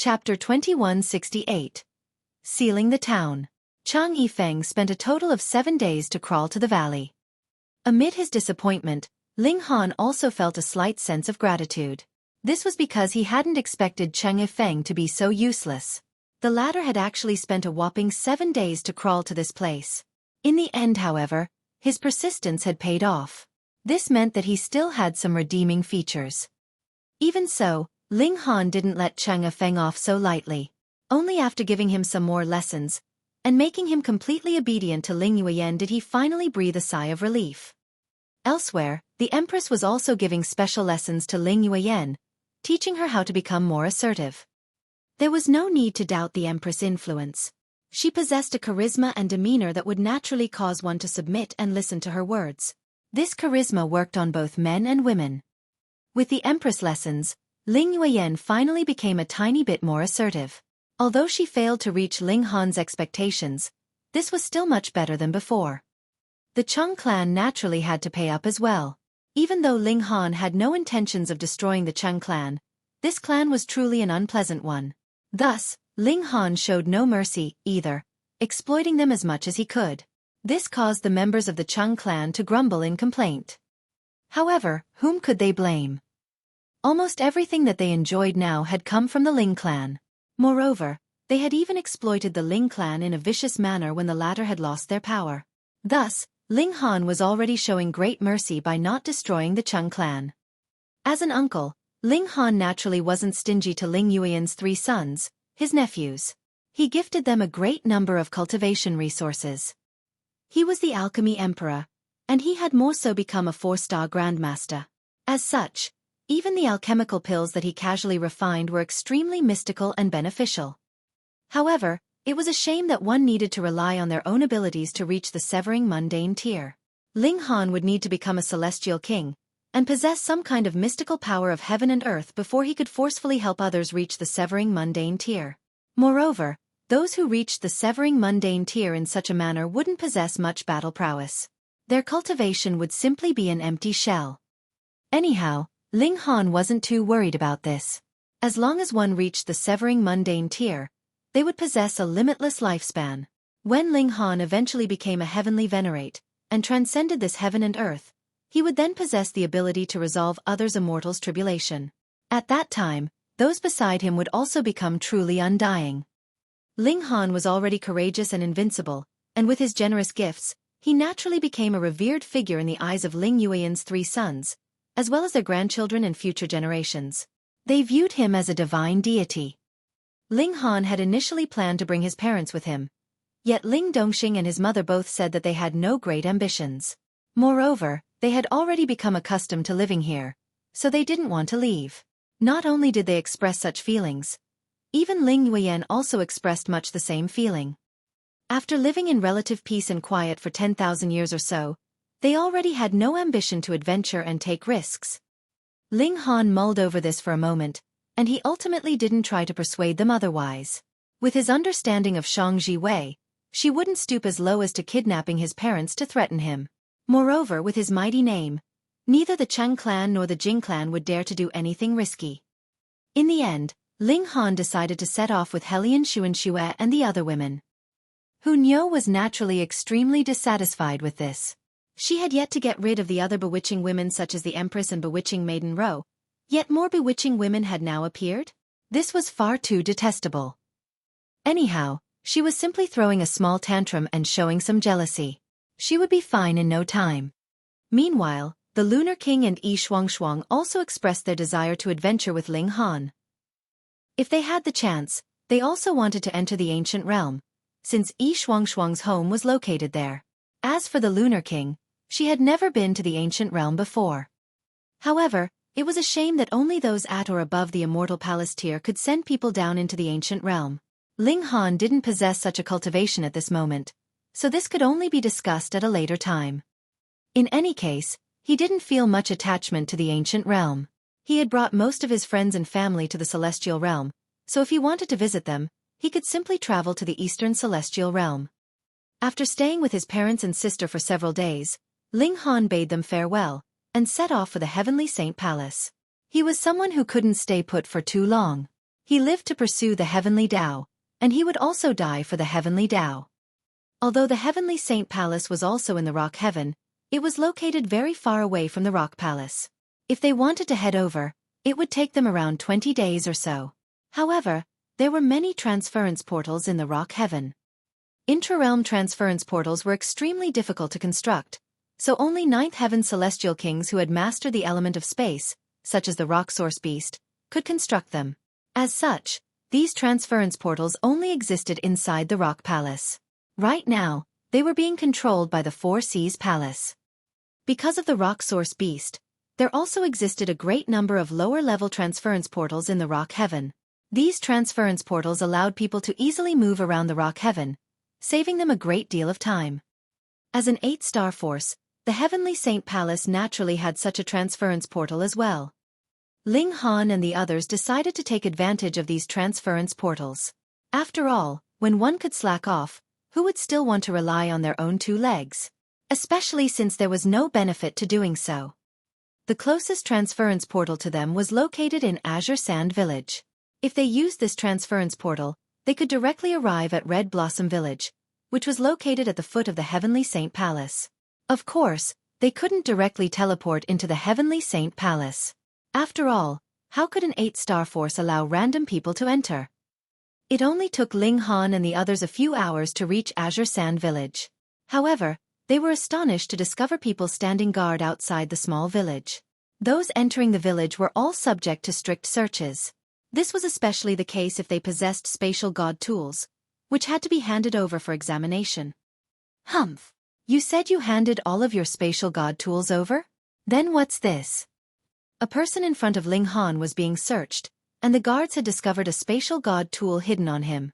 Chapter 2168. Sealing the Town. Chang Yifeng spent a total of 7 days to crawl to the valley. Amid his disappointment, Ling Han also felt a slight sense of gratitude. This was because he hadn't expected Chang Yifeng to be so useless. The latter had actually spent a whopping 7 days to crawl to this place. In the end, however, his persistence had paid off. This meant that he still had some redeeming features. Even so, Ling Han didn't let Chang Yifeng off so lightly. Only after giving him some more lessons, and making him completely obedient to Ling Yueyan did he finally breathe a sigh of relief. Elsewhere, the Empress was also giving special lessons to Ling Yueyan, teaching her how to become more assertive. There was no need to doubt the Empress' influence. She possessed a charisma and demeanor that would naturally cause one to submit and listen to her words. This charisma worked on both men and women. With the Empress lessons, Ling Yueyan finally became a tiny bit more assertive. Although she failed to reach Ling Han's expectations, this was still much better than before. The Chung clan naturally had to pay up as well. Even though Ling Han had no intentions of destroying the Chung clan, this clan was truly an unpleasant one. Thus, Ling Han showed no mercy, either, exploiting them as much as he could. This caused the members of the Chung clan to grumble in complaint. However, whom could they blame? Almost everything that they enjoyed now had come from the Ling clan. Moreover, they had even exploited the Ling clan in a vicious manner when the latter had lost their power. Thus, Ling Han was already showing great mercy by not destroying the Chung clan. As an uncle, Ling Han naturally wasn't stingy to Ling Yueyan's 3 sons, his nephews. He gifted them a great number of cultivation resources. He was the Alchemy Emperor, and he had more so become a 4-star Grandmaster. As such, even the alchemical pills that he casually refined were extremely mystical and beneficial. However, it was a shame that one needed to rely on their own abilities to reach the severing mundane tier. Ling Han would need to become a celestial king, and possess some kind of mystical power of heaven and earth before he could forcefully help others reach the severing mundane tier. Moreover, those who reached the severing mundane tier in such a manner wouldn't possess much battle prowess. Their cultivation would simply be an empty shell. Anyhow, Ling Han wasn't too worried about this. As long as one reached the severing mundane tier, they would possess a limitless lifespan. When Ling Han eventually became a heavenly venerate, and transcended this heaven and earth, he would then possess the ability to resolve others' immortals' tribulation. At that time, those beside him would also become truly undying. Ling Han was already courageous and invincible, and with his generous gifts, he naturally became a revered figure in the eyes of Ling Yueyan's 3 sons, as well as their grandchildren and future generations. They viewed him as a divine deity. Ling Han had initially planned to bring his parents with him, yet Ling Dongxing and his mother both said that they had no great ambitions. Moreover, they had already become accustomed to living here, so they didn't want to leave. Not only did they express such feelings, even Ling Yueyan also expressed much the same feeling. After living in relative peace and quiet for 10,000 years or so, they already had no ambition to adventure and take risks. Ling Han mulled over this for a moment, and he ultimately didn't try to persuade them otherwise. With his understanding of Shang Jiwei, she wouldn't stoop as low as to kidnapping his parents to threaten him. Moreover, with his mighty name, neither the Cheng clan nor the Jing clan would dare to do anything risky. In the end, Ling Han decided to set off with Helian Xuanxue and the other women. Hu Niu was naturally extremely dissatisfied with this. She had yet to get rid of the other bewitching women such as the Empress and bewitching Maiden Ro, yet more bewitching women had now appeared? This was far too detestable. Anyhow, she was simply throwing a small tantrum and showing some jealousy. She would be fine in no time. Meanwhile, the Lunar King and Yi Shuangshuang also expressed their desire to adventure with Ling Han. If they had the chance, they also wanted to enter the ancient realm, since Yi Shuangshuang's home was located there. As for the Lunar King, she had never been to the ancient realm before. However, it was a shame that only those at or above the immortal palace tier could send people down into the ancient realm. Ling Han didn't possess such a cultivation at this moment, so this could only be discussed at a later time. In any case, he didn't feel much attachment to the ancient realm. He had brought most of his friends and family to the celestial realm, so if he wanted to visit them, he could simply travel to the eastern celestial realm. After staying with his parents and sister for several days, Ling Han bade them farewell, and set off for the Heavenly Saint Palace. He was someone who couldn't stay put for too long. He lived to pursue the heavenly Tao, and he would also die for the heavenly Tao. Although the heavenly Saint Palace was also in the Rock Heaven, it was located very far away from the Rock Palace. If they wanted to head over, it would take them around 20 days or so. However, there were many transference portals in the Rock Heaven. Intra-realm transference portals were extremely difficult to construct, so only Ninth Heaven celestial kings who had mastered the element of space, such as the Rock Source Beast, could construct them. As such, these transference portals only existed inside the Rock Palace. Right now, they were being controlled by the Four Seas Palace. Because of the Rock Source Beast, there also existed a great number of lower-level transference portals in the Rock Heaven. These transference portals allowed people to easily move around the Rock Heaven, saving them a great deal of time. As an 8-star force, the Heavenly Saint Palace naturally had such a transference portal as well. Ling Han and the others decided to take advantage of these transference portals. After all, when one could slack off, who would still want to rely on their own 2 legs? Especially since there was no benefit to doing so. The closest transference portal to them was located in Azure Sand Village. If they used this transference portal, they could directly arrive at Red Blossom Village, which was located at the foot of the Heavenly Saint Palace. Of course, they couldn't directly teleport into the Heavenly Saint Palace. After all, how could an 8-star force allow random people to enter? It only took Ling Han and the others a few hours to reach Azure Sand Village. However, they were astonished to discover people standing guard outside the small village. Those entering the village were all subject to strict searches. This was especially the case if they possessed spatial god tools, which had to be handed over for examination. Humph! You said you handed all of your spatial god tools over? Then what's this? A person in front of Ling Han was being searched, and the guards had discovered a spatial god tool hidden on him.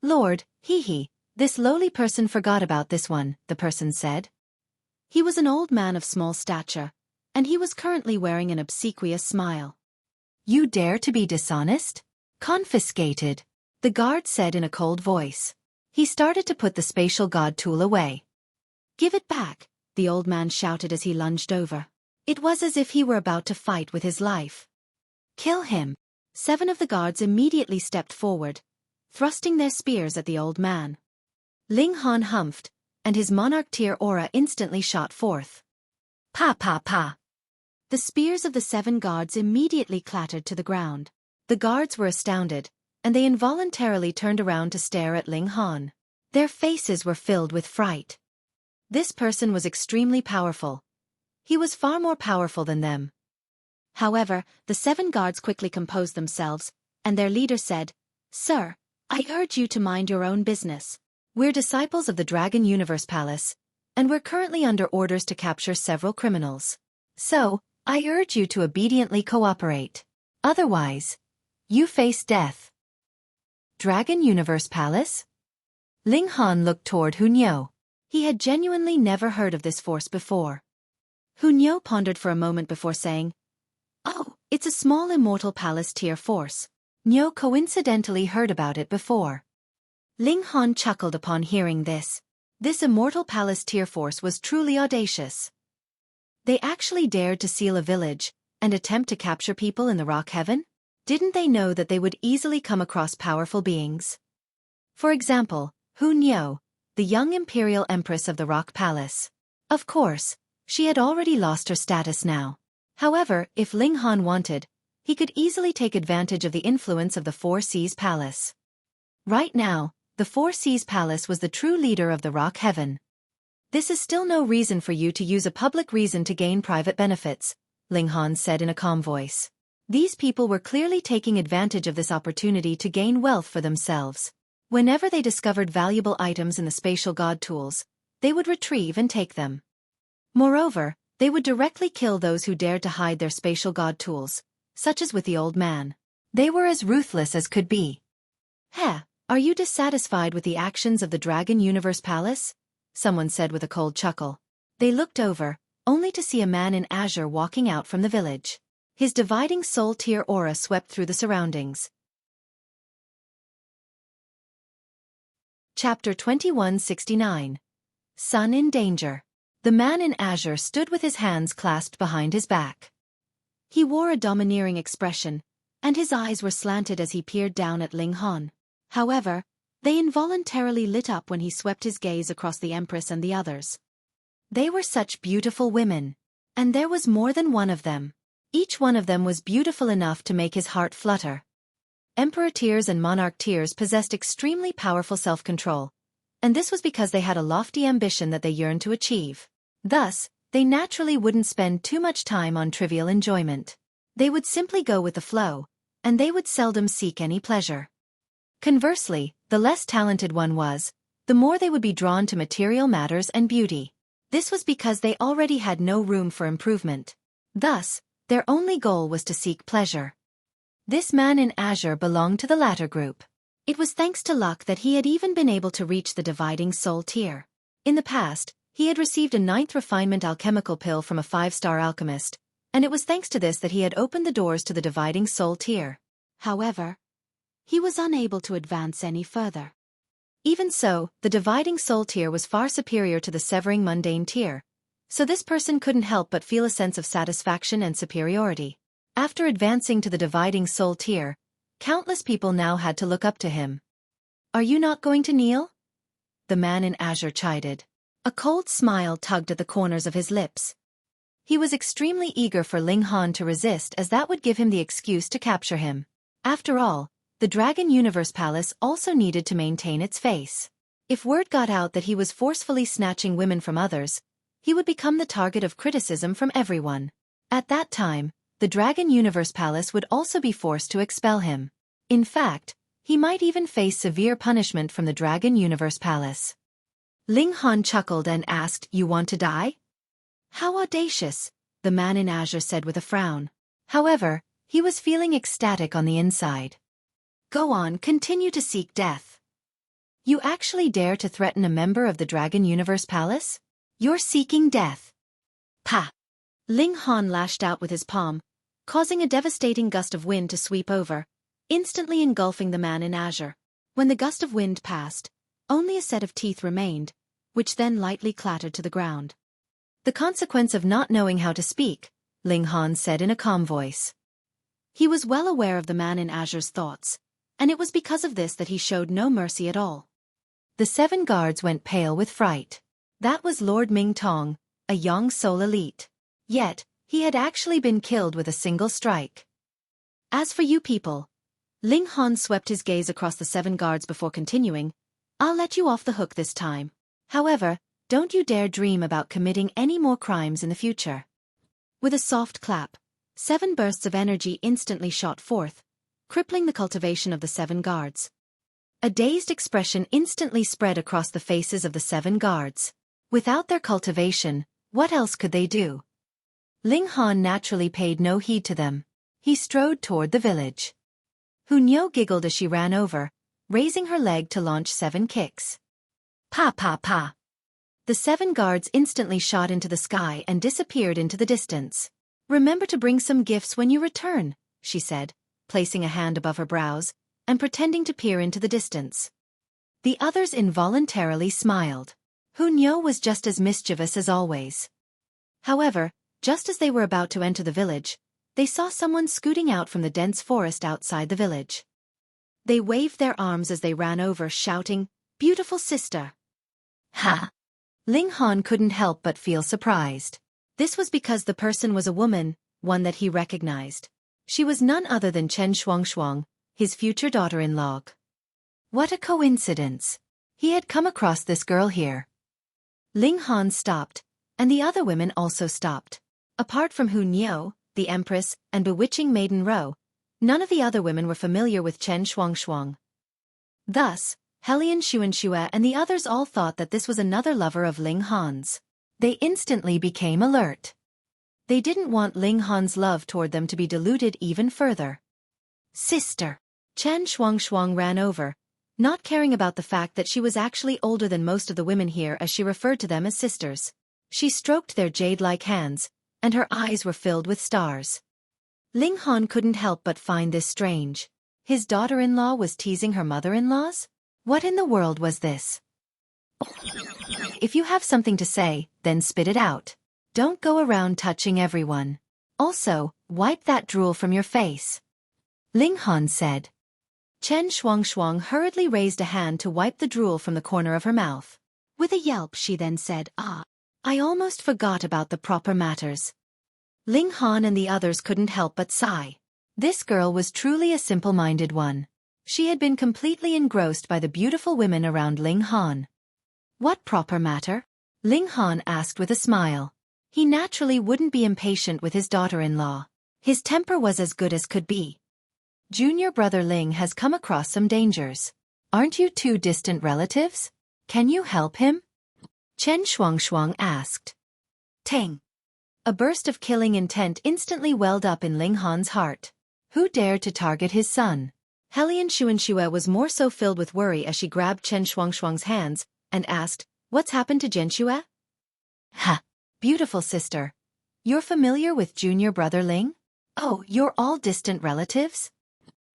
Lord, this lowly person forgot about this one, the person said. He was an old man of small stature, and he was currently wearing an obsequious smile. You dare to be dishonest? Confiscated, the guard said in a cold voice. He started to put the spatial god tool away. Give it back, the old man shouted as he lunged over. It was as if he were about to fight with his life. Kill him. 7 of the guards immediately stepped forward, thrusting their spears at the old man. Ling Han humphed, and his monarch tier aura instantly shot forth. Pa pa pa. The spears of the 7 guards immediately clattered to the ground. The guards were astounded, and they involuntarily turned around to stare at Ling Han. Their faces were filled with fright. This person was extremely powerful. He was far more powerful than them. However, the 7 guards quickly composed themselves, and their leader said, Sir, I urge you to mind your own business. We're disciples of the Dragon Universe Palace, and we're currently under orders to capture several criminals. So, I urge you to obediently cooperate. Otherwise, you face death. Dragon Universe Palace? Ling Han looked toward Hunyao. He had genuinely never heard of this force before. Hunyao pondered for a moment before saying, Oh, it's a small immortal palace tier force. Nyo coincidentally heard about it before. Ling Han chuckled upon hearing this. This immortal palace tier force was truly audacious. They actually dared to seal a village and attempt to capture people in the Rock Heaven? Didn't they know that they would easily come across powerful beings? For example, Hunyao, the young imperial empress of the Rock Palace. Of course, she had already lost her status now. However, if Ling Han wanted, he could easily take advantage of the influence of the Four Seas Palace. Right now, the Four Seas Palace was the true leader of the Rock Heaven. This is still no reason for you to use a public reason to gain private benefits, Ling Han said in a calm voice. These people were clearly taking advantage of this opportunity to gain wealth for themselves. Whenever they discovered valuable items in the spatial god tools, they would retrieve and take them. Moreover, they would directly kill those who dared to hide their spatial god tools, such as with the old man. They were as ruthless as could be. Heh, are you dissatisfied with the actions of the Dragon Universe Palace? Someone said with a cold chuckle. They looked over, only to see a man in azure walking out from the village. His dividing soul tier aura swept through the surroundings. Chapter 2169. Sun in Danger. The man in azure stood with his hands clasped behind his back. He wore a domineering expression, and his eyes were slanted as he peered down at Ling Han. However, they involuntarily lit up when he swept his gaze across the Empress and the others. They were such beautiful women. And there was more than one of them. Each one of them was beautiful enough to make his heart flutter. Emperor Tears and Monarch Tears possessed extremely powerful self-control, and this was because they had a lofty ambition that they yearned to achieve. Thus, they naturally wouldn't spend too much time on trivial enjoyment. They would simply go with the flow, and they would seldom seek any pleasure. Conversely, the less talented one was, the more they would be drawn to material matters and beauty. This was because they already had no room for improvement. Thus, their only goal was to seek pleasure. This man in azure belonged to the latter group. It was thanks to luck that he had even been able to reach the dividing soul tier. In the past, he had received a 9th refinement alchemical pill from a 5-star alchemist, and it was thanks to this that he had opened the doors to the dividing soul tier. However, he was unable to advance any further. Even so, the dividing soul tier was far superior to the severing mundane tier, so this person couldn't help but feel a sense of satisfaction and superiority. After advancing to the dividing soul tier, countless people now had to look up to him. "Are you not going to kneel?" the man in azure chided. A cold smile tugged at the corners of his lips. He was extremely eager for Ling Han to resist, as that would give him the excuse to capture him. After all, the Dragon Universe Palace also needed to maintain its face. If word got out that he was forcefully snatching women from others, he would become the target of criticism from everyone. At that time, the Dragon Universe Palace would also be forced to expel him. In fact, he might even face severe punishment from the Dragon Universe Palace. Ling Han chuckled and asked, "You want to die?" "How audacious," the man in azure said with a frown. However, he was feeling ecstatic on the inside. "Go on, continue to seek death. You actually dare to threaten a member of the Dragon Universe Palace? You're seeking death." "Pah!" Ling Han lashed out with his palm, causing a devastating gust of wind to sweep over, instantly engulfing the man in azure. When the gust of wind passed, only a set of teeth remained, which then lightly clattered to the ground. "The consequence of not knowing how to speak," Ling Han said in a calm voice. He was well aware of the man in azure's thoughts, and it was because of this that he showed no mercy at all. The 7 guards went pale with fright. That was Lord Ming Tong, a young soul elite. Yet, he had actually been killed with a single strike. "As for you people," Ling Han swept his gaze across the 7 guards before continuing, "I'll let you off the hook this time. However, don't you dare dream about committing any more crimes in the future." With a soft clap, 7 bursts of energy instantly shot forth, crippling the cultivation of the 7 guards. A dazed expression instantly spread across the faces of the 7 guards. Without their cultivation, what else could they do? Ling Han naturally paid no heed to them. He strode toward the village. Hunyo giggled as she ran over, raising her leg to launch 7 kicks. Pa pa pa! The 7 guards instantly shot into the sky and disappeared into the distance. "Remember to bring some gifts when you return," she said, placing a hand above her brows, and pretending to peer into the distance. The others involuntarily smiled. Hunyo was just as mischievous as always. However, just as they were about to enter the village, they saw someone scooting out from the dense forest outside the village. They waved their arms as they ran over, shouting, "Beautiful sister!" Ha! Ling Han couldn't help but feel surprised. This was because the person was a woman, one that he recognized. She was none other than Chen Xueqi, his future daughter-in-law. What a coincidence! He had come across this girl here. Ling Han stopped, and the other women also stopped. Apart from Hunyo, the Empress, and bewitching Maiden Ro, none of the other women were familiar with Chen Xueqi. Thus, Helian Xuanxue and the others all thought that this was another lover of Ling Han's. They instantly became alert. They didn't want Ling Han's love toward them to be diluted even further. "Sister!" Chen Xueqi ran over, not caring about the fact that she was actually older than most of the women here, as she referred to them as sisters. She stroked their jade-like hands, and her eyes were filled with stars. Ling Han couldn't help but find this strange. His daughter-in-law was teasing her mother-in-laws? What in the world was this? If you have something to say, then spit it out. Don't go around touching everyone. Also, wipe that drool from your face. Ling Han said. Chen Xueqi hurriedly raised a hand to wipe the drool from the corner of her mouth. With a yelp she then said, I almost forgot about the proper matters. Ling Han and the others couldn't help but sigh. This girl was truly a simple-minded one. She had been completely engrossed by the beautiful women around Ling Han. What proper matter? Ling Han asked with a smile. He naturally wouldn't be impatient with his daughter-in-law. His temper was as good as could be. Junior brother Ling has come across some dangers. Aren't you two distant relatives? Can you help him? Chen Xueqi asked. Tang. A burst of killing intent instantly welled up in Ling Han's heart. Who dared to target his son? Xueqi was more so filled with worry as she grabbed Chen Xueqi's hands and asked, What's happened to Xueqi? Ha! Beautiful sister. You're familiar with junior brother Ling? Oh, you're all distant relatives?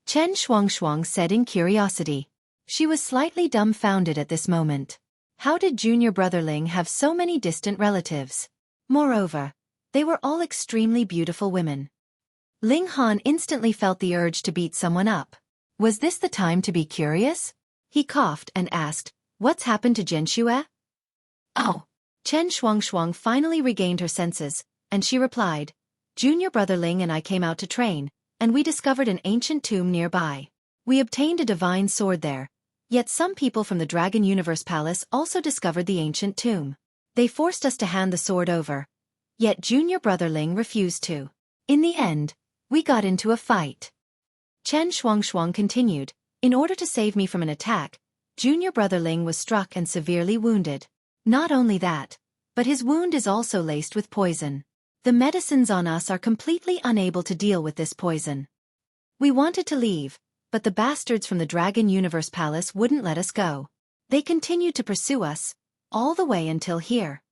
Chen Xueqi said in curiosity. She was slightly dumbfounded at this moment. How did junior brother Ling have so many distant relatives? Moreover, they were all extremely beautiful women. Ling Han instantly felt the urge to beat someone up. Was this the time to be curious? He coughed and asked, What's happened to Xueqi? Oh. Chen Xueqi finally regained her senses, and she replied, Junior brother Ling and I came out to train, and we discovered an ancient tomb nearby. We obtained a divine sword there, yet some people from the Dragon Universe Palace also discovered the ancient tomb. They forced us to hand the sword over, yet junior brother Ling refused to. In the end, we got into a fight. Chen Xueqi continued, In order to save me from an attack, junior brother Ling was struck and severely wounded. Not only that, but his wound is also laced with poison. The medicines on us are completely unable to deal with this poison. We wanted to leave, but the bastards from the Dragon Universe Palace wouldn't let us go. They continued to pursue us, all the way until here.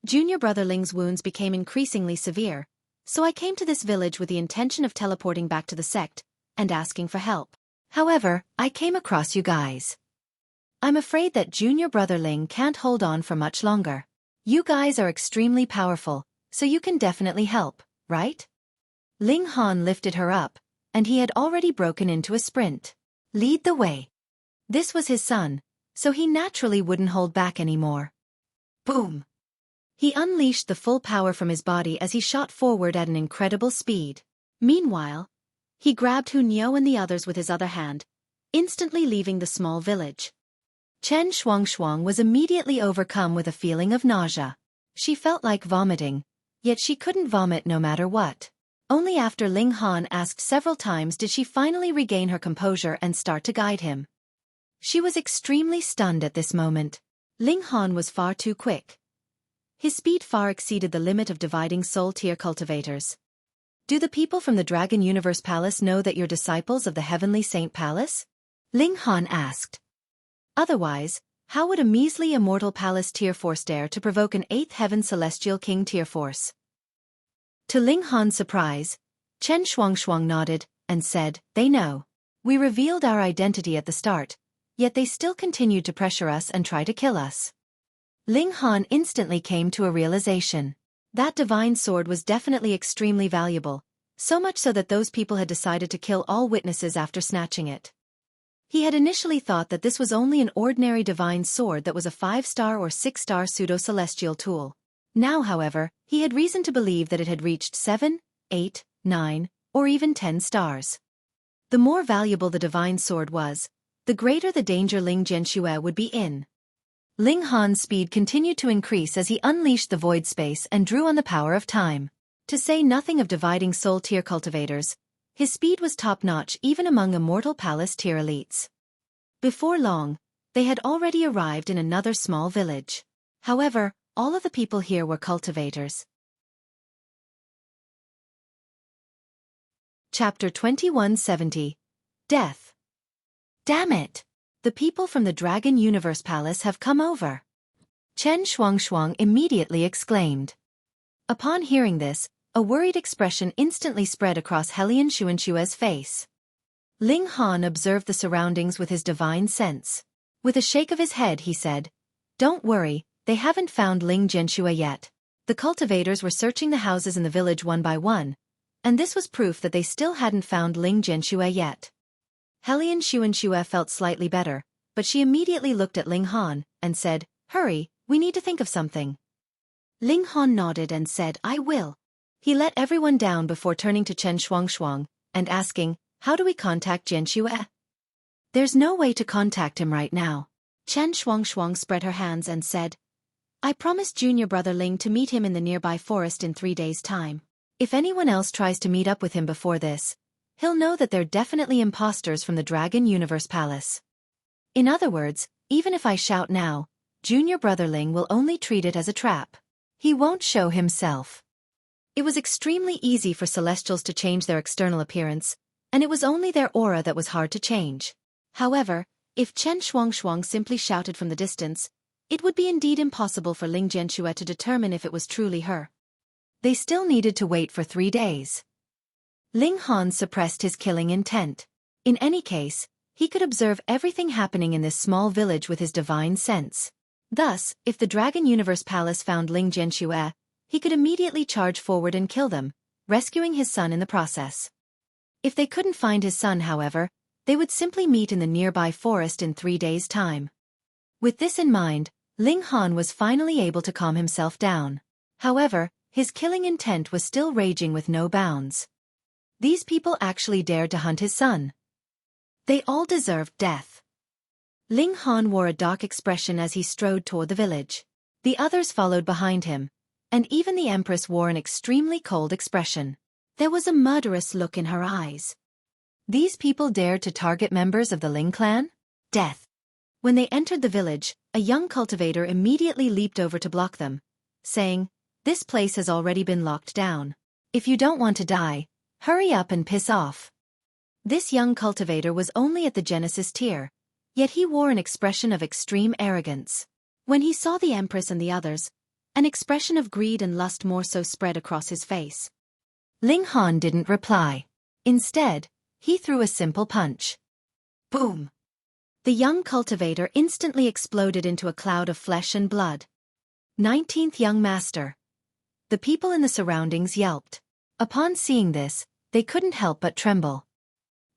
Junior brother Ling's wounds became increasingly severe, so I came to this village with the intention of teleporting back to the sect and asking for help. However, I came across you guys. I'm afraid that junior brother Ling can't hold on for much longer. You guys are extremely powerful, so you can definitely help, right? Ling Han lifted her up, and he had already broken into a sprint. Lead the way. This was his son, so he naturally wouldn't hold back anymore. Boom! He unleashed the full power from his body as he shot forward at an incredible speed. Meanwhile, he grabbed Hu Niu and the others with his other hand, instantly leaving the small village. Chen Xueqi was immediately overcome with a feeling of nausea. She felt like vomiting, yet she couldn't vomit no matter what. Only after Ling Han asked several times did she finally regain her composure and start to guide him. She was extremely stunned at this moment. Ling Han was far too quick. His speed far exceeded the limit of dividing soul tier cultivators. Do the people from the Dragon Universe Palace know that you're disciples of the Heavenly Saint Palace? Ling Han asked. Otherwise, how would a measly immortal palace tier force dare to provoke an 8th heaven celestial king tier force? To Ling Han's surprise, Chen Xueqi nodded and said, They know. We revealed our identity at the start, yet they still continued to pressure us and try to kill us. Ling Han instantly came to a realization. That divine sword was definitely extremely valuable, so much so that those people had decided to kill all witnesses after snatching it. He had initially thought that this was only an ordinary divine sword that was a 5-star or 6-star pseudo-celestial tool. Now, however, he had reason to believe that it had reached 7, 8, 9, or even 10 stars. The more valuable the divine sword was, the greater the danger Ling Xueqi would be in. Ling Han's speed continued to increase as he unleashed the void space and drew on the power of time. To say nothing of dividing soul tier cultivators, his speed was top-notch even among immortal palace tier elites. Before long, they had already arrived in another small village. However, all of the people here were cultivators. Chapter 2170. Death. Damn it! The people from the Dragon Universe Palace have come over. Chen Xueqi immediately exclaimed. Upon hearing this, a worried expression instantly spread across Xueqi's face. Ling Han observed the surroundings with his divine sense. With a shake of his head he said, Don't worry, they haven't found Ling Xueqi yet. The cultivators were searching the houses in the village one by one, And this was proof that they still hadn't found Ling Jianxue yet. Helian Xuanxue felt slightly better, but she immediately looked at Ling Han and said, "Hurry, we need to think of something." Ling Han nodded and said, "I will." He let everyone down before turning to Chen Shuangshuang and asking, "How do we contact Jianxue?" "There's no way to contact him right now." Chen Shuangshuang spread her hands and said, "I promised junior brother Ling to meet him in the nearby forest in 3 days' time. If anyone else tries to meet up with him before this, he'll know that they're definitely imposters from the Dragon Universe Palace. In other words, even if I shout now, junior brother Ling will only treat it as a trap. He won't show himself." It was extremely easy for Celestials to change their external appearance, and it was only their aura that was hard to change. However, if Chen Shuangshuang simply shouted from the distance, it would be indeed impossible for Ling Jianxue to determine if it was truly her. They still needed to wait for 3 days. Ling Han suppressed his killing intent. In any case, he could observe everything happening in this small village with his divine sense. Thus, if the Dragon Universe Palace found Ling Jianxue, he could immediately charge forward and kill them, rescuing his son in the process. If they couldn't find his son, however, they would simply meet in the nearby forest in 3 days' time. With this in mind, Ling Han was finally able to calm himself down. However, his killing intent was still raging with no bounds. These people actually dared to hunt his son. They all deserved death. Ling Han wore a dark expression as he strode toward the village. The others followed behind him, and even the Empress wore an extremely cold expression. There was a murderous look in her eyes. These people dared to target members of the Ling clan? Death. When they entered the village, a young cultivator immediately leaped over to block them, saying, "This place has already been locked down. If you don't want to die, hurry up and piss off." This young cultivator was only at the Genesis tier, yet he wore an expression of extreme arrogance. When he saw the Empress and the others, an expression of greed and lust more so spread across his face. Ling Han didn't reply. Instead, he threw a simple punch. Boom! The young cultivator instantly exploded into a cloud of flesh and blood. 19th Young Master. The people in the surroundings yelped. Upon seeing this, they couldn't help but tremble.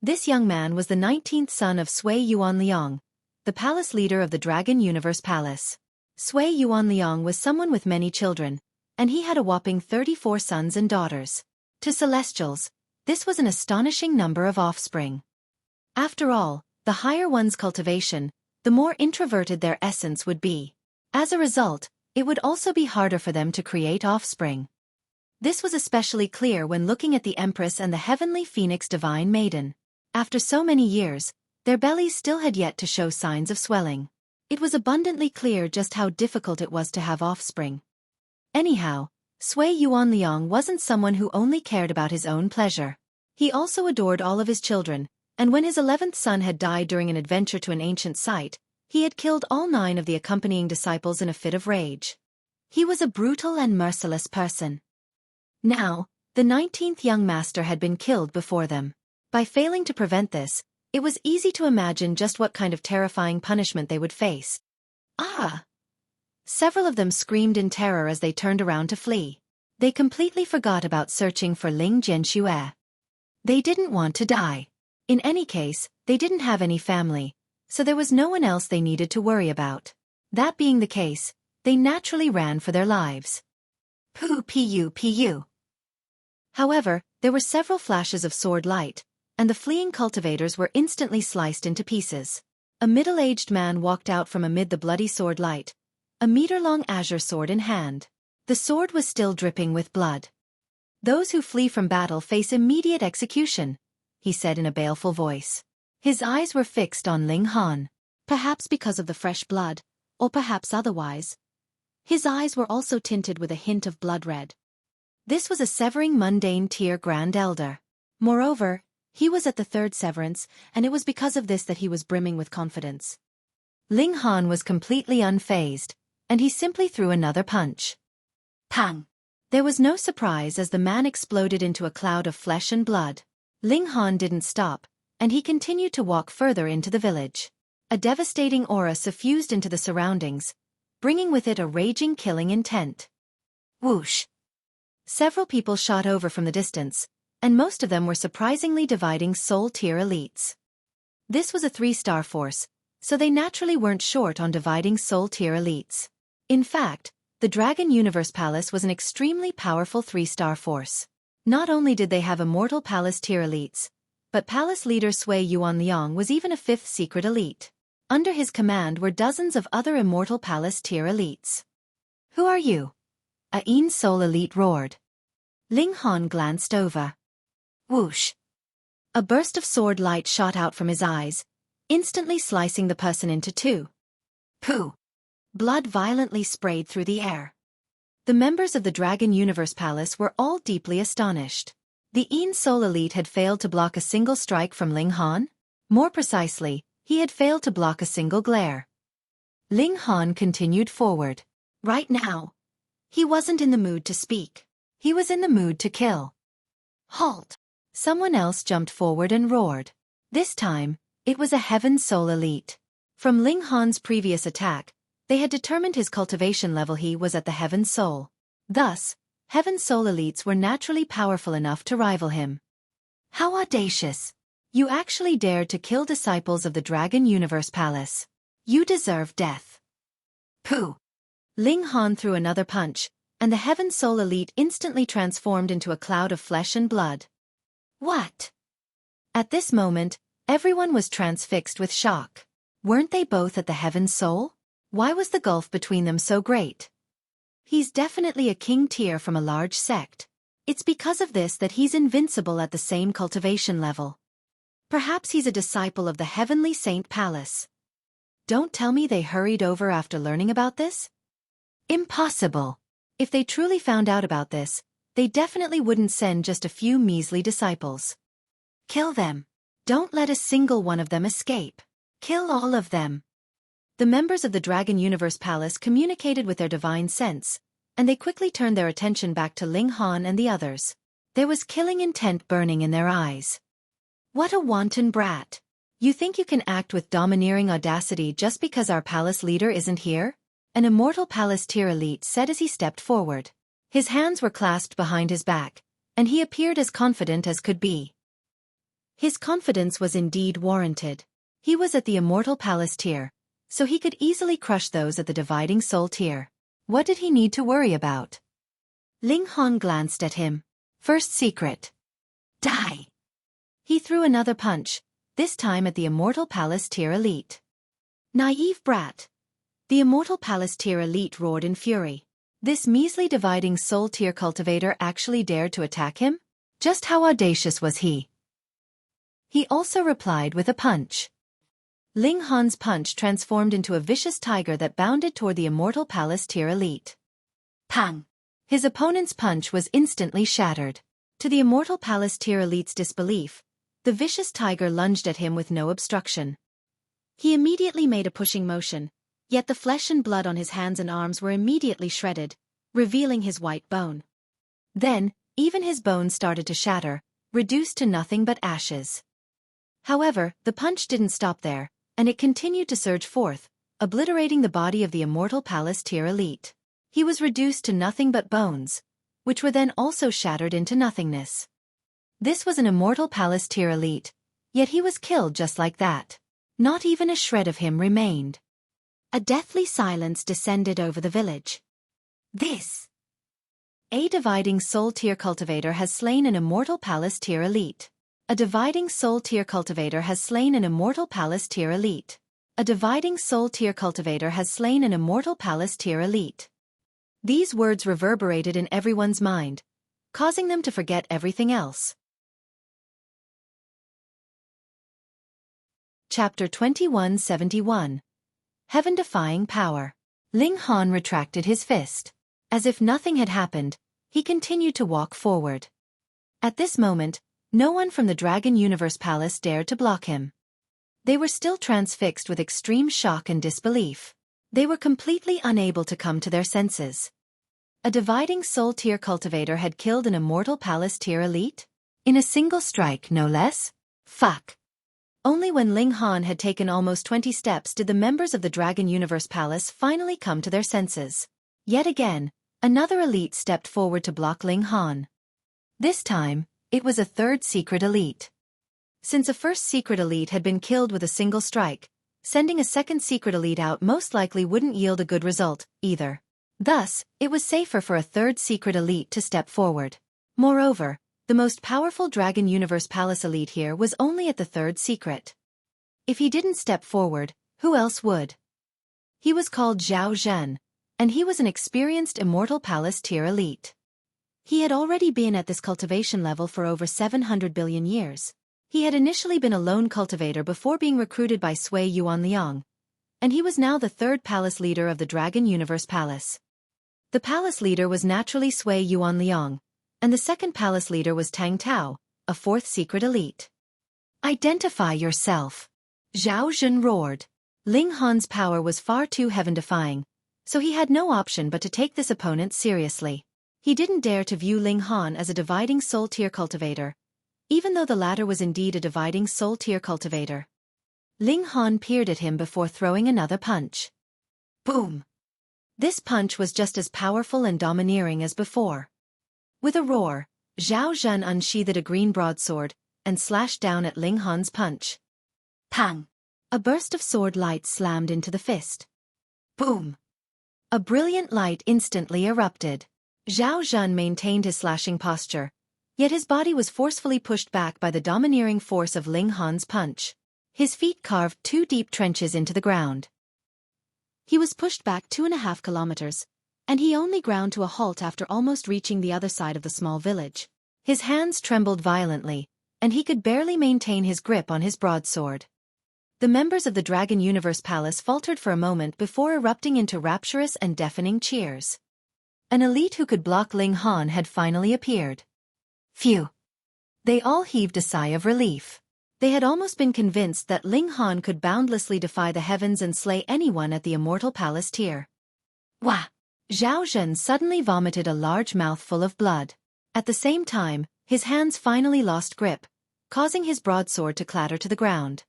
This young man was the 19th son of Sui Yuanliang, the palace leader of the Dragon Universe Palace. Sui Yuanliang was someone with many children, and he had a whopping 34 sons and daughters. To Celestials, this was an astonishing number of offspring. After all, the higher one's cultivation, the more introverted their essence would be. As a result, it would also be harder for them to create offspring. This was especially clear when looking at the Empress and the heavenly Phoenix Divine Maiden. After so many years, their bellies still had yet to show signs of swelling. It was abundantly clear just how difficult it was to have offspring. Anyhow, Sui Yuanliang wasn't someone who only cared about his own pleasure. He also adored all of his children, and when his 11th son had died during an adventure to an ancient site, he had killed all 9 of the accompanying disciples in a fit of rage. He was a brutal and merciless person. Now, the 19th young master had been killed before them. By failing to prevent this, it was easy to imagine just what kind of terrifying punishment they would face. Ah! Several of them screamed in terror as they turned around to flee. They completely forgot about searching for Ling Jianxue. They didn't want to die. In any case, they didn't have any family, so there was no one else they needed to worry about. That being the case, they naturally ran for their lives. Pu. However, there were several flashes of sword light, and the fleeing cultivators were instantly sliced into pieces. A middle-aged man walked out from amid the bloody sword light, a meter-long azure sword in hand. The sword was still dripping with blood. "Those who flee from battle face immediate execution," he said in a baleful voice. His eyes were fixed on Ling Han. Perhaps because of the fresh blood, or perhaps otherwise. His eyes were also tinted with a hint of blood red. This was a severing mundane tier Grand Elder. Moreover, he was at the 3rd severance, and it was because of this that he was brimming with confidence. Ling Han was completely unfazed, and he simply threw another punch. Pang! There was no surprise as the man exploded into a cloud of flesh and blood. Ling Han didn't stop, and he continued to walk further into the village. A devastating aura suffused into the surroundings, bringing with it a raging killing intent. Whoosh! Several people shot over from the distance, and most of them were surprisingly dividing soul tier elites. This was a 3-star force, so they naturally weren't short on dividing soul tier elites. In fact, the Dragon Universe Palace was an extremely powerful 3-star force. Not only did they have Immortal Palace tier elites, but Palace leader Xueqi was even a 5th secret elite. Under his command were dozens of other Immortal Palace tier elites. "Who are you?" a Een Soul elite roared. Ling Han glanced over. Whoosh! A burst of sword light shot out from his eyes, instantly slicing the person into two. Pooh! Blood violently sprayed through the air. The members of the Dragon Universe Palace were all deeply astonished. The Een Soul elite had failed to block a single strike from Ling Han. More precisely, he had failed to block a single glare. Ling Han continued forward. Right now, he wasn't in the mood to speak. He was in the mood to kill. Halt! Someone else jumped forward and roared. This time, it was a Heaven Soul elite. From Ling Han's previous attack, they had determined his cultivation level. He was at the Heaven Soul. Thus, Heaven Soul elites were naturally powerful enough to rival him. How audacious! You actually dared to kill disciples of the Dragon Universe Palace. You deserve death. Pooh! Ling Han threw another punch, and the Heaven Soul elite instantly transformed into a cloud of flesh and blood. What? At this moment, everyone was transfixed with shock. Weren't they both at the Heaven Soul? Why was the gulf between them so great? He's definitely a king tier from a large sect. It's because of this that he's invincible at the same cultivation level. Perhaps he's a disciple of the Heavenly Saint Palace. Don't tell me they hurried over after learning about this? Impossible. If they truly found out about this, they definitely wouldn't send just a few measly disciples. Kill them. Don't let a single one of them escape. Kill all of them. The members of the Dragon Universe Palace communicated with their divine sense, and they quickly turned their attention back to Ling Han and the others. There was killing intent burning in their eyes. What a wanton brat. You think you can act with domineering audacity just because our palace leader isn't here? An Immortal Palace tier elite said as he stepped forward. His hands were clasped behind his back, and he appeared as confident as could be. His confidence was indeed warranted. He was at the Immortal Palace tier, so he could easily crush those at the Dividing Soul tier. What did he need to worry about? Ling Han glanced at him. First secret. Die! He threw another punch, this time at the Immortal Palace tier elite. Naive brat! The Immortal Palace tier elite roared in fury. This measly Dividing Soul tier cultivator actually dared to attack him? Just how audacious was he? He also replied with a punch. Ling Han's punch transformed into a vicious tiger that bounded toward the Immortal Palace tier elite. Pang! His opponent's punch was instantly shattered. To the Immortal Palace tier elite's disbelief, the vicious tiger lunged at him with no obstruction. He immediately made a pushing motion, yet the flesh and blood on his hands and arms were immediately shredded, revealing his white bone. Then, even his bones started to shatter, reduced to nothing but ashes. However, the punch didn't stop there, and it continued to surge forth, obliterating the body of the Immortal Palace tier elite. He was reduced to nothing but bones, which were then also shattered into nothingness. This was an Immortal Palace tier elite, yet he was killed just like that. Not even a shred of him remained. A deathly silence descended over the village. This! A Dividing Soul tier cultivator has slain an Immortal Palace tier elite. A Dividing Soul tier cultivator has slain an Immortal Palace tier elite. A Dividing Soul tier cultivator has slain an Immortal Palace tier elite. These words reverberated in everyone's mind, causing them to forget everything else. Chapter 2171. Heaven-defying power. Ling Han retracted his fist. As if nothing had happened, he continued to walk forward. At this moment, no one from the Dragon Universe Palace dared to block him. They were still transfixed with extreme shock and disbelief. They were completely unable to come to their senses. A Dividing Soul tier cultivator had killed an Immortal Palace tier elite? In a single strike, no less? Fuck. Only when Ling Han had taken almost 20 steps did the members of the Dragon Universe Palace finally come to their senses. Yet again, another elite stepped forward to block Ling Han. This time, It was a third secret elite. Since a first secret elite had been killed with a single strike, sending a second secret elite out most likely wouldn't yield a good result, either. Thus, it was safer for a third secret elite to step forward. Moreover, the most powerful Dragon Universe Palace elite here was only at the third secret. If he didn't step forward, who else would? He was called Zhao Zhen, and he was an experienced Immortal Palace tier elite. He had already been at this cultivation level for over 700 billion years. He had initially been a lone cultivator before being recruited by Sui Yuanliang, and he was now the third palace leader of the Dragon Universe Palace. The palace leader was naturally Sui Yuanliang, and the second palace leader was Tang Tao, a fourth secret elite. Identify yourself. Zhao Zhen roared. Ling Han's power was far too heaven-defying, so he had no option but to take this opponent seriously. He didn't dare to view Ling Han as a dividing soul tier cultivator, even though the latter was indeed a dividing soul tier cultivator. Ling Han peered at him before throwing another punch. Boom! This punch was just as powerful and domineering as before. With a roar, Zhao Zhen unsheathed a green broadsword and slashed down at Ling Han's punch. Pang! A burst of sword light slammed into the fist. Boom! A brilliant light instantly erupted. Zhao Zhen maintained his slashing posture, yet his body was forcefully pushed back by the domineering force of Ling Han's punch. His feet carved 2 deep trenches into the ground. He was pushed back 2.5 kilometers, and he only ground to a halt after almost reaching the other side of the small village. His hands trembled violently, and he could barely maintain his grip on his broadsword. The members of the Dragon Universe Palace faltered for a moment before erupting into rapturous and deafening cheers. An elite who could block Ling Han had finally appeared. Phew! They all heaved a sigh of relief. They had almost been convinced that Ling Han could boundlessly defy the heavens and slay anyone at the Immortal Palace tier. Wah! Zhao Zhen suddenly vomited a large mouthful of blood. At the same time, his hands finally lost grip, causing his broadsword to clatter to the ground.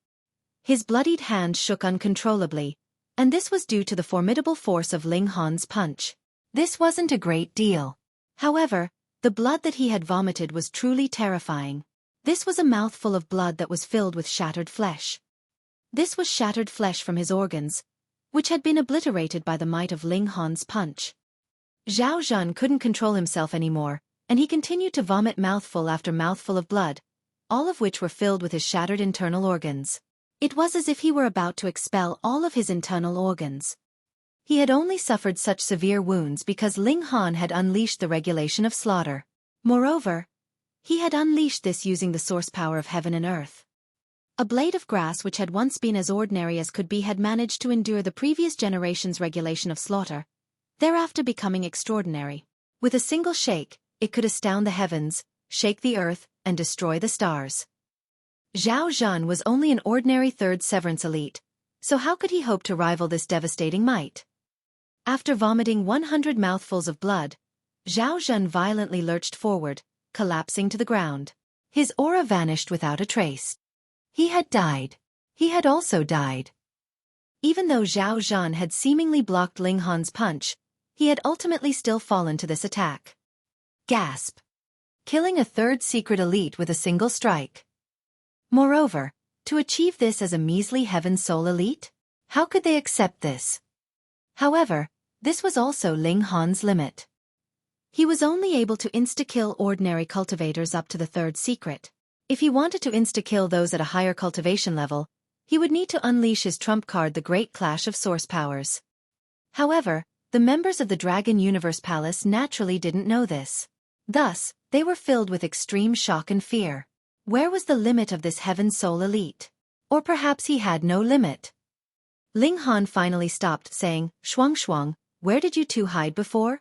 His bloodied hand shook uncontrollably, and this was due to the formidable force of Ling Han's punch. This wasn't a great deal. However, the blood that he had vomited was truly terrifying. This was a mouthful of blood that was filled with shattered flesh. This was shattered flesh from his organs, which had been obliterated by the might of Ling Han's punch. Zhao Zhen couldn't control himself anymore, and he continued to vomit mouthful after mouthful of blood, all of which were filled with his shattered internal organs. It was as if he were about to expel all of his internal organs. He had only suffered such severe wounds because Ling Han had unleashed the regulation of slaughter. Moreover, he had unleashed this using the source power of heaven and earth. A blade of grass which had once been as ordinary as could be had managed to endure the previous generation's regulation of slaughter, thereafter becoming extraordinary. With a single shake, it could astound the heavens, shake the earth, and destroy the stars. Zhao Zhen was only an ordinary third severance elite, so how could he hope to rival this devastating might? After vomiting 100 mouthfuls of blood, Zhao Zhen violently lurched forward, collapsing to the ground. His aura vanished without a trace. He had died. He had also died. Even though Zhao Zhen had seemingly blocked Ling Han's punch, he had ultimately still fallen to this attack. Gasp! Killing a third secret elite with a single strike. Moreover, to achieve this as a measly heaven soul elite? How could they accept this? However, this was also Ling Han's limit. He was only able to insta-kill ordinary cultivators up to the third secret. If he wanted to insta-kill those at a higher cultivation level, he would need to unleash his trump card, the Great Clash of Source Powers. However, the members of the Dragon Universe Palace naturally didn't know this. Thus, they were filled with extreme shock and fear. Where was the limit of this heaven soul elite? Or perhaps he had no limit. Ling Han finally stopped, saying, "Shuang Shuang, where did you two hide before?"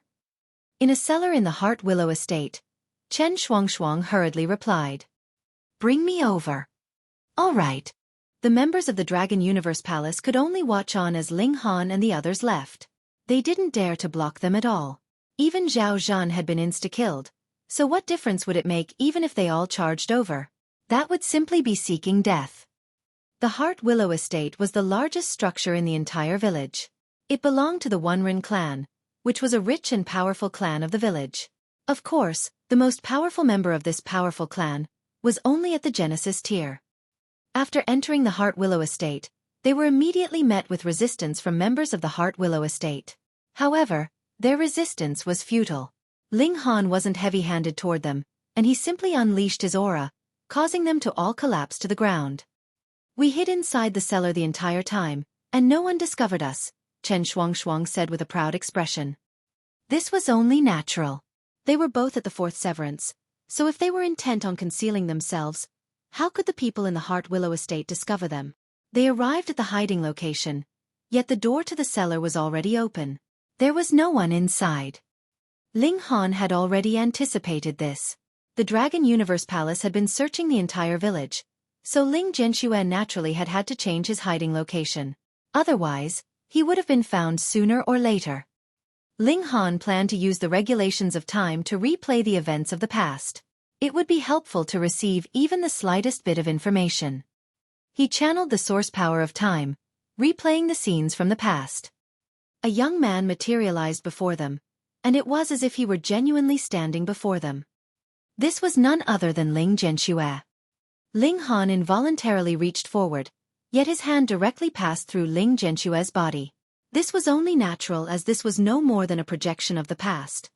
In a cellar in the Heart Willow estate, Chen Shuang Shuang hurriedly replied. "Bring me over." All right. The members of the Dragon Universe Palace could only watch on as Ling Han and the others left. They didn't dare to block them at all. Even Zhao Zhen had been insta-killed, so what difference would it make even if they all charged over? That would simply be seeking death. The Heart Willow estate was the largest structure in the entire village. It belonged to the Wenren clan, which was a rich and powerful clan of the village. Of course, The most powerful member of this powerful clan was only at the Genesis tier. After entering the Heart Willow estate, they were immediately met with resistance from members of the Heart Willow estate. However, their resistance was futile. Ling Han wasn't heavy-handed toward them, and he simply unleashed his aura, causing them to all collapse to the ground. We hid inside the cellar the entire time, and no one discovered us, Chen Shuangxuang said with a proud expression. This was only natural. They were both at the fourth severance, so if they were intent on concealing themselves, how could the people in the Heart Willow estate discover them? They arrived at the hiding location, yet the door to the cellar was already open. There was no one inside. Ling Han had already anticipated this. The Dragon Universe Palace had been searching the entire village, so Ling Zhenxue naturally had had to change his hiding location. Otherwise, he would have been found sooner or later. Ling Han planned to use the regulations of time to replay the events of the past. It would be helpful to receive even the slightest bit of information. He channeled the source power of time, replaying the scenes from the past. A young man materialized before them, and it was as if he were genuinely standing before them. This was none other than Ling Zhenxue. Ling Han involuntarily reached forward, yet his hand directly passed through Ling Zhenxue's body. This was only natural as this was no more than a projection of the past.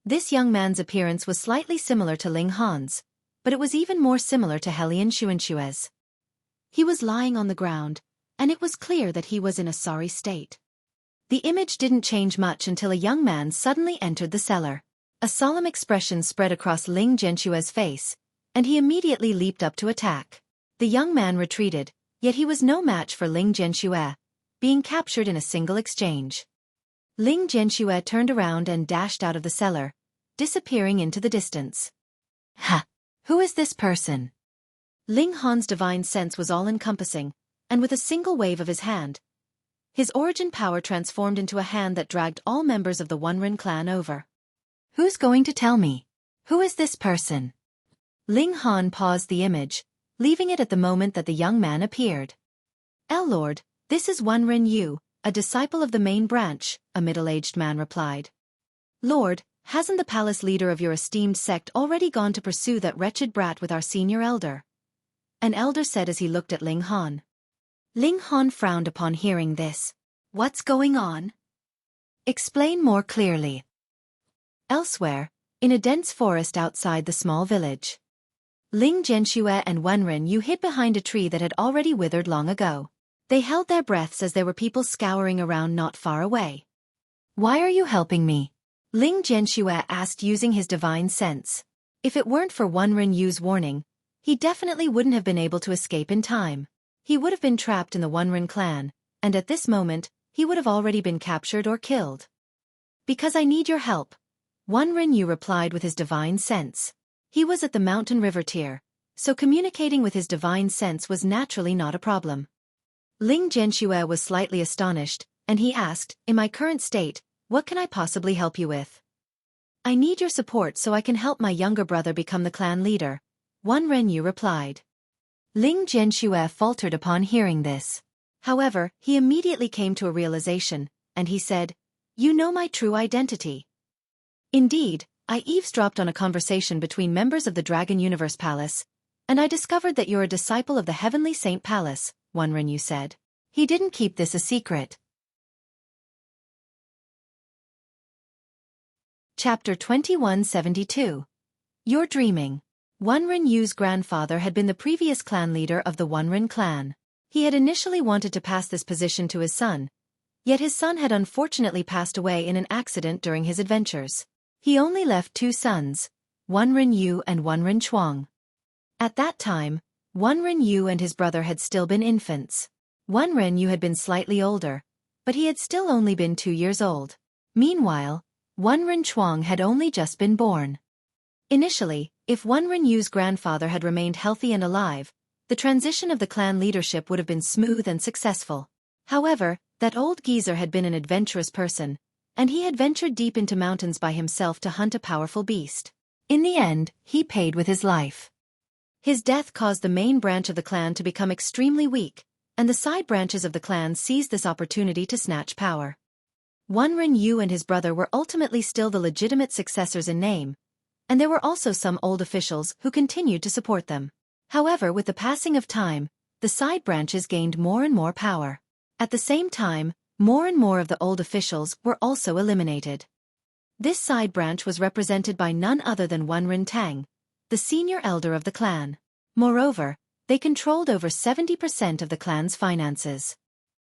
This young man's appearance was slightly similar to Ling Han's, but it was even more similar to Helian Xuanxue's. He was lying on the ground, and it was clear that he was in a sorry state. The image didn't change much until a young man suddenly entered the cellar. A solemn expression spread across Ling Zhenxue's face, and he immediately leaped up to attack. The young man retreated, yet he was no match for Ling Zhenxue, being captured in a single exchange. Ling Zhenxue turned around and dashed out of the cellar, disappearing into the distance. Ha! Who is this person? Ling Han's divine sense was all-encompassing, and with a single wave of his hand, his origin power transformed into a hand that dragged all members of the Wenren clan over. Who's going to tell me? Who is this person? Ling Han paused the image, leaving it at the moment that the young man appeared. Lord, this is Wenren Yu, a disciple of the main branch, a middle-aged man replied. Lord, hasn't the palace leader of your esteemed sect already gone to pursue that wretched brat with our senior elder? An elder said as he looked at Ling Han. Ling Han frowned upon hearing this. What's going on? Explain more clearly. Elsewhere, in a dense forest outside the small village, Ling Zhenxue and Wenren Yu hid behind a tree that had already withered long ago. They held their breaths as there were people scouring around not far away. Why are you helping me? Ling Zhenxue asked using his divine sense. If it weren't for Wenren Yu's warning, he definitely wouldn't have been able to escape in time. He would have been trapped in the Wenren clan, and at this moment, he would have already been captured or killed. Because I need your help, Wenren Yu replied with his divine sense. He was at the mountain river tier, so communicating with his divine sense was naturally not a problem. Ling Zhenxue was slightly astonished, and he asked, in my current state, what can I possibly help you with? I need your support so I can help my younger brother become the clan leader, Wenren Yu replied. Ling Zhenxue faltered upon hearing this. However, he immediately came to a realization, and he said, You know my true identity. Indeed, I eavesdropped on a conversation between members of the Dragon Universe Palace, and I discovered that you're a disciple of the Heavenly Saint Palace, Wenren Yu said. He didn't keep this a secret. Chapter 2172. You're dreaming. Wenren Yu's grandfather had been the previous clan leader of the Wenren clan. He had initially wanted to pass this position to his son, yet his son had unfortunately passed away in an accident during his adventures. He only left two sons, Wenren Yu and Wenren Chuang. At that time, Wenren Yu and his brother had still been infants. Wenren Yu had been slightly older, but he had still only been 2 years old. Meanwhile, Wenren Chuang had only just been born. Initially, if Wenren Yu's grandfather had remained healthy and alive, the transition of the clan leadership would have been smooth and successful. However, that old geezer had been an adventurous person, and he had ventured deep into mountains by himself to hunt a powerful beast. In the end, he paid with his life. His death caused the main branch of the clan to become extremely weak, and the side branches of the clan seized this opportunity to snatch power. Wenren Yu and his brother were ultimately still the legitimate successors in name, and there were also some old officials who continued to support them. However, with the passing of time, the side branches gained more and more power. At the same time, more and more of the old officials were also eliminated. This side branch was represented by none other than Wenren, the senior elder of the clan. Moreover, they controlled over 70% of the clan's finances.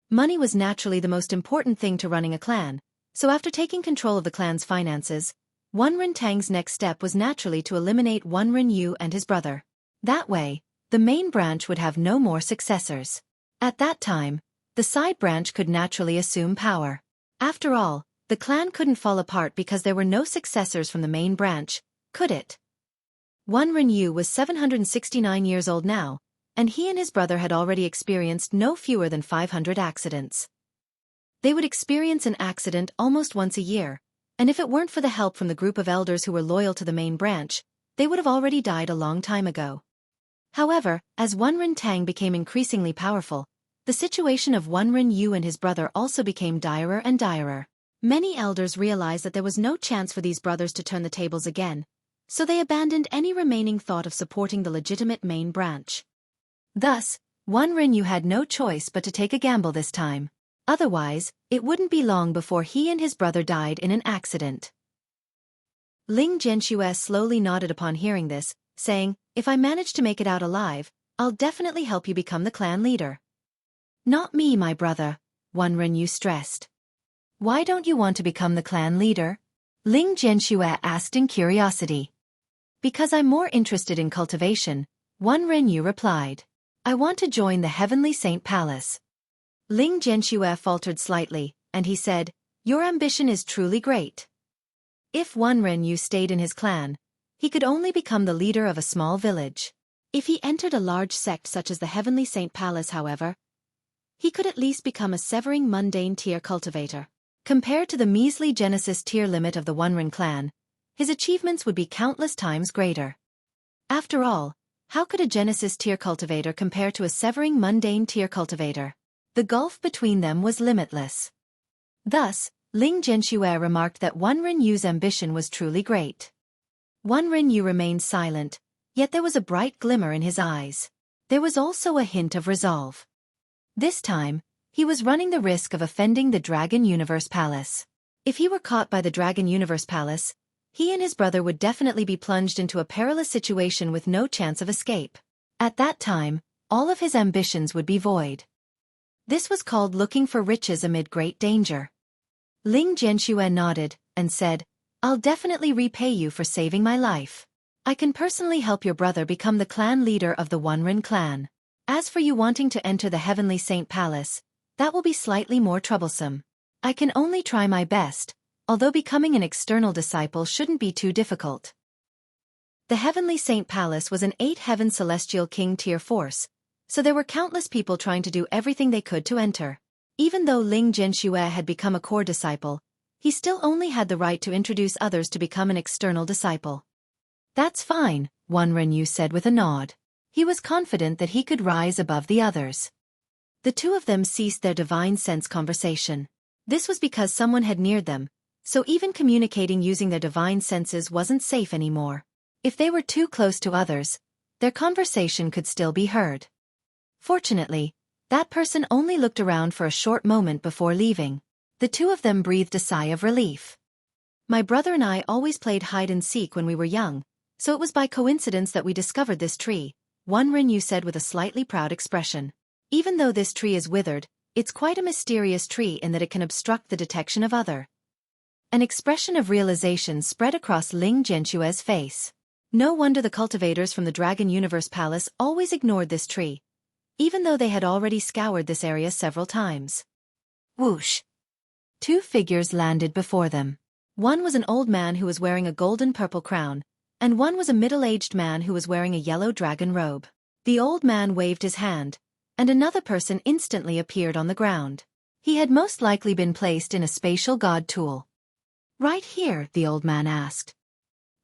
Money was naturally the most important thing to running a clan, so after taking control of the clan's finances, Wenren's next step was naturally to eliminate Wenren and his brother. That way, the main branch would have no more successors. At that time, the side branch could naturally assume power. After all, the clan couldn't fall apart because there were no successors from the main branch, could it? Wenren was 769 years old now, and he and his brother had already experienced no fewer than 500 accidents. They would experience an accident almost once a year, and if it weren't for the help from the group of elders who were loyal to the main branch, they would have already died a long time ago. However, as Wenren became increasingly powerful, the situation of Wenren and his brother also became direr and direr. Many elders realized that there was no chance for these brothers to turn the tables again, so they abandoned any remaining thought of supporting the legitimate main branch. Thus, Wenren had no choice but to take a gamble this time. Otherwise, it wouldn't be long before he and his brother died in an accident. Ling Jianxue slowly nodded upon hearing this, saying, "If I manage to make it out alive, I'll definitely help you become the clan leader." "Not me, my brother," Wenren stressed. "Why don't you want to become the clan leader?" Ling Jianxue asked in curiosity. "Because I'm more interested in cultivation," Wenren replied. "I want to join the Heavenly Saint Palace." Ling Jianxue faltered slightly, and he said, "Your ambition is truly great." If Wenren stayed in his clan, he could only become the leader of a small village. If he entered a large sect such as the Heavenly Saint Palace, however, he could at least become a severing mundane tier cultivator. Compared to the measly Genesis tier limit of the Wenren clan, his achievements would be countless times greater. After all, how could a Genesis tier cultivator compare to a severing mundane tier cultivator? The gulf between them was limitless. Thus, Ling Jianxue remarked that Wenren's ambition was truly great. Wenren remained silent, yet there was a bright glimmer in his eyes. There was also a hint of resolve. This time, he was running the risk of offending the Dragon Universe Palace. If he were caught by the Dragon Universe Palace, he and his brother would definitely be plunged into a perilous situation with no chance of escape. At that time, all of his ambitions would be void. This was called looking for riches amid great danger. Ling Jianxue nodded, and said, "I'll definitely repay you for saving my life. I can personally help your brother become the clan leader of the Wenren clan. As for you wanting to enter the Heavenly Saint Palace, that will be slightly more troublesome. I can only try my best, although becoming an external disciple shouldn't be too difficult." The Heavenly Saint Palace was an 8-heaven celestial king tier force, so there were countless people trying to do everything they could to enter. Even though Ling Jianxue had become a core disciple, he still only had the right to introduce others to become an external disciple. "That's fine," Wenren said with a nod. He was confident that he could rise above the others. The two of them ceased their divine sense conversation. This was because someone had neared them, so even communicating using their divine senses wasn't safe anymore. If they were too close to others, their conversation could still be heard. Fortunately, that person only looked around for a short moment before leaving. The two of them breathed a sigh of relief. "My brother and I always played hide-and-seek when we were young, so it was by coincidence that we discovered this tree," Wenren said with a slightly proud expression. "Even though this tree is withered, it's quite a mysterious tree in that it can obstruct the detection of other." An expression of realization spread across Ling Jianxue's face. No wonder the cultivators from the Dragon Universe Palace always ignored this tree, even though they had already scoured this area several times. Whoosh! 2 figures landed before them. One was an old man who was wearing a golden-purple crown, and one was a middle-aged man who was wearing a yellow dragon robe. The old man waved his hand, and another person instantly appeared on the ground. He had most likely been placed in a spatial god tool. "Right here?" the old man asked.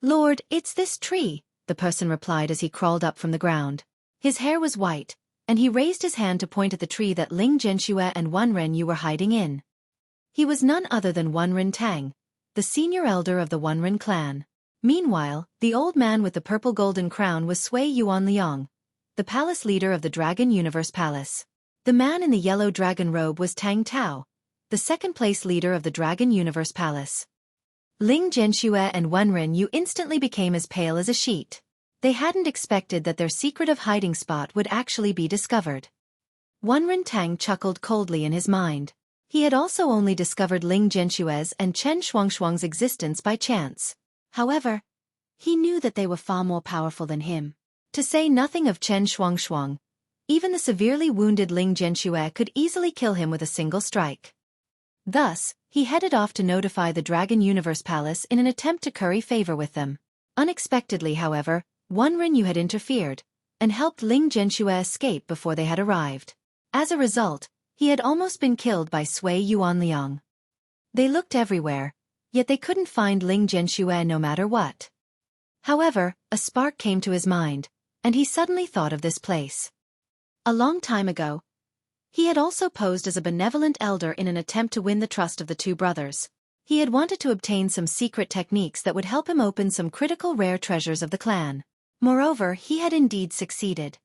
"Lord, it's this tree," the person replied as he crawled up from the ground. His hair was white, and he raised his hand to point at the tree that Ling Jianxue and Wenren were hiding in. He was none other than Wenren, the senior elder of the Wenren clan. Meanwhile, the old man with the purple golden crown was Sui Yuanliang, the palace leader of the Dragon Universe Palace. The man in the yellow dragon robe was Tang Tao, the second-place leader of the Dragon Universe Palace. Ling Zhenxue and Wenren Yu instantly became as pale as a sheet. They hadn't expected that their secretive hiding spot would actually be discovered. Wenren Tang chuckled coldly in his mind. He had also only discovered Ling Zhenshue's and Chen Shuangshuang's existence by chance. However, he knew that they were far more powerful than him. To say nothing of Chen Shuangshuang, even the severely wounded Ling Zhenxue could easily kill him with a single strike. Thus, he headed off to notify the Dragon Universe Palace in an attempt to curry favor with them. Unexpectedly, however, Wenren Yu had interfered and helped Ling Zhenxue escape before they had arrived. As a result, he had almost been killed by Sui Yuanliang. They looked everywhere, yet they couldn't find Ling Zhenxue no matter what. However, a spark came to his mind, and he suddenly thought of this place. A long time ago, he had also posed as a benevolent elder in an attempt to win the trust of the two brothers. He had wanted to obtain some secret techniques that would help him open some critical rare treasures of the clan. Moreover, he had indeed succeeded.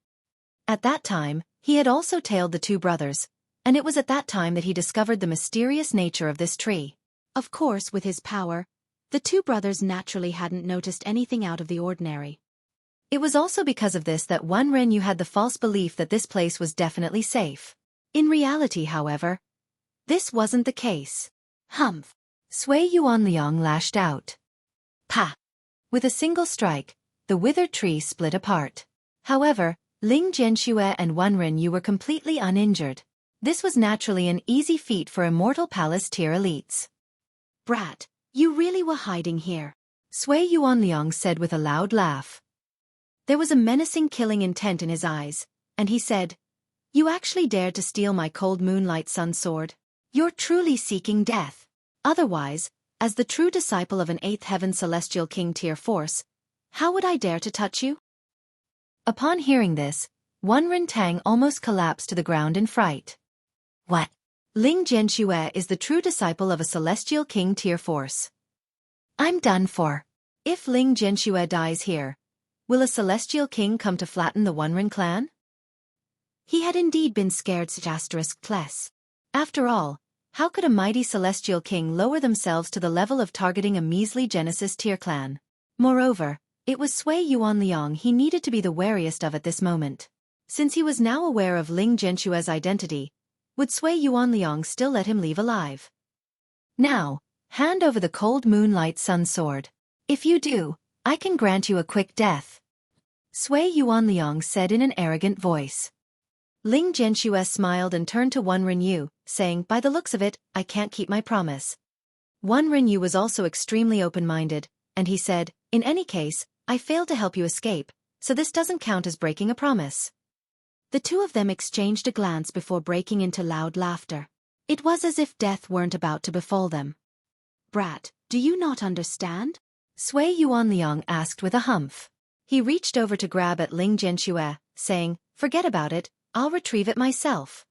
At that time, he had also tailed the two brothers, and it was at that time that he discovered the mysterious nature of this tree. Of course, with his power, the two brothers naturally hadn't noticed anything out of the ordinary. It was also because of this that Wenren Yu had the false belief that this place was definitely safe. In reality, however, this wasn't the case. Humph! Sui Yuanliang lashed out. Pa! With a single strike, the withered tree split apart. However, Ling Zhenxue and Wenren Yu were completely uninjured. This was naturally an easy feat for immortal palace tier elites. Brat, you really were hiding here, Sui Yuanliang said with a loud laugh. There was a menacing killing intent in his eyes, and he said, "You actually dared to steal my cold moonlight sun sword? You're truly seeking death. Otherwise, as the true disciple of an 8th Heaven Celestial King tier force, how would I dare to touch you?" Upon hearing this, Wenren Tang almost collapsed to the ground in fright. What? Ling Zhenxue is the true disciple of a Celestial King tier force. I'm done for. If Ling Zhenxue dies here, will a Celestial King come to flatten the Wenren clan? He had indeed been scared ***. After all, how could a mighty Celestial King lower themselves to the level of targeting a measly Genesis tier clan? Moreover, it was Sui Yuanliang he needed to be the wariest of at this moment. Since he was now aware of Ling Zhenshue's identity, would Sui Yuanliang still let him leave alive? Now, hand over the cold moonlight sun sword. If you do, I can grant you a quick death, Sui Yuanliang said in an arrogant voice. Ling Zhenxue smiled and turned to Wenren Yu, saying, "By the looks of it, I can't keep my promise." Wenren Yu was also extremely open-minded, and he said, "In any case, I failed to help you escape, so this doesn't count as breaking a promise." The two of them exchanged a glance before breaking into loud laughter. It was as if death weren't about to befall them. "Brat, do you not understand?" Sui Yuanliang asked with a humph. He reached over to grab at Ling Zhenxue, saying, "Forget about it, I'll retrieve it myself."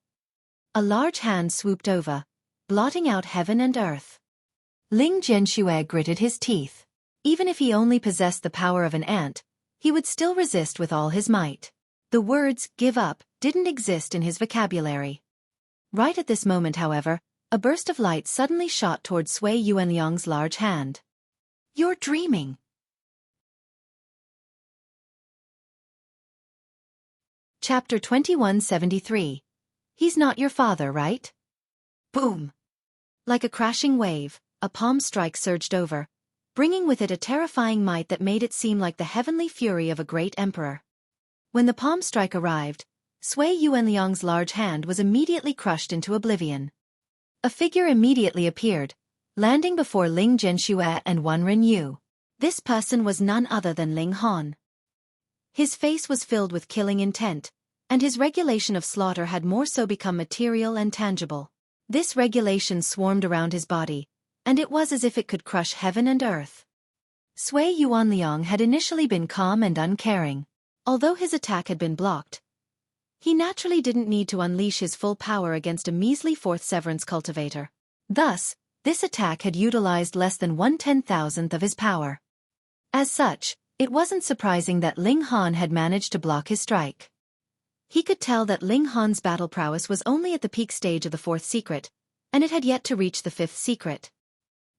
A large hand swooped over, blotting out heaven and earth. Ling Zhenxue gritted his teeth. Even if he only possessed the power of an ant, he would still resist with all his might. The words, "give up," didn't exist in his vocabulary. Right at this moment, however, a burst of light suddenly shot toward Sui Yuanliang's large hand. "You're dreaming." Chapter 2173. He's not your father, right? Boom! Like a crashing wave, a palm strike surged over, bringing with it a terrifying might that made it seem like the heavenly fury of a great emperor. When the palm strike arrived, Sui Yuanliang's large hand was immediately crushed into oblivion. A figure immediately appeared, landing before Ling Zhenxue and Wenren Yu. This person was none other than Ling Han. His face was filled with killing intent, and his regulation of slaughter had more so become material and tangible. This regulation swarmed around his body, and it was as if it could crush heaven and earth. Sui Yuanliang had initially been calm and uncaring. Although his attack had been blocked, he naturally didn't need to unleash his full power against a measly 4th Severance cultivator. Thus, this attack had utilized less than 1/10,000th of his power. As such, it wasn't surprising that Ling Han had managed to block his strike. He could tell that Ling Han's battle prowess was only at the peak stage of the fourth secret, and it had yet to reach the fifth secret.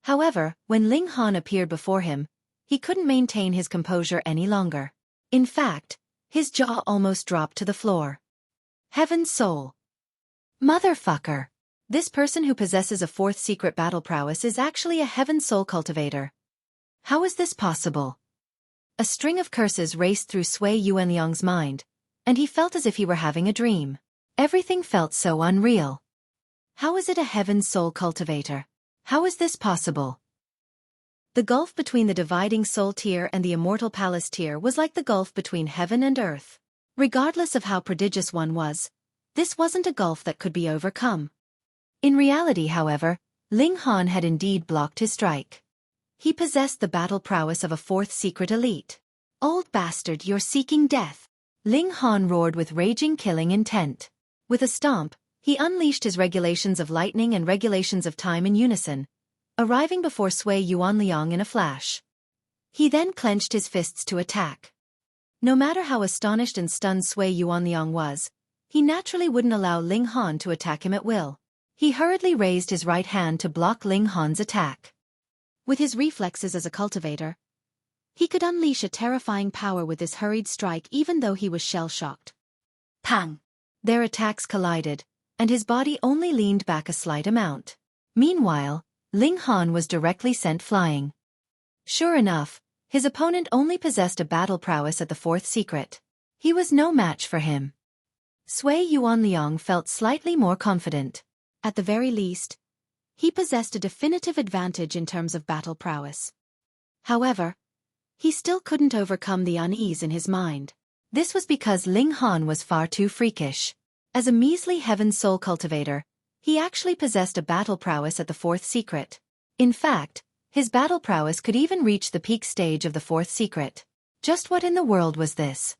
However, when Ling Han appeared before him, he couldn't maintain his composure any longer. In fact, his jaw almost dropped to the floor. Heaven's soul. Motherfucker. This person who possesses a fourth secret battle prowess is actually a heaven soul cultivator. How is this possible? A string of curses raced through Sui Yuanliang's mind, and he felt as if he were having a dream. Everything felt so unreal. How is it a heaven soul cultivator? How is this possible? The gulf between the dividing soul tier and the immortal palace tier was like the gulf between heaven and earth. Regardless of how prodigious one was, this wasn't a gulf that could be overcome. In reality, however, Ling Han had indeed blocked his strike. He possessed the battle prowess of a fourth secret elite. Old bastard, you're seeking death. Ling Han roared with raging killing intent. With a stomp, he unleashed his regulations of lightning and regulations of time in unison, arriving before Sui Yuanliang in a flash. He then clenched his fists to attack. No matter how astonished and stunned Sui Yuanliang was, he naturally wouldn't allow Ling Han to attack him at will. He hurriedly raised his right hand to block Ling Han's attack. With his reflexes as a cultivator, he could unleash a terrifying power with this hurried strike even though he was shell-shocked. Pang! Their attacks collided, and his body only leaned back a slight amount. Meanwhile, Ling Han was directly sent flying. Sure enough, his opponent only possessed a battle prowess at the fourth secret. He was no match for him. Sui Yuanliang felt slightly more confident. At the very least, he possessed a definitive advantage in terms of battle prowess. However, he still couldn't overcome the unease in his mind. This was because Ling Han was far too freakish. As a measly heaven soul cultivator, he actually possessed a battle prowess at the fourth secret. In fact, his battle prowess could even reach the peak stage of the fourth secret. Just what in the world was this?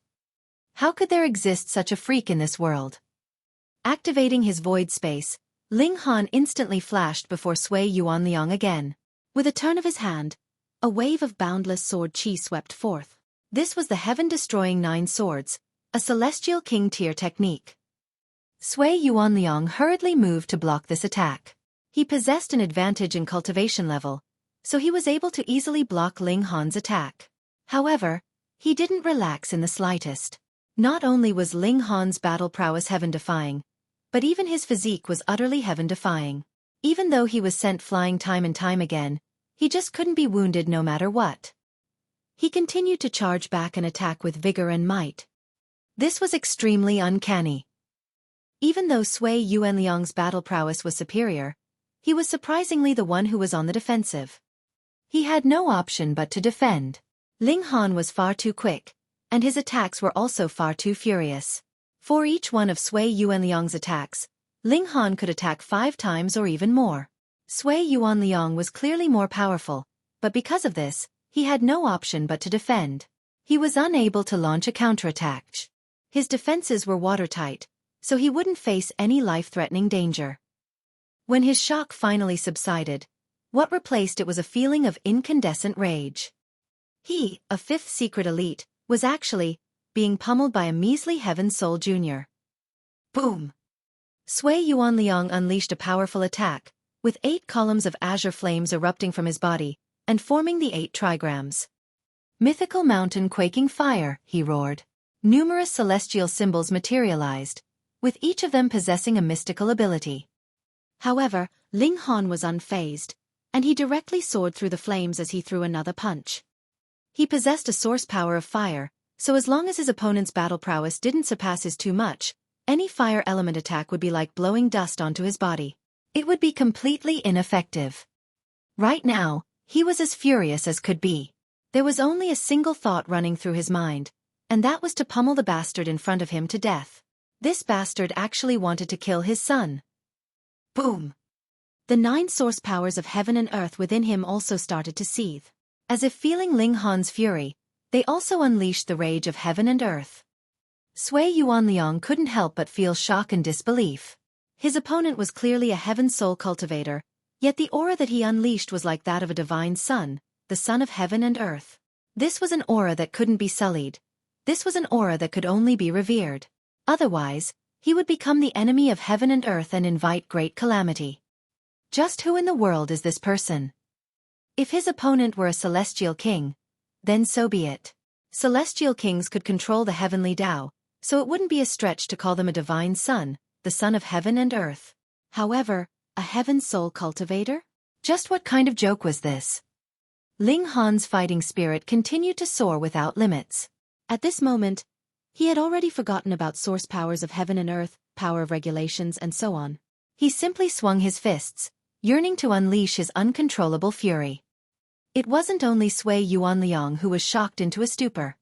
How could there exist such a freak in this world? Activating his void space, Ling Han instantly flashed before Sui Yuanliang again. With a turn of his hand, a wave of boundless sword chi swept forth. This was the heaven-destroying 9 swords, a celestial king tier technique. Sui Yuanliang hurriedly moved to block this attack. He possessed an advantage in cultivation level, so he was able to easily block Ling Han's attack. However, he didn't relax in the slightest. Not only was Ling Han's battle prowess heaven-defying, but even his physique was utterly heaven-defying. Even though he was sent flying time and time again, he just couldn't be wounded no matter what. He continued to charge back and attack with vigor and might. This was extremely uncanny. Even though Sui Yuanliang's battle prowess was superior, he was surprisingly the one who was on the defensive. He had no option but to defend. Ling Han was far too quick, and his attacks were also far too furious. For each one of Sui Yuanliang's attacks, Ling Han could attack 5 times or even more. Sui Yuanliang was clearly more powerful, but because of this, he had no option but to defend. He was unable to launch a counterattack. His defenses were watertight, so he wouldn't face any life-threatening danger. When his shock finally subsided, what replaced it was a feeling of incandescent rage. He, a 5th secret elite, was actually being pummeled by a measly Heaven Soul Jr. Boom! Sui Yuanliang unleashed a powerful attack, with 8 columns of azure flames erupting from his body, and forming the 8 trigrams. Mythical mountain quaking fire, he roared. Numerous celestial symbols materialized, with each of them possessing a mystical ability. However, Ling Han was unfazed, and he directly soared through the flames as he threw another punch. He possessed a source power of fire, so as long as his opponent's battle prowess didn't surpass his too much, any fire element attack would be like blowing dust onto his body. It would be completely ineffective. Right now, he was as furious as could be. There was only a single thought running through his mind, and that was to pummel the bastard in front of him to death. This bastard actually wanted to kill his son. Boom! The 9 source powers of heaven and earth within him also started to seethe. As if feeling Ling Han's fury, they also unleashed the rage of heaven and earth. Sui Yuanliang couldn't help but feel shock and disbelief. His opponent was clearly a heaven soul cultivator, yet the aura that he unleashed was like that of a divine sun, the son of heaven and earth. This was an aura that couldn't be sullied. This was an aura that could only be revered. Otherwise, he would become the enemy of heaven and earth and invite great calamity. Just who in the world is this person? If his opponent were a celestial king, then so be it. Celestial kings could control the heavenly Tao, so it wouldn't be a stretch to call them a divine son, the son of heaven and earth. However, a heaven soul cultivator? Just what kind of joke was this? Ling Han's fighting spirit continued to soar without limits. At this moment, he had already forgotten about source powers of heaven and earth, power of regulations, and so on. He simply swung his fists, yearning to unleash his uncontrollable fury. It wasn't only Sui Yuanliang who was shocked into a stupor.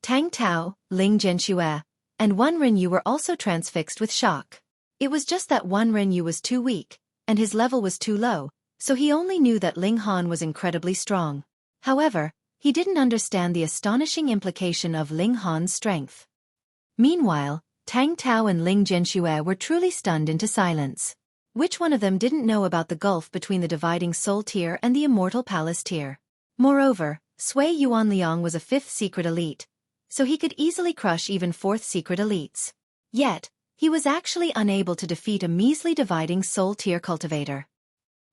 Tang Tao, Ling Zhenxue, and Wenren were also transfixed with shock. It was just that Wenren was too weak, and his level was too low, so he only knew that Ling Han was incredibly strong. However, he didn't understand the astonishing implication of Ling Han's strength. Meanwhile, Tang Tao and Ling Zhenxue were truly stunned into silence. Which one of them didn't know about the gulf between the dividing soul tier and the immortal palace tier? Moreover, Sui Yuanliang was a 5th secret elite, so he could easily crush even 4th secret elites. Yet, he was actually unable to defeat a measly dividing soul tier cultivator.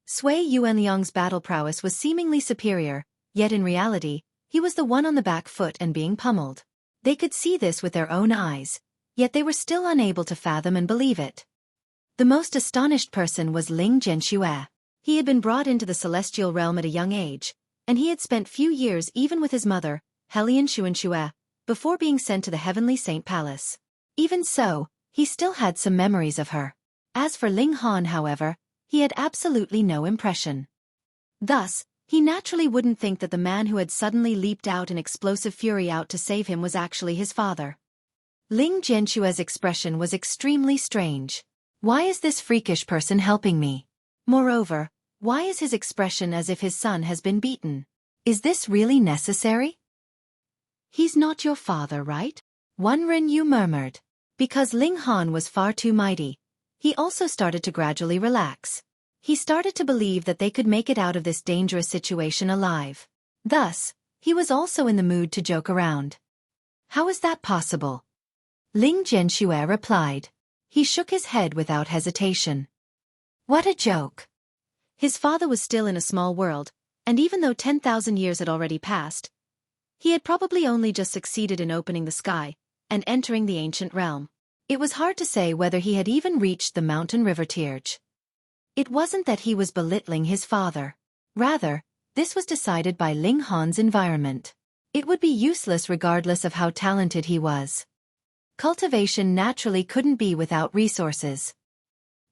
Sui Yuanliang's battle prowess was seemingly superior, yet in reality, he was the one on the back foot and being pummeled. They could see this with their own eyes, yet they were still unable to fathom and believe it. The most astonished person was Ling Zhenxue. He had been brought into the celestial realm at a young age, and he had spent few years even with his mother, Helian Xuanxue, before being sent to the heavenly saint palace. Even so, he still had some memories of her. As for Ling Han, however, he had absolutely no impression. Thus, he naturally wouldn't think that the man who had suddenly leaped out in explosive fury out to save him was actually his father. Ling Zhenxue's expression was extremely strange. Why is this freakish person helping me? Moreover, why is his expression as if his son has been beaten? Is this really necessary? He's not your father, right? Wenren murmured. Because Ling Han was far too mighty, he also started to gradually relax. He started to believe that they could make it out of this dangerous situation alive. Thus, he was also in the mood to joke around. How is that possible? Ling Zhenxue replied. He shook his head without hesitation. What a joke! His father was still in a small world, and even though 10,000 years had already passed, he had probably only just succeeded in opening the sky and entering the ancient realm. It was hard to say whether he had even reached the mountain river Tierge. It wasn't that he was belittling his father. Rather, this was decided by Ling Han's environment. It would be useless regardless of how talented he was. Cultivation naturally couldn't be without resources.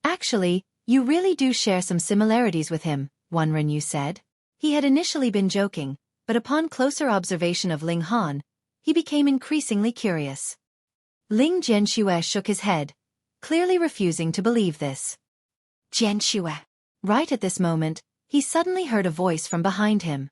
Actually, you really do share some similarities with him, Wenren said. He had initially been joking, but upon closer observation of Ling Han, he became increasingly curious. Ling Zhenxue shook his head, clearly refusing to believe this. Zhenxue. Right at this moment, he suddenly heard a voice from behind him.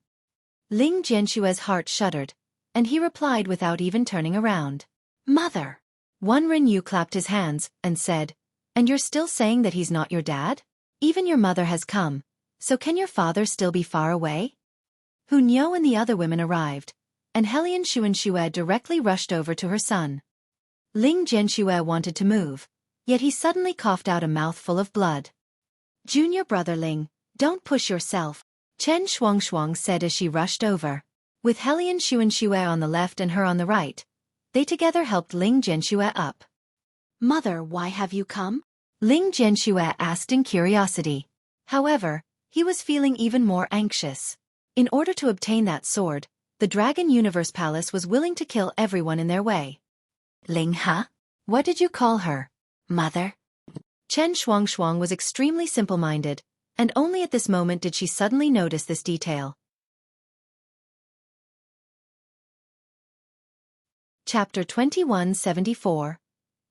Ling Zhenshue's heart shuddered, and he replied without even turning around. Mother! Wenren clapped his hands and said, And you're still saying that he's not your dad? Even your mother has come, so can your father still be far away? Hunyo and the other women arrived, and Helian Xuanxue directly rushed over to her son. Ling Zhenxue wanted to move, yet he suddenly coughed out a mouthful of blood. Junior brother Ling, don't push yourself, Chen Shuangshuang said as she rushed over. With Helian Xuanxue on the left and her on the right, they together helped Ling Zhenxue up. Mother, why have you come? Ling Zhenxue asked in curiosity. However, he was feeling even more anxious. In order to obtain that sword, the Dragon Universe Palace was willing to kill everyone in their way. Ling Ha? What did you call her? Mother? Chen Shuangshuang was extremely simple-minded, and only at this moment did she suddenly notice this detail. Chapter 2174.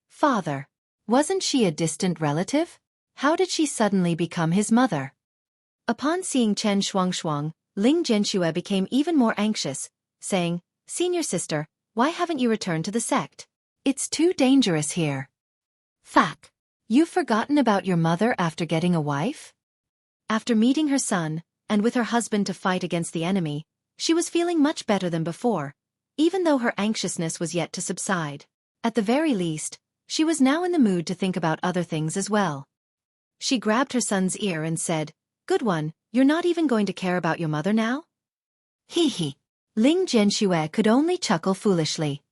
Father. Wasn't she a distant relative? How did she suddenly become his mother? Upon seeing Chen Shuangshuang, Ling Zhenxue became even more anxious, saying, Senior sister, why haven't you returned to the sect? It's too dangerous here. Fuck. You've forgotten about your mother after getting a wife? After meeting her son, and with her husband to fight against the enemy, She was feeling much better than before, even though her anxiousness was yet to subside. At the very least, she was now in the mood to think about other things as well. She grabbed her son's ear and said, "Good one, you're not even going to care about your mother now?" Hee hee. Ling Jianxue could only chuckle foolishly.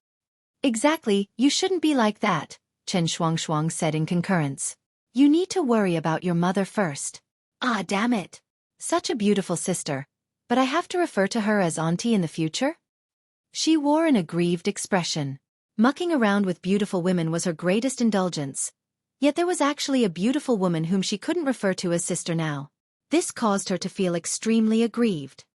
"Exactly, you shouldn't be like that," Chen Shuangshuang said in concurrence. "You need to worry about your mother first." "Ah, damn it. Such a beautiful sister, but I have to refer to her as auntie in the future?" She wore an aggrieved expression. Mucking around with beautiful women was her greatest indulgence, yet there was actually a beautiful woman whom she couldn't refer to as sister now. This caused her to feel extremely aggrieved.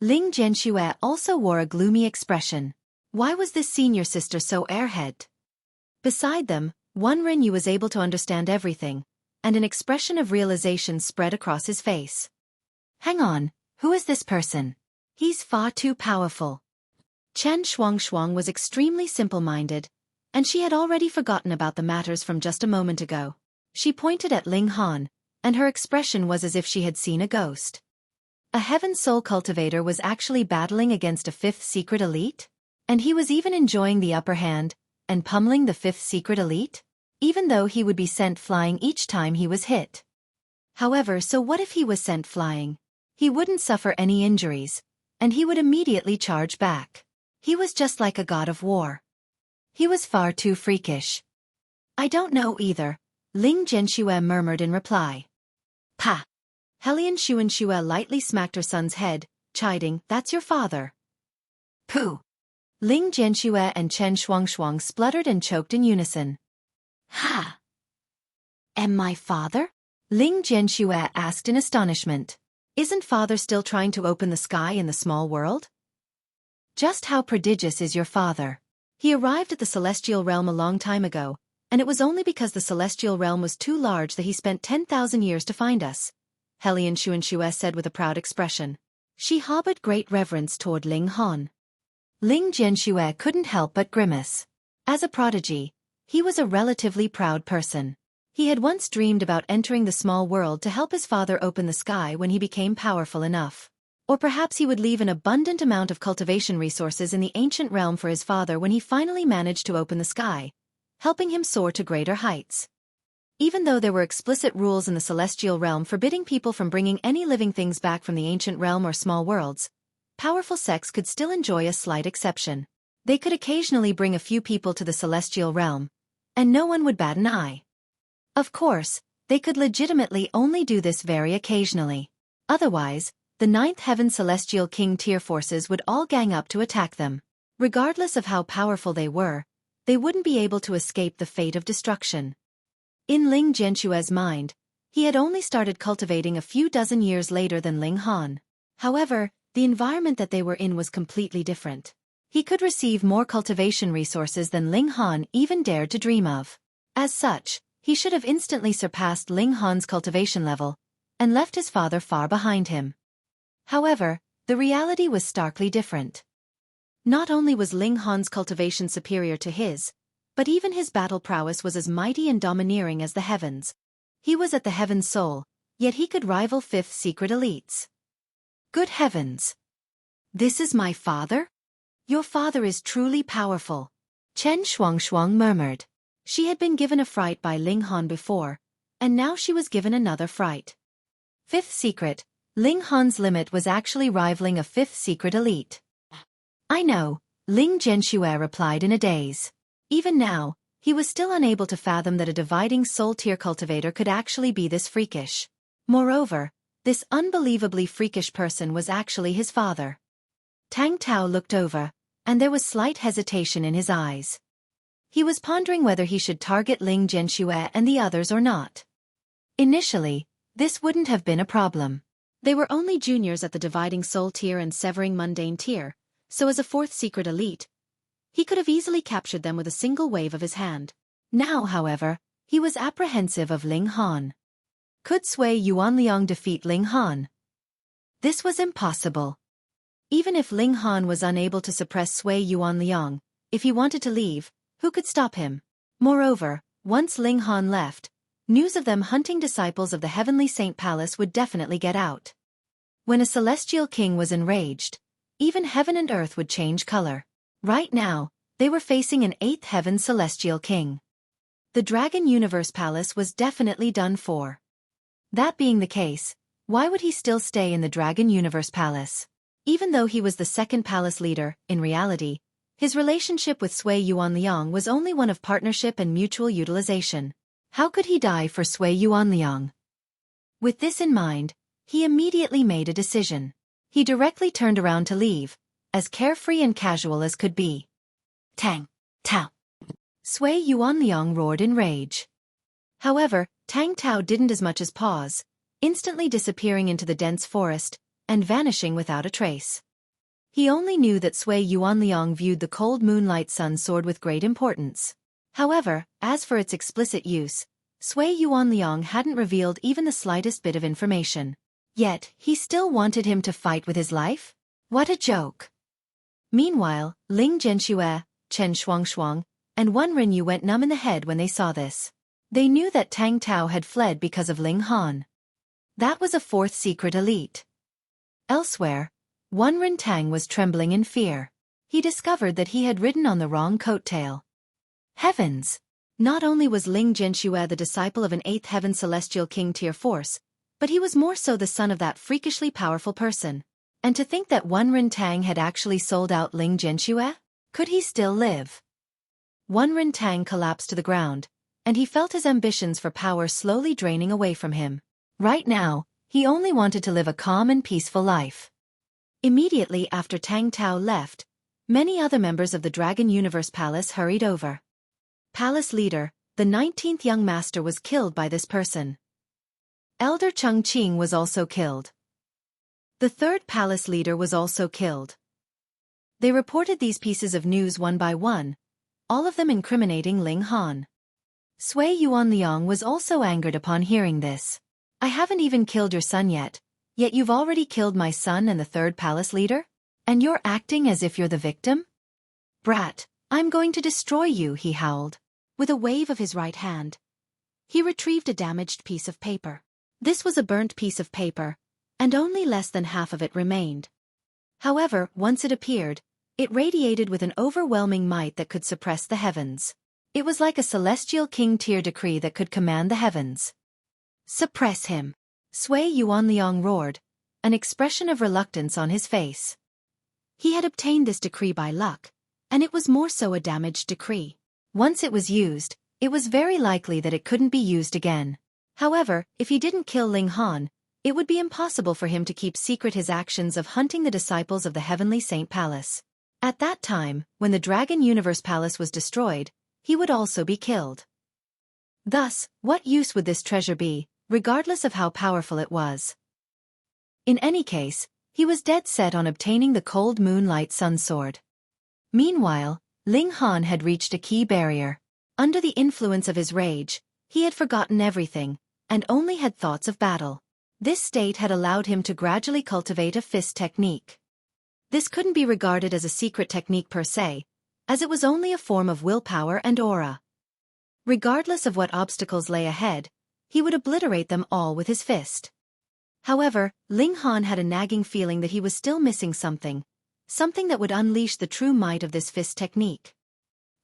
Ling Jianxue also wore a gloomy expression. Why was this senior sister so airhead? Beside them, Wenren was able to understand everything, and an expression of realization spread across his face. "Hang on, who is this person? He's far too powerful." Chen Shuangshuang was extremely simple-minded, and she had already forgotten about the matters from just a moment ago. She pointed at Ling Han, and her expression was as if she had seen a ghost. A Heaven Soul Cultivator was actually battling against a fifth secret elite? And he was even enjoying the upper hand, and pummeling the fifth secret elite? Even though he would be sent flying each time he was hit. However, so what if he was sent flying? He wouldn't suffer any injuries, and he would immediately charge back. He was just like a god of war. He was far too freakish. "I don't know either," Ling Jianxue murmured in reply. "Pa!" Helian Xuanxue lightly smacked her son's head, chiding, "That's your father." "Pooh!" Ling Jianxue and Chen Shuangshuang spluttered and choked in unison. "Ha! Am my father?" Ling Jianxue asked in astonishment. "Isn't father still trying to open the sky in the small world?" "Just how prodigious is your father? He arrived at the celestial realm a long time ago, and it was only because the celestial realm was too large that he spent 10,000 years to find us," Helian Xuanxue said with a proud expression. She harbored great reverence toward Ling Han. Ling Jianxue couldn't help but grimace. As a prodigy, he was a relatively proud person. He had once dreamed about entering the small world to help his father open the sky when he became powerful enough. Or perhaps he would leave an abundant amount of cultivation resources in the ancient realm for his father when he finally managed to open the sky, helping him soar to greater heights. Even though there were explicit rules in the celestial realm forbidding people from bringing any living things back from the ancient realm or small worlds, powerful sects could still enjoy a slight exception. They could occasionally bring a few people to the celestial realm, and no one would bat an eye. Of course, they could legitimately only do this very occasionally. Otherwise, the Ninth Heaven Celestial King tier forces would all gang up to attack them. Regardless of how powerful they were, they wouldn't be able to escape the fate of destruction. In Ling Jianxue's mind, he had only started cultivating a few dozen years later than Ling Han. However, the environment that they were in was completely different. He could receive more cultivation resources than Ling Han even dared to dream of. As such, he should have instantly surpassed Ling Han's cultivation level, and left his father far behind him. However, the reality was starkly different. Not only was Ling Han's cultivation superior to his, but even his battle prowess was as mighty and domineering as the heavens. He was at the Heaven Soul, yet he could rival fifth secret elites. Good heavens! This is my father? Your father is truly powerful, Chen Shuangshuang murmured. She had been given a fright by Ling Han before, and now she was given another fright. Fifth secret, Ling Han's limit was actually rivaling a fifth secret elite. "I know," Ling Jianxue replied in a daze. Even now, he was still unable to fathom that a dividing soul tier cultivator could actually be this freakish. Moreover, this unbelievably freakish person was actually his father. Tang Tao looked over, and there was slight hesitation in his eyes. He was pondering whether he should target Ling Jianxue and the others or not. Initially, this wouldn't have been a problem. They were only juniors at the dividing soul tier and severing mundane tier, so as a fourth secret elite, he could have easily captured them with a single wave of his hand. Now, however, he was apprehensive of Ling Han. Could Sui Yuanliang defeat Ling Han? This was impossible. Even if Ling Han was unable to suppress Sui Yuanliang, if he wanted to leave, who could stop him? Moreover, once Ling Han left, news of them hunting disciples of the Heavenly Saint Palace would definitely get out. When a celestial king was enraged, even heaven and earth would change color. Right now, they were facing an 8th heaven celestial king. The Dragon Universe Palace was definitely done for. That being the case, why would he still stay in the Dragon Universe Palace? Even though he was the second palace leader, in reality, his relationship with Sui Yuanliang was only one of partnership and mutual utilization. How could he die for Sui Yuanliang? With this in mind, he immediately made a decision. He directly turned around to leave, as carefree and casual as could be. Tang! Tao! Sui Yuanliang roared in rage. However, Tang Tao didn't as much as pause, instantly disappearing into the dense forest, and vanishing without a trace. He only knew that Sui Yuanliang viewed the cold moonlight sun sword with great importance. However, as for its explicit use, Sui Yuanliang hadn't revealed even the slightest bit of information. Yet, he still wanted him to fight with his life? What a joke! Meanwhile, Ling Zhenxue, Chen Shuangshuang, and Wenren Yu went numb in the head when they saw this. They knew that Tang Tao had fled because of Ling Han. That was a 4th secret elite. Elsewhere, Wenren Tang was trembling in fear. He discovered that he had ridden on the wrong coattail. Heavens! Not only was Ling Zhenxue the disciple of an 8th heaven celestial king tier force, but he was more so the son of that freakishly powerful person. And to think that Wenren Tang had actually sold out Ling Zhenxue? Could he still live? Wenren Tang collapsed to the ground, and he felt his ambitions for power slowly draining away from him. Right now, he only wanted to live a calm and peaceful life. Immediately after Tang Tao left, many other members of the Dragon Universe Palace hurried over. Palace leader, the 19th young master was killed by this person. Elder Cheng Qing was also killed. The 3rd palace leader was also killed. They reported these pieces of news one by one, all of them incriminating Ling Han. Sui Yuanliang was also angered upon hearing this. I haven't even killed your son yet you've already killed my son and the 3rd palace leader? And you're acting as if you're the victim? Brat, I'm going to destroy you, he howled. With a wave of his right hand, he retrieved a damaged piece of paper. This was a burnt piece of paper, and only less than half of it remained. However, once it appeared, it radiated with an overwhelming might that could suppress the heavens. It was like a celestial king-tier decree that could command the heavens. Suppress him! Sui Yuanliang roared, an expression of reluctance on his face. He had obtained this decree by luck, and it was more so a damaged decree. Once it was used, it was very likely that it couldn't be used again. However, if he didn't kill Ling Han, it would be impossible for him to keep secret his actions of hunting the disciples of the Heavenly Saint Palace. At that time, when the Dragon Universe Palace was destroyed, he would also be killed. Thus, what use would this treasure be, regardless of how powerful it was? In any case, he was dead set on obtaining the cold moonlight sun sword. Meanwhile, Ling Han had reached a key barrier. Under the influence of his rage, he had forgotten everything, and only had thoughts of battle. This state had allowed him to gradually cultivate a fist technique. This couldn't be regarded as a secret technique per se, as it was only a form of willpower and aura. Regardless of what obstacles lay ahead, he would obliterate them all with his fist. However, Ling Han had a nagging feeling that he was still missing something that would unleash the true might of this fist technique.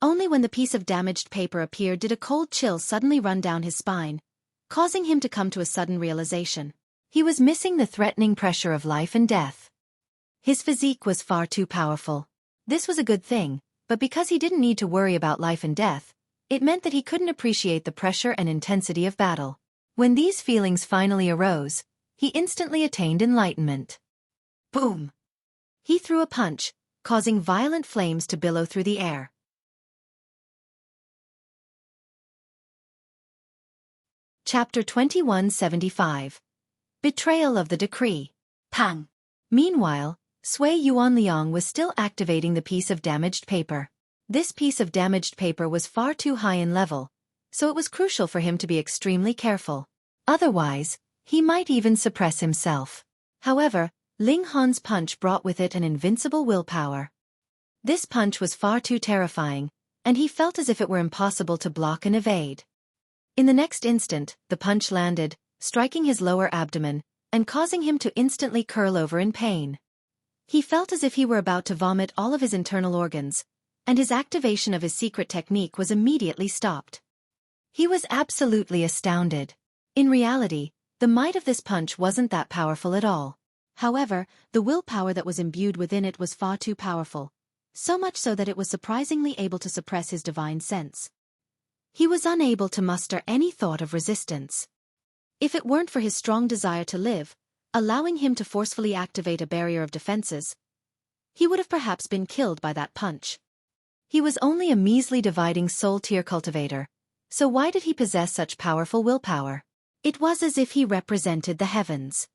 Only when the piece of damaged paper appeared did a cold chill suddenly run down his spine, causing him to come to a sudden realization. He was missing the threatening pressure of life and death. His physique was far too powerful. This was a good thing, but because he didn't need to worry about life and death, it meant that he couldn't appreciate the pressure and intensity of battle. When these feelings finally arose, he instantly attained enlightenment. Boom! He threw a punch, causing violent flames to billow through the air. Chapter 2175. Betrayal of the Decree. Pang! Meanwhile, Sui Yuanliang was still activating the piece of damaged paper. This piece of damaged paper was far too high in level, so it was crucial for him to be extremely careful. Otherwise, he might even suppress himself. However, Ling Han's punch brought with it an invincible willpower. This punch was far too terrifying, and he felt as if it were impossible to block and evade. In the next instant, the punch landed, striking his lower abdomen, and causing him to instantly curl over in pain. He felt as if he were about to vomit all of his internal organs, and his activation of his secret technique was immediately stopped. He was absolutely astounded. In reality, the might of this punch wasn't that powerful at all. However, the willpower that was imbued within it was far too powerful, so much so that it was surprisingly able to suppress his divine sense. He was unable to muster any thought of resistance. If it weren't for his strong desire to live, allowing him to forcefully activate a barrier of defenses, he would have perhaps been killed by that punch. He was only a measly dividing soul tier cultivator, so why did he possess such powerful willpower? It was as if he represented the heavens.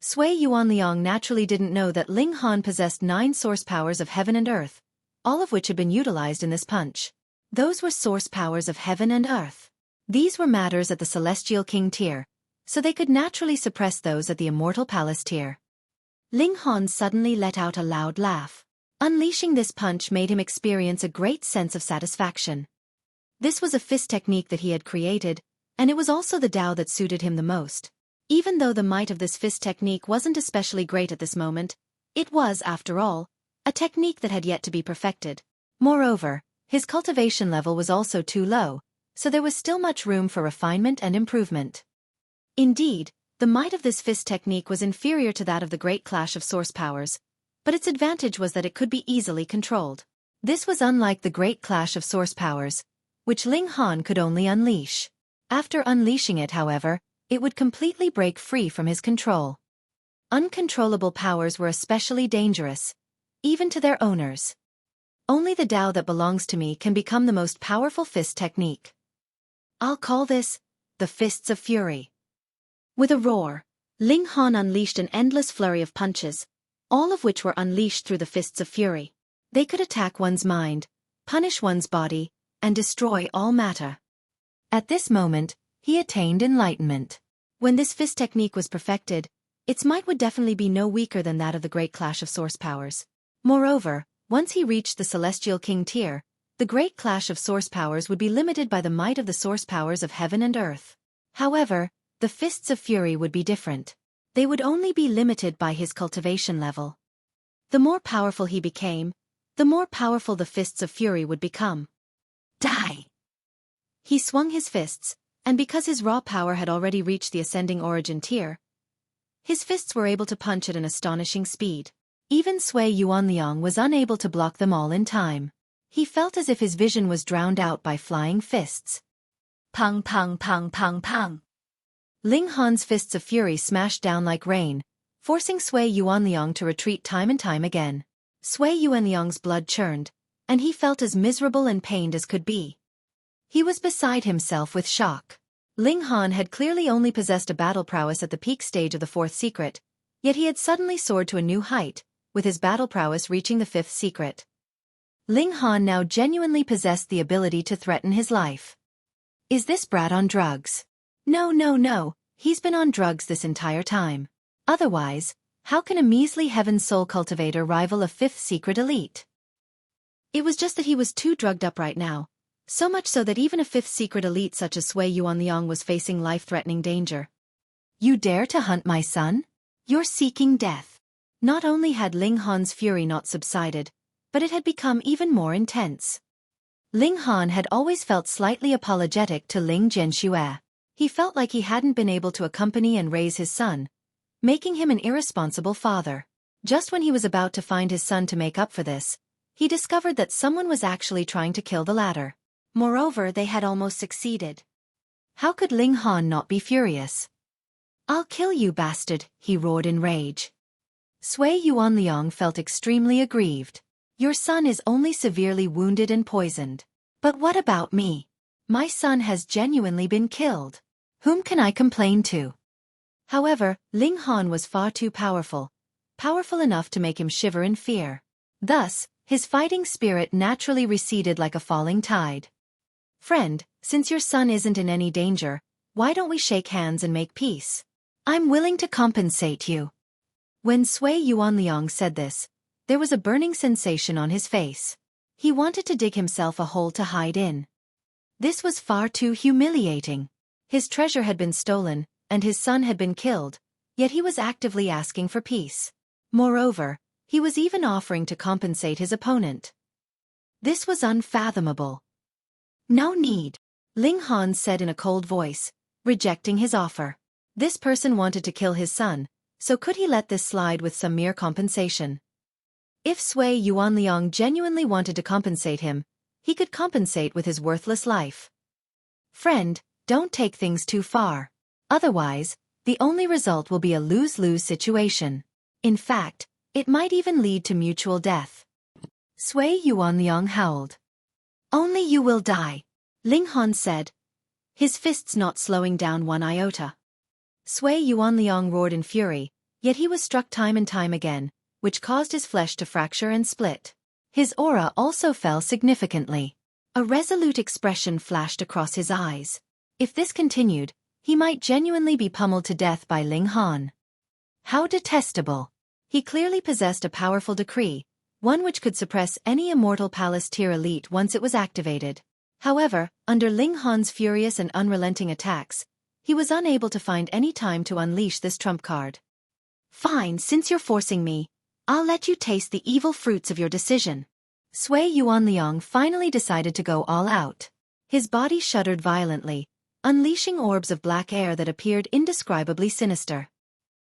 Xueqi naturally didn't know that Ling Han possessed 9 source powers of heaven and earth, all of which had been utilized in this punch. Those were source powers of heaven and earth. These were matters at the Celestial King tier, so they could naturally suppress those at the Immortal Palace tier. Ling Han suddenly let out a loud laugh. Unleashing this punch made him experience a great sense of satisfaction. This was a fist technique that he had created, and it was also the Dao that suited him the most. Even though the might of this fist technique wasn't especially great at this moment, it was, after all, a technique that had yet to be perfected. Moreover, his cultivation level was also too low, so there was still much room for refinement and improvement. Indeed, the might of this fist technique was inferior to that of the Great Clash of Source Powers, but its advantage was that it could be easily controlled. This was unlike the Great Clash of Source Powers, which Ling Han could only unleash. After unleashing it, however, it would completely break free from his control. Uncontrollable powers were especially dangerous, even to their owners. Only the Dao that belongs to me can become the most powerful fist technique. I'll call this the Fists of Fury. With a roar, Ling Han unleashed an endless flurry of punches, all of which were unleashed through the Fists of Fury. They could attack one's mind, punish one's body, and destroy all matter. At this moment, he attained enlightenment. When this fist technique was perfected, its might would definitely be no weaker than that of the Great Clash of Source Powers. Moreover, once he reached the Celestial King tier, the Great Clash of Source Powers would be limited by the might of the source powers of heaven and earth. However, the Fists of Fury would be different. They would only be limited by his cultivation level. The more powerful he became, the more powerful the Fists of Fury would become. Die! He swung his fists, and because his raw power had already reached the ascending origin tier, his fists were able to punch at an astonishing speed. Even Xueqi was unable to block them all in time. He felt as if his vision was drowned out by flying fists. Pang pang pang pang pang. Ling Han's Fists of Fury smashed down like rain, forcing Xueqi to retreat time and time again. Xueqi's blood churned, and he felt as miserable and pained as could be. He was beside himself with shock. Ling Han had clearly only possessed a battle prowess at the peak stage of the 4th secret, yet he had suddenly soared to a new height, with his battle prowess reaching the 5th secret. Ling Han now genuinely possessed the ability to threaten his life. Is this brat on drugs? No, he's been on drugs this entire time. Otherwise, how can a measly heaven soul cultivator rival a 5th secret elite? It was just that he was too drugged up right now. So much so that even a 5th secret elite such as Xueqi was facing life-threatening danger. You dare to hunt my son? You're seeking death. Not only had Ling Han's fury not subsided, but it had become even more intense. Ling Han had always felt slightly apologetic to Ling Jianxue. He felt like he hadn't been able to accompany and raise his son, making him an irresponsible father. Just when he was about to find his son to make up for this, he discovered that someone was actually trying to kill the latter. Moreover, they had almost succeeded. How could Ling Han not be furious? I'll kill you, bastard, he roared in rage. Xueqi felt extremely aggrieved. Your son is only severely wounded and poisoned. But what about me? My son has genuinely been killed. Whom can I complain to? However, Ling Han was far too powerful enough to make him shiver in fear. Thus, his fighting spirit naturally receded like a falling tide. Friend, since your son isn't in any danger, why don't we shake hands and make peace? I'm willing to compensate you. When Xueqi said this, there was a burning sensation on his face. He wanted to dig himself a hole to hide in. This was far too humiliating. His treasure had been stolen, and his son had been killed, yet he was actively asking for peace. Moreover, He was even offering to compensate his opponent. This was unfathomable. No need, Ling Han said in a cold voice, rejecting his offer. This person wanted to kill his son, so could he let this slide with some mere compensation? If Sui Yuanliang genuinely wanted to compensate him, he could compensate with his worthless life. Friend, don't take things too far. Otherwise, the only result will be a lose-lose situation. In fact, it might even lead to mutual death. Sui Yuanliang howled. Only you will die, Ling Han said, his fists not slowing down one iota. Sui Yuanliang roared in fury, yet he was struck time and time again, which caused his flesh to fracture and split. His aura also fell significantly. A resolute expression flashed across his eyes. If this continued, he might genuinely be pummeled to death by Ling Han. How detestable! He clearly possessed a powerful decree, one which could suppress any Immortal Palace tier elite once it was activated. However, under Ling Han's furious and unrelenting attacks, he was unable to find any time to unleash this trump card. Fine, since you're forcing me, I'll let you taste the evil fruits of your decision. Sui Yuanliang finally decided to go all out. His body shuddered violently, unleashing orbs of black air that appeared indescribably sinister.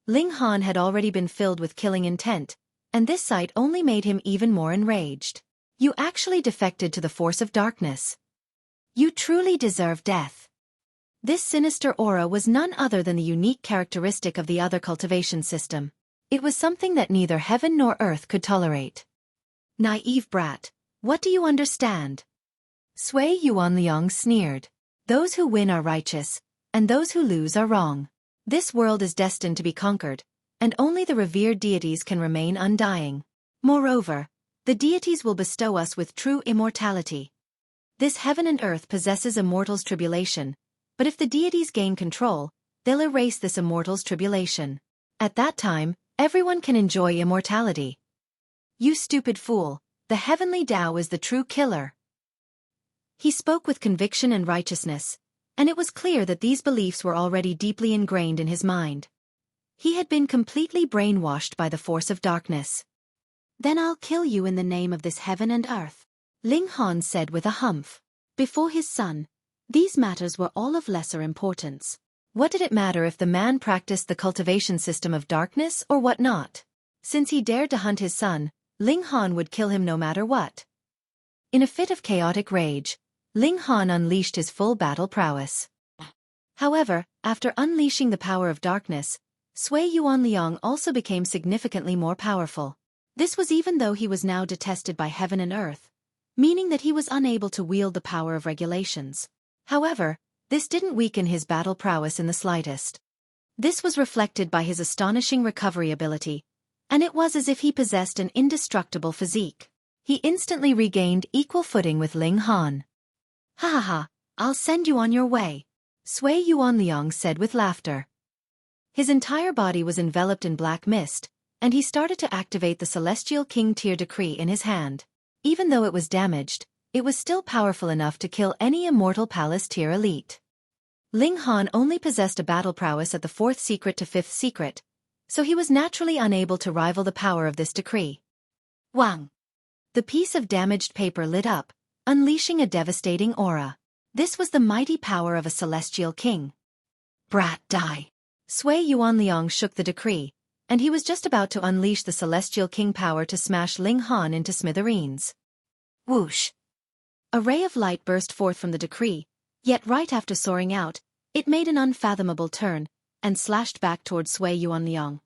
Ling Han had already been filled with killing intent, and this sight only made him even more enraged. You actually defected to the force of darkness. You truly deserve death. This sinister aura was none other than the unique characteristic of the other cultivation system. It was something that neither heaven nor earth could tolerate. Naive brat, what do you understand? Sui Yuanliang sneered. Those who win are righteous, and those who lose are wrong. This world is destined to be conquered, and only the revered deities can remain undying. Moreover, the deities will bestow us with true immortality. This heaven and earth possesses immortals' tribulation, but if the deities gain control, they'll erase this immortals' tribulation. At that time, everyone can enjoy immortality. You stupid fool, the heavenly Tao is the true killer. He spoke with conviction and righteousness, and it was clear that these beliefs were already deeply ingrained in his mind. He had been completely brainwashed by the force of darkness. Then I'll kill you in the name of this heaven and earth, Ling Han said with a humph. Before his son, these matters were all of lesser importance. What did it matter if the man practiced the cultivation system of darkness or what not? Since he dared to hunt his son, Ling Han would kill him no matter what. In a fit of chaotic rage, Ling Han unleashed his full battle prowess. However, after unleashing the power of darkness, Sui Yuanliang also became significantly more powerful. This was even though he was now detested by heaven and earth, meaning that he was unable to wield the power of regulations. However, this didn't weaken his battle prowess in the slightest. This was reflected by his astonishing recovery ability, and it was as if he possessed an indestructible physique. He instantly regained equal footing with Ling Han. Ha ha ha, I'll send you on your way, Sui Yuanliang said with laughter. His entire body was enveloped in black mist, and he started to activate the Celestial King tier decree in his hand. Even though it was damaged, it was still powerful enough to kill any Immortal Palace tier elite. Ling Han only possessed a battle prowess at the 4th secret to 5th secret, so he was naturally unable to rival the power of this decree. Wang! The piece of damaged paper lit up, unleashing a devastating aura. This was the mighty power of a Celestial King. Brat, die! Sui Yuanliang shook the decree, and he was just about to unleash the Celestial King power to smash Ling Han into smithereens. Whoosh! A ray of light burst forth from the decree, yet right after soaring out, it made an unfathomable turn, and slashed back toward Sui Yuanliang.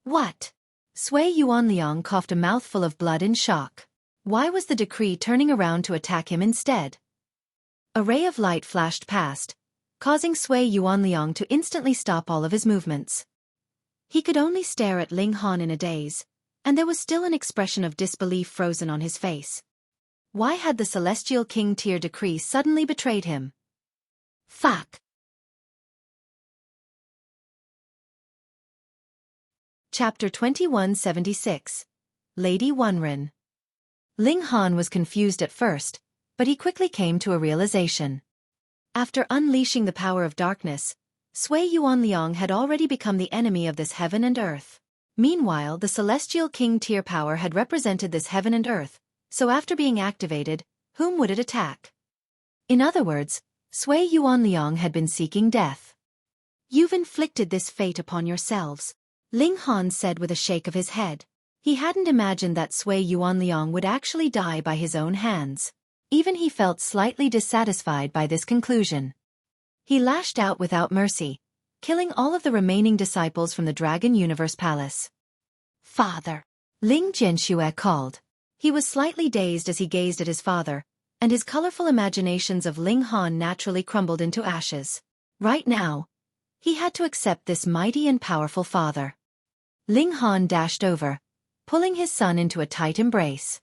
What? Sui Yuanliang coughed a mouthful of blood in shock. Why was the decree turning around to attack him instead? A ray of light flashed past, causing Sui Yuanliang to instantly stop all of his movements. He could only stare at Ling Han in a daze, and there was still an expression of disbelief frozen on his face. Why had the Celestial King tier decree suddenly betrayed him? Fuck! Chapter 2176. Lady Wenren. Ling Han was confused at first, but he quickly came to a realization. After unleashing the power of darkness, Sui Yuanliang had already become the enemy of this heaven and earth. Meanwhile, the celestial king tier power had represented this heaven and earth, so after being activated, whom would it attack? In other words, Sui Yuanliang had been seeking death. You've inflicted this fate upon yourselves, Ling Han said with a shake of his head. He hadn't imagined that Sui Yuanliang would actually die by his own hands. Even he felt slightly dissatisfied by this conclusion. He lashed out without mercy, killing all of the remaining disciples from the Dragon Universe Palace. Father! Ling Jianxue called. He was slightly dazed as he gazed at his father, and his colorful imaginations of Ling Han naturally crumbled into ashes. Right now, he had to accept this mighty and powerful father. Ling Han dashed over, pulling his son into a tight embrace.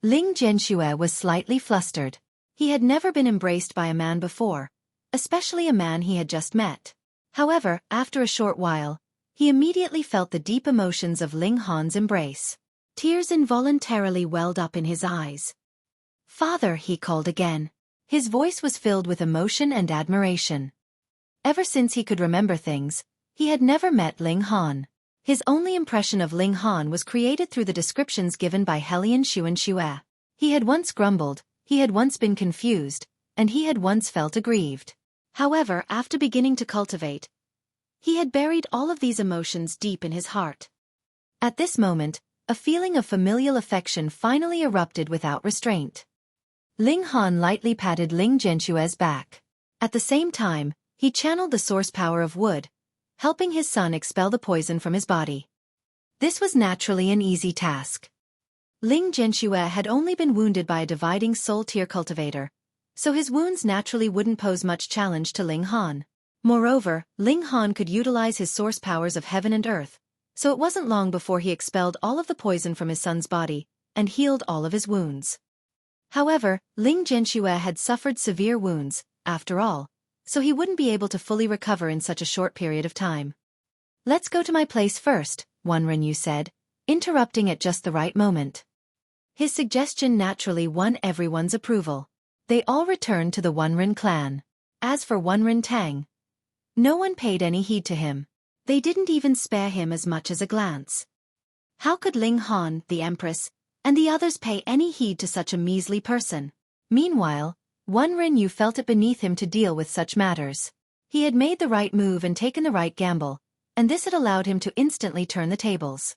Ling Jianxue was slightly flustered. He had never been embraced by a man before, especially a man he had just met. However, after a short while, he immediately felt the deep emotions of Ling Han's embrace. Tears involuntarily welled up in his eyes. Father, he called again. His voice was filled with emotion and admiration. Ever since he could remember things, he had never met Ling Han. His only impression of Ling Han was created through the descriptions given by Hellion Xuanxue. He had once grumbled, he had once been confused, and he had once felt aggrieved. However, after beginning to cultivate, he had buried all of these emotions deep in his heart. At this moment, a feeling of familial affection finally erupted without restraint. Ling Han lightly patted Ling Jianxue's back. At the same time, he channeled the source power of wood, helping his son expel the poison from his body. This was naturally an easy task. Ling Jianxue had only been wounded by a dividing soul tier cultivator, so his wounds naturally wouldn't pose much challenge to Ling Han. Moreover, Ling Han could utilize his source powers of heaven and earth, so it wasn't long before he expelled all of the poison from his son's body and healed all of his wounds. However, Ling Jianxue had suffered severe wounds, after all, so he wouldn't be able to fully recover in such a short period of time. Let's go to my place first, Wenren said, interrupting at just the right moment. His suggestion naturally won everyone's approval. They all returned to the Wenren clan. As for Wenren Tang, no one paid any heed to him. They didn't even spare him as much as a glance. How could Ling Han, the Empress, and the others pay any heed to such a measly person? Meanwhile, Wenren felt it beneath him to deal with such matters. He had made the right move and taken the right gamble, and this had allowed him to instantly turn the tables.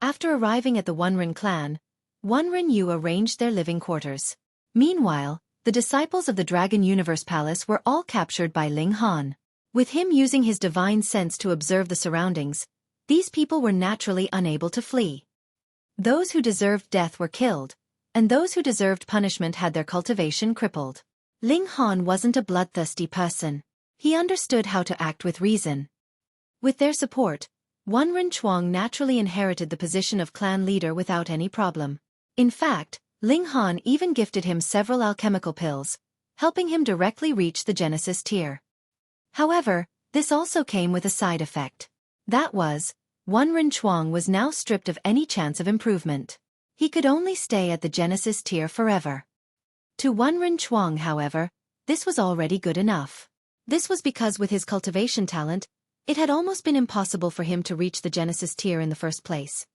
After arriving at the Wenren clan, Wenren arranged their living quarters. Meanwhile, the disciples of the Dragon Universe Palace were all captured by Ling Han. With him using his divine sense to observe the surroundings, these people were naturally unable to flee. Those who deserved death were killed, and those who deserved punishment had their cultivation crippled. Ling Han wasn't a bloodthirsty person. He understood how to act with reason. With their support, Wenren Chuang naturally inherited the position of clan leader without any problem. In fact, Ling Han even gifted him several alchemical pills, helping him directly reach the Genesis tier. However, this also came with a side effect. That was, Wenren Chuang was now stripped of any chance of improvement. He could only stay at the Genesis tier forever. To Wenren Chuang, however, this was already good enough. This was because with his cultivation talent, it had almost been impossible for him to reach the Genesis tier in the first place.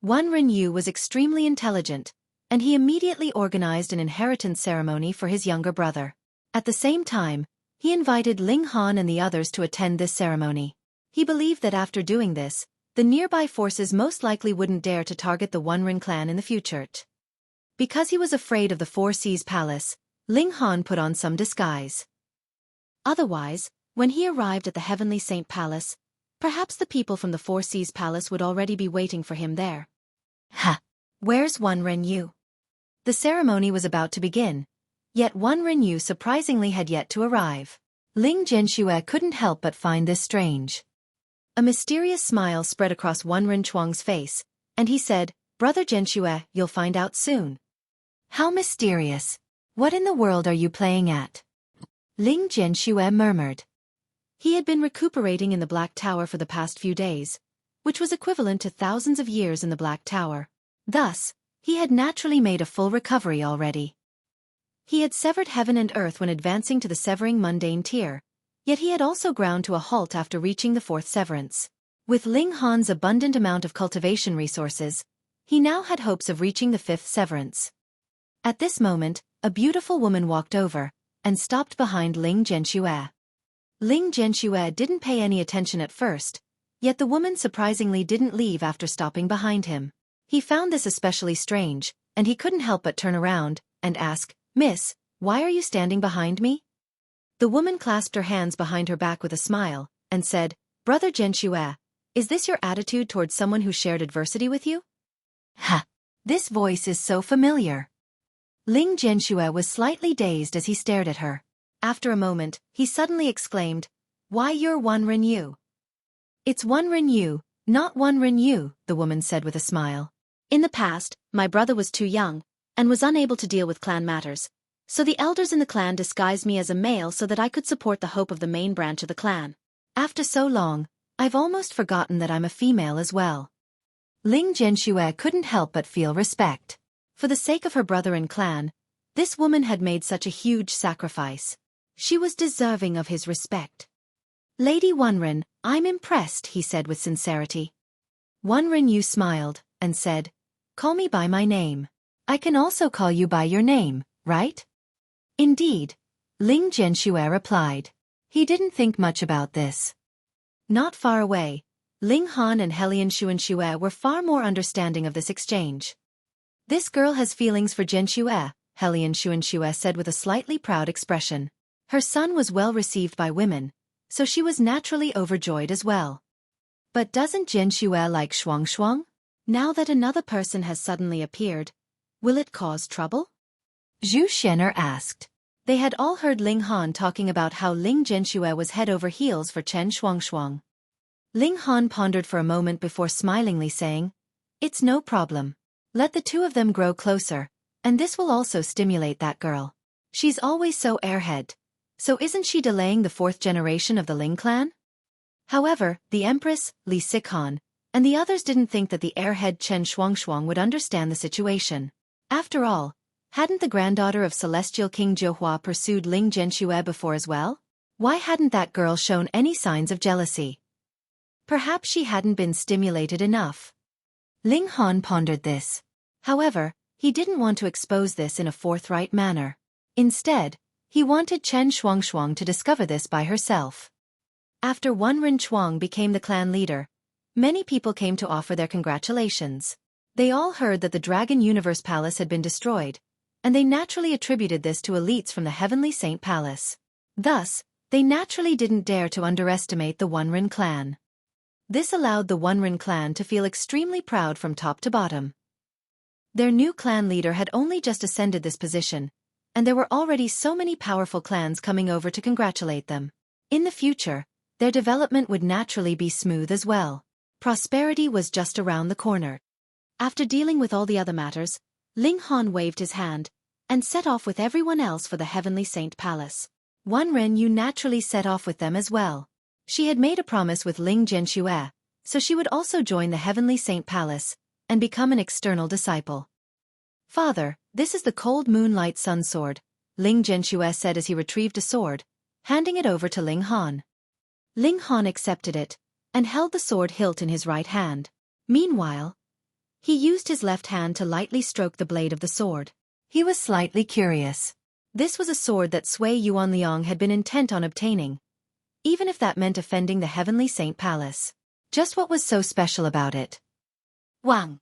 Wenren was extremely intelligent, and he immediately organized an inheritance ceremony for his younger brother. At the same time, he invited Ling Han and the others to attend this ceremony. He believed that after doing this, the nearby forces most likely wouldn't dare to target the Wenren clan in the future. Because he was afraid of the Four Seas Palace, Ling Han put on some disguise. Otherwise, when he arrived at the Heavenly Saint Palace, perhaps the people from the Four Seas Palace would already be waiting for him there. Ha! Where's Wenren? The ceremony was about to begin, yet Wenren surprisingly had yet to arrive. Ling Jianxue couldn't help but find this strange. A mysterious smile spread across Wenren Chuang's face, and he said, "Brother Jianxue, you'll find out soon." How mysterious. What in the world are you playing at? Ling Jianxue murmured. He had been recuperating in the Black Tower for the past few days, which was equivalent to thousands of years in the Black Tower. Thus, he had naturally made a full recovery already. He had severed heaven and earth when advancing to the severing mundane tier, yet he had also ground to a halt after reaching the fourth severance. With Ling Han's abundant amount of cultivation resources, he now had hopes of reaching the 5th severance. At this moment, a beautiful woman walked over and stopped behind Ling Zhenxue. Ling Zhenxue didn't pay any attention at first, yet the woman surprisingly didn't leave after stopping behind him. He found this especially strange, and he couldn't help but turn around and ask, "Miss, why are you standing behind me?" The woman clasped her hands behind her back with a smile and said, "Brother Zhenxue, is this your attitude towards someone who shared adversity with you?" Ha! This voice is so familiar. Ling Zhenxue was slightly dazed as he stared at her. After a moment, he suddenly exclaimed, "Why, you're Wenren Yu." "It's Wenren Yu, not Wenren Yu," the woman said with a smile. "In the past, my brother was too young and was unable to deal with clan matters, so the elders in the clan disguised me as a male so that I could support the hope of the main branch of the clan. After so long, I've almost forgotten that I'm a female as well." Ling Zhenxue couldn't help but feel respect. For the sake of her brother and clan, this woman had made such a huge sacrifice. She was deserving of his respect. "Lady Wenren, I'm impressed," he said with sincerity. Wenren Yu smiled and said, "Call me by my name. I can also call you by your name, right?" "Indeed," Ling Zhenxue replied. He didn't think much about this. Not far away, Ling Han and Helian Xuanxue were far more understanding of this exchange. "This girl has feelings for Zhenxue," Helian Xuanxue said with a slightly proud expression. Her son was well received by women, so she was naturally overjoyed as well. "But doesn't Zhenxue like Xuang? Now that another person has suddenly appeared, will it cause trouble?" Zhu Shener asked. They had all heard Ling Han talking about how Ling Zhenxue was head over heels for Chen Xuang. Ling Han pondered for a moment before smilingly saying, "It's no problem. Let the two of them grow closer, and this will also stimulate that girl. She's always so airhead. So isn't she delaying the 4th generation of the Ling clan?" However, the Empress, Li Sikan, and the others didn't think that the airhead Chen Xuang would understand the situation. After all, hadn't the granddaughter of Celestial King Jiuhua pursued Ling Zhenxue before as well? Why hadn't that girl shown any signs of jealousy? Perhaps she hadn't been stimulated enough. Ling Han pondered this. However, he didn't want to expose this in a forthright manner. Instead, he wanted Chen Xuang to discover this by herself. After Wenren Chuang became the clan leader, many people came to offer their congratulations. They all heard that the Dragon Universe Palace had been destroyed, and they naturally attributed this to elites from the Heavenly Saint Palace. Thus, they naturally didn't dare to underestimate the Wenren clan. This allowed the Wenren clan to feel extremely proud from top to bottom. Their new clan leader had only just ascended this position, and there were already so many powerful clans coming over to congratulate them. In the future, their development would naturally be smooth as well. Prosperity was just around the corner. After dealing with all the other matters, Ling Han waved his hand and set off with everyone else for the Heavenly Saint Palace. Wenren Yu naturally set off with them as well. She had made a promise with Ling Zhenxue, so she would also join the Heavenly Saint Palace and become an external disciple. "Father, this is the Cold Moonlight Sun Sword," Ling Zhenxue said as he retrieved a sword, handing it over to Ling Han. Ling Han accepted it and held the sword hilt in his right hand. Meanwhile, he used his left hand to lightly stroke the blade of the sword. He was slightly curious. This was a sword that Sui Yuanliang had been intent on obtaining, even if that meant offending the Heavenly Saint Palace. Just what was so special about it? Wang!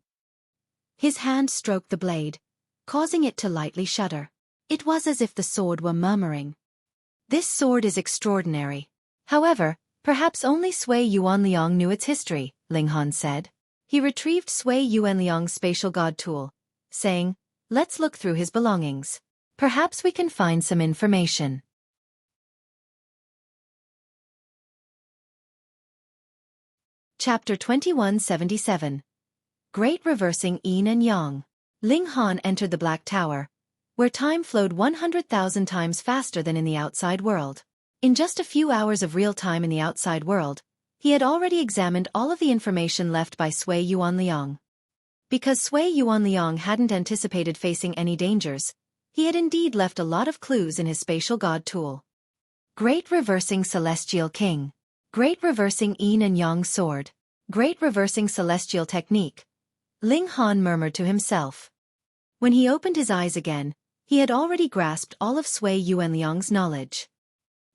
His hand stroked the blade, causing it to lightly shudder. It was as if the sword were murmuring. "This sword is extraordinary. However, perhaps only Sui Yuanliang knew its history," Ling Han said. He retrieved Sui Yuanliang's spatial god tool, saying, "Let's look through his belongings. Perhaps we can find some information." Chapter 2177. Great Reversing Yin and Yang. Ling Han entered the Black Tower, where time flowed 100,000 times faster than in the outside world. In just a few hours of real time in the outside world, he had already examined all of the information left by Sui Yuanliang. Because Sui Yuanliang hadn't anticipated facing any dangers, he had indeed left a lot of clues in his spatial god tool. Great Reversing Celestial King. Great Reversing Yin and Yang Sword. Great reversing celestial technique. Ling Han murmured to himself. When he opened his eyes again, he had already grasped all of Sui Yuanliang's knowledge.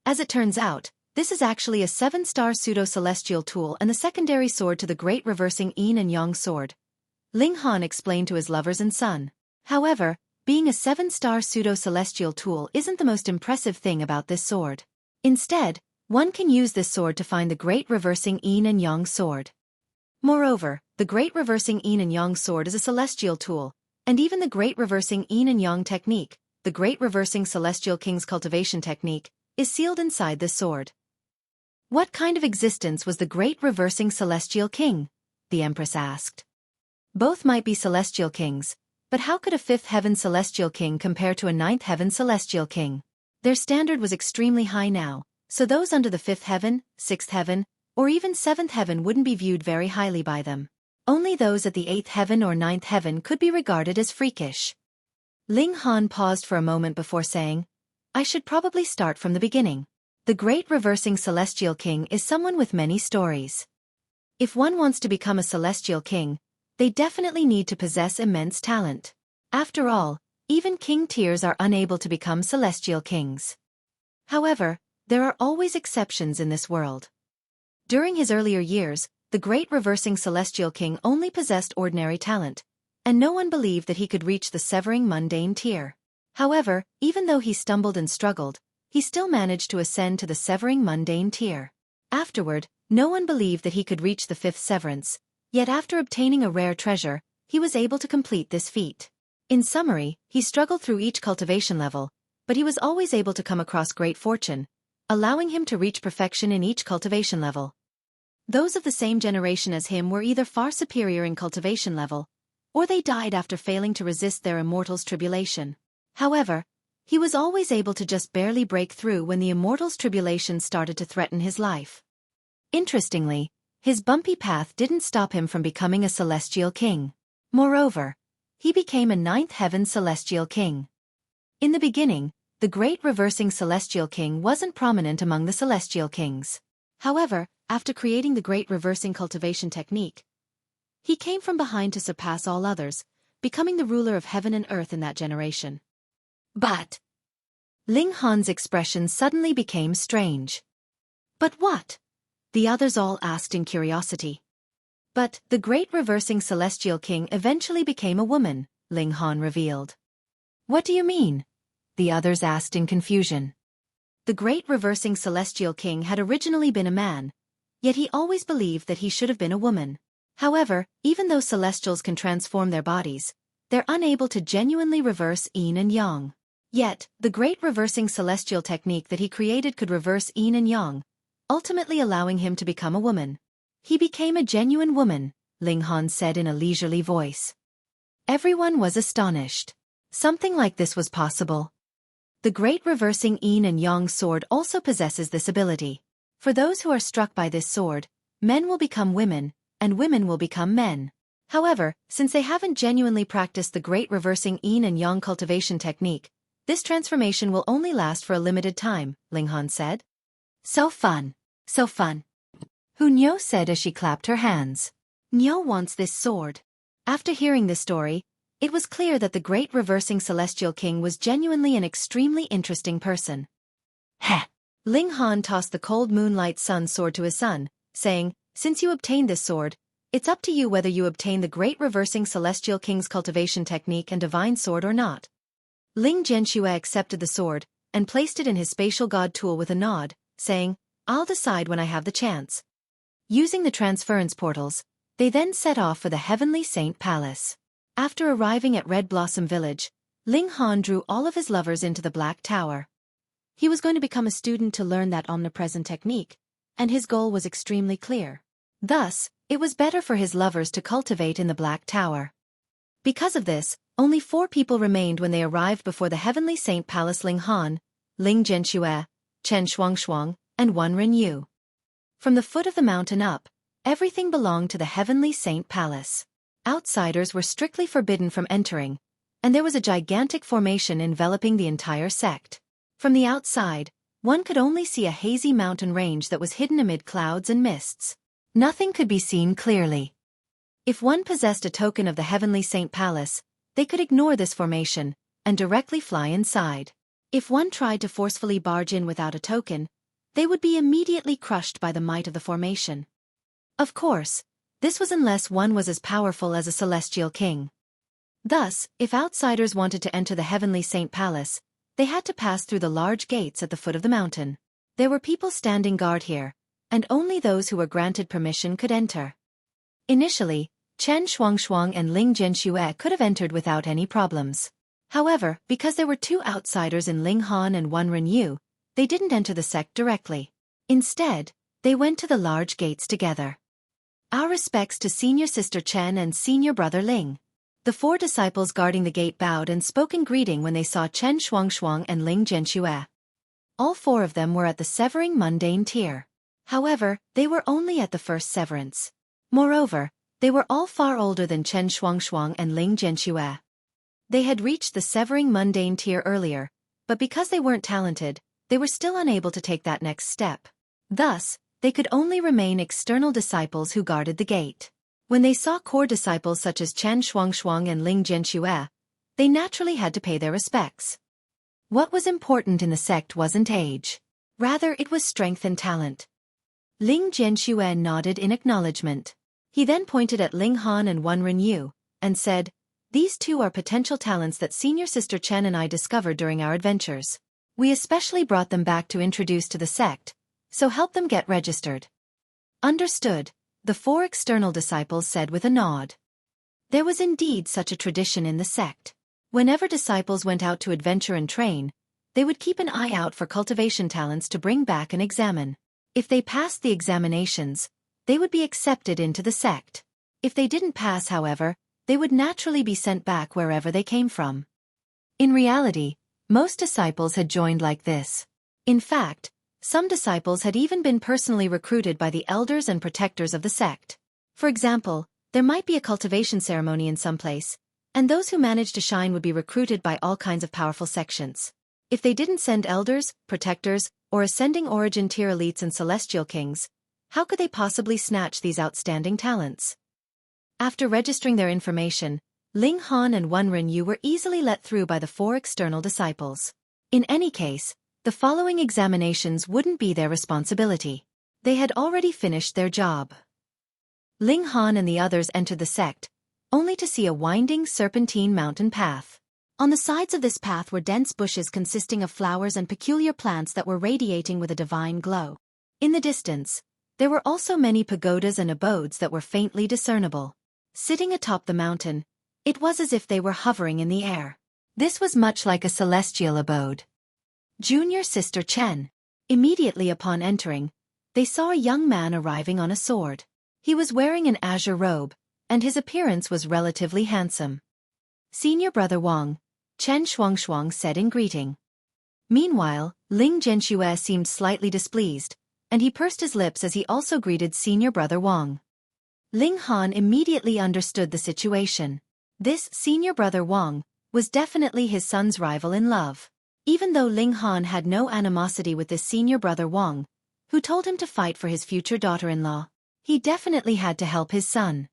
As it turns out, this is actually a 7-star pseudo-celestial tool and the secondary sword to the great reversing Yin and Yang sword, Ling Han explained to his lovers and son. However, being a 7-star pseudo-celestial tool isn't the most impressive thing about this sword. Instead, one can use this sword to find the great reversing Yin and Yang sword. Moreover, the great reversing Yin and Yang sword is a celestial tool, and even the great reversing Yin and Yang technique, the great reversing celestial king's cultivation technique, is sealed inside this sword. What kind of existence was the great reversing celestial king? The Empress asked. Both might be celestial kings, but how could a 5th heaven celestial king compare to a 9th heaven celestial king? Their standard was extremely high now, so those under the 5th heaven, 6th heaven, or even 7th heaven wouldn't be viewed very highly by them. Only those at the 8th heaven or 9th heaven could be regarded as freakish. Ling Han paused for a moment before saying, I should probably start from the beginning. The great reversing celestial king is someone with many stories. If one wants to become a celestial king, they definitely need to possess immense talent. After all, even king tiers are unable to become celestial kings. However, there are always exceptions in this world. During his earlier years, the great reversing celestial king only possessed ordinary talent, and no one believed that he could reach the severing mundane tier. However, even though he stumbled and struggled, he still managed to ascend to the severing mundane tier. Afterward, no one believed that he could reach the 5th severance, yet after obtaining a rare treasure, he was able to complete this feat. In summary, he struggled through each cultivation level, but he was always able to come across great fortune, allowing him to reach perfection in each cultivation level. Those of the same generation as him were either far superior in cultivation level, or they died after failing to resist their immortal's tribulation. However, he was always able to just barely break through when the immortal's tribulation started to threaten his life. Interestingly, his bumpy path didn't stop him from becoming a celestial king. Moreover, he became a 9th heaven celestial king. In the beginning, the great reversing celestial king wasn't prominent among the celestial kings. However, after creating the great reversing cultivation technique, he came from behind to surpass all others, becoming the ruler of heaven and earth in that generation. But Ling Han's expression suddenly became strange. But what? The others all asked in curiosity. But the great reversing celestial king eventually became a woman, Ling Han revealed. What do you mean? The others asked in confusion. The great reversing celestial king had originally been a man, yet he always believed that he should have been a woman. However, even though celestials can transform their bodies, they're unable to genuinely reverse yin and yang. Yet, the great reversing celestial technique that he created could reverse yin and yang, ultimately allowing him to become a woman. He became a genuine woman, Ling Han said in a leisurely voice. Everyone was astonished. Something like this was possible. The great reversing yin and yang sword also possesses this ability. For those who are struck by this sword, men will become women, and women will become men. However, since they haven't genuinely practiced the great reversing yin and yang cultivation technique, this transformation will only last for a limited time, Ling Han said. So fun. So fun. Hu Niu said as she clapped her hands. Niu wants this sword. After hearing this story, it was clear that the great reversing celestial king was genuinely an extremely interesting person. Heh. Ling Han tossed the cold moonlight sun sword to his son, saying, Since you obtained this sword, it's up to you whether you obtain the great reversing celestial king's cultivation technique and divine sword or not. Ling Jianxue accepted the sword, and placed it in his spatial god tool with a nod, saying, I'll decide when I have the chance. Using the transference portals, they then set off for the Heavenly Saint Palace. After arriving at Red Blossom Village, Ling Han drew all of his lovers into the Black Tower. He was going to become a student to learn that omnipresent technique, and his goal was extremely clear. Thus, it was better for his lovers to cultivate in the Black Tower. Because of this, only 4 people remained when they arrived before the Heavenly Saint Palace: Ling Han, Ling Jianxue, Chen Shuangshuang, and Wenren Yu. From the foot of the mountain up, everything belonged to the Heavenly Saint Palace. Outsiders were strictly forbidden from entering, and there was a gigantic formation enveloping the entire sect. From the outside, one could only see a hazy mountain range that was hidden amid clouds and mists. Nothing could be seen clearly. If one possessed a token of the Heavenly Saint Palace, they could ignore this formation and directly fly inside. If one tried to forcefully barge in without a token, they would be immediately crushed by the might of the formation. Of course, this was unless one was as powerful as a celestial king. Thus, if outsiders wanted to enter the Heavenly Saint Palace, they had to pass through the large gates at the foot of the mountain. There were people standing guard here, and only those who were granted permission could enter. Initially, Chen Xueqi and Ling Jianxue could have entered without any problems. However, because there were two outsiders in Ling Han and Wenren Yu, they didn't enter the sect directly. Instead, they went to the large gates together. Our respects to senior sister Chen and senior brother Ling. The four disciples guarding the gate bowed and spoke in greeting when they saw Chen Xueqi and Ling Jianxue. All four of them were at the severing mundane tier. However, they were only at the first severance. Moreover, they were all far older than Chen Xueqi and Ling Jianxue. They had reached the severing mundane tier earlier, but because they weren't talented, they were still unable to take that next step. Thus, they could only remain external disciples who guarded the gate. When they saw core disciples such as Chen Xueqi and Ling Jianxue, they naturally had to pay their respects. What was important in the sect wasn't age. Rather, it was strength and talent. Ling Jianxue nodded in acknowledgement. He then pointed at Ling Han and Wenren Yu, and said, "These two are potential talents that senior sister Chen and I discovered during our adventures. We especially brought them back to introduce to the sect, so help them get registered." Understood, the four external disciples said with a nod. There was indeed such a tradition in the sect. Whenever disciples went out to adventure and train, they would keep an eye out for cultivation talents to bring back and examine. If they passed the examinations, they would be accepted into the sect. If they didn't pass, however, they would naturally be sent back wherever they came from. In reality, most disciples had joined like this. In fact, some disciples had even been personally recruited by the elders and protectors of the sect. For example, there might be a cultivation ceremony in some place, and those who managed to shine would be recruited by all kinds of powerful sections. If they didn't send elders, protectors, or ascending origin tier elites and celestial kings, how could they possibly snatch these outstanding talents? After registering their information, Ling Han and Wenren Yu were easily let through by the four external disciples. In any case, the following examinations wouldn't be their responsibility. They had already finished their job. Ling Han and the others entered the sect, only to see a winding serpentine mountain path. On the sides of this path were dense bushes consisting of flowers and peculiar plants that were radiating with a divine glow. In the distance, there were also many pagodas and abodes that were faintly discernible. Sitting atop the mountain, it was as if they were hovering in the air. This was much like a celestial abode. Junior sister Chen. Immediately upon entering, they saw a young man arriving on a sword. He was wearing an azure robe, and his appearance was relatively handsome. Senior brother Wang, Chen Xueqi said in greeting. Meanwhile, Ling Jianxue seemed slightly displeased, and he pursed his lips as he also greeted senior brother Wang. Ling Han immediately understood the situation. This senior brother Wang was definitely his son's rival in love. Even though Ling Han had no animosity with this senior brother Wang, who told him to fight for his future daughter-in-law, he definitely had to help his son.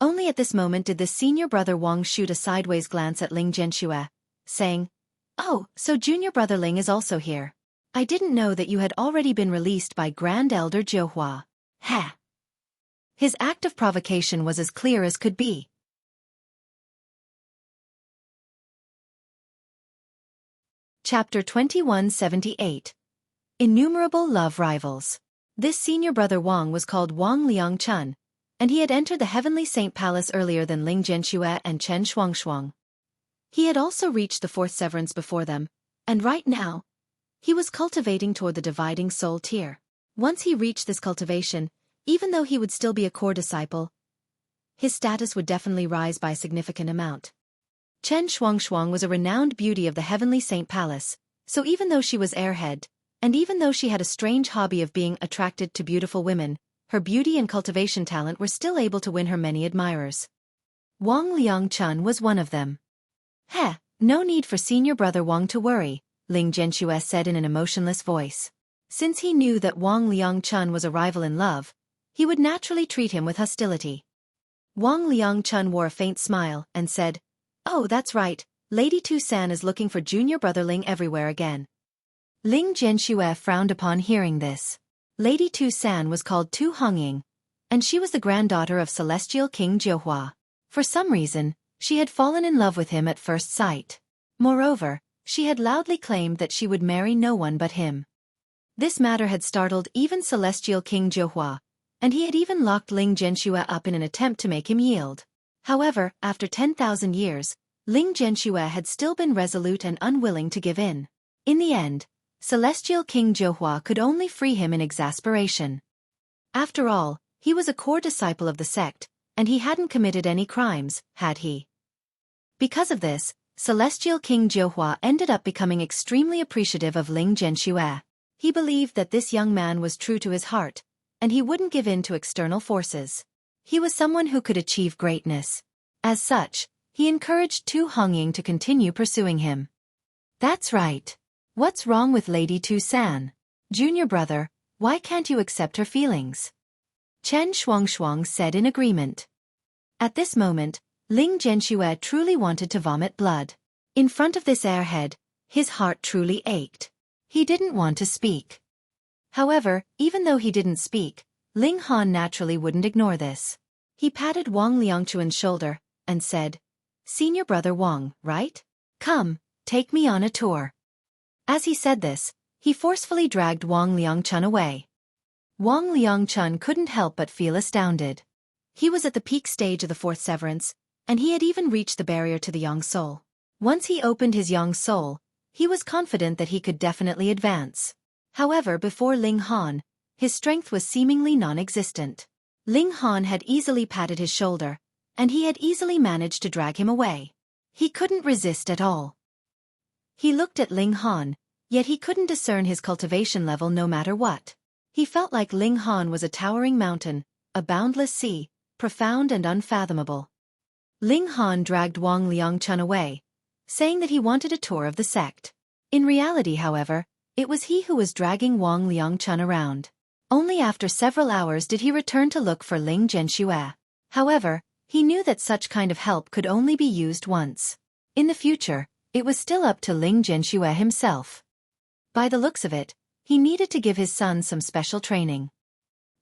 Only at this moment did the senior brother Wang shoot a sideways glance at Ling Jianxue, saying, "Oh, so junior brother Ling is also here. I didn't know that you had already been released by Grand Elder Jiuhua." Heh. His act of provocation was as clear as could be. Chapter 2178. Innumerable Love Rivals. This senior brother Wang was called Wang Liangchun, and he had entered the Heavenly Saint Palace earlier than Ling Jianxue and Chen Xueqi. He had also reached the fourth severance before them, and right now, he was cultivating toward the dividing soul tier. Once he reached this cultivation, even though he would still be a core disciple, his status would definitely rise by a significant amount. Chen Xueqi was a renowned beauty of the Heavenly Saint Palace, so even though she was airhead, and even though she had a strange hobby of being attracted to beautiful women, her beauty and cultivation talent were still able to win her many admirers. Wang Liangchun was one of them. "Heh, no need for senior brother Wang to worry," Ling Jianxue said in an emotionless voice. Since he knew that Wang Liangchun was a rival in love, he would naturally treat him with hostility. Wang Liangchun wore a faint smile and said, "Oh, that's right, Lady Tu San is looking for junior brother Ling everywhere again." Ling Jianxue frowned upon hearing this. Lady Tu San was called Tu Hongying, and she was the granddaughter of Celestial King Jiuhua. For some reason, she had fallen in love with him at first sight. Moreover, she had loudly claimed that she would marry no one but him. This matter had startled even Celestial King Jiuhua, and he had even locked Ling Jianxue up in an attempt to make him yield. However, after 10,000 years, Ling Jianxue had still been resolute and unwilling to give in. In the end, Celestial King Jiuhua could only free him in exasperation. After all, he was a core disciple of the sect, and he hadn't committed any crimes, had he? Because of this, Celestial King Jiuhua ended up becoming extremely appreciative of Ling Jianxue. He believed that this young man was true to his heart, and he wouldn't give in to external forces. He was someone who could achieve greatness. As such, he encouraged Tu Hongying to continue pursuing him. "That's right. What's wrong with Lady Tu San? Junior brother, why can't you accept her feelings?" Chen Shuangshuang said in agreement. At this moment, Ling Jianxue truly wanted to vomit blood. In front of this airhead, his heart truly ached. He didn't want to speak. However, even though he didn't speak, Ling Han naturally wouldn't ignore this. He patted Wang Liangchuan's shoulder and said, "Senior brother Wang, right? Come, take me on a tour." As he said this, he forcefully dragged Wang Liangchun away. Wang Liangchun couldn't help but feel astounded. He was at the peak stage of the fourth severance, and he had even reached the barrier to the Yang Soul. Once he opened his Yang Soul, he was confident that he could definitely advance. However, before Ling Han, his strength was seemingly non-existent. Ling Han had easily patted his shoulder, and he had easily managed to drag him away. He couldn't resist at all. He looked at Ling Han, yet he couldn't discern his cultivation level no matter what. He felt like Ling Han was a towering mountain, a boundless sea, profound and unfathomable. Ling Han dragged Wang Liangchun away, saying that he wanted a tour of the sect. In reality, however, it was he who was dragging Wang Liangchun around. Only after several hours did he return to look for Ling Jianxue. However, he knew that such kind of help could only be used once. In the future, it was still up to Ling Jianxue himself. By the looks of it, he needed to give his son some special training.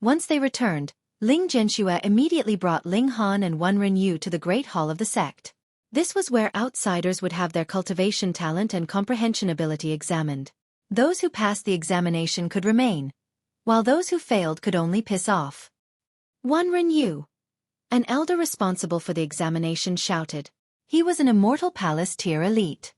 Once they returned, Ling Jianxue immediately brought Ling Han and Wenren Yu to the Great Hall of the sect. This was where outsiders would have their cultivation talent and comprehension ability examined. Those who passed the examination could remain, while those who failed could only piss off. Wenren Yu, an elder responsible for the examination, shouted. He was an Immortal Palace tier elite.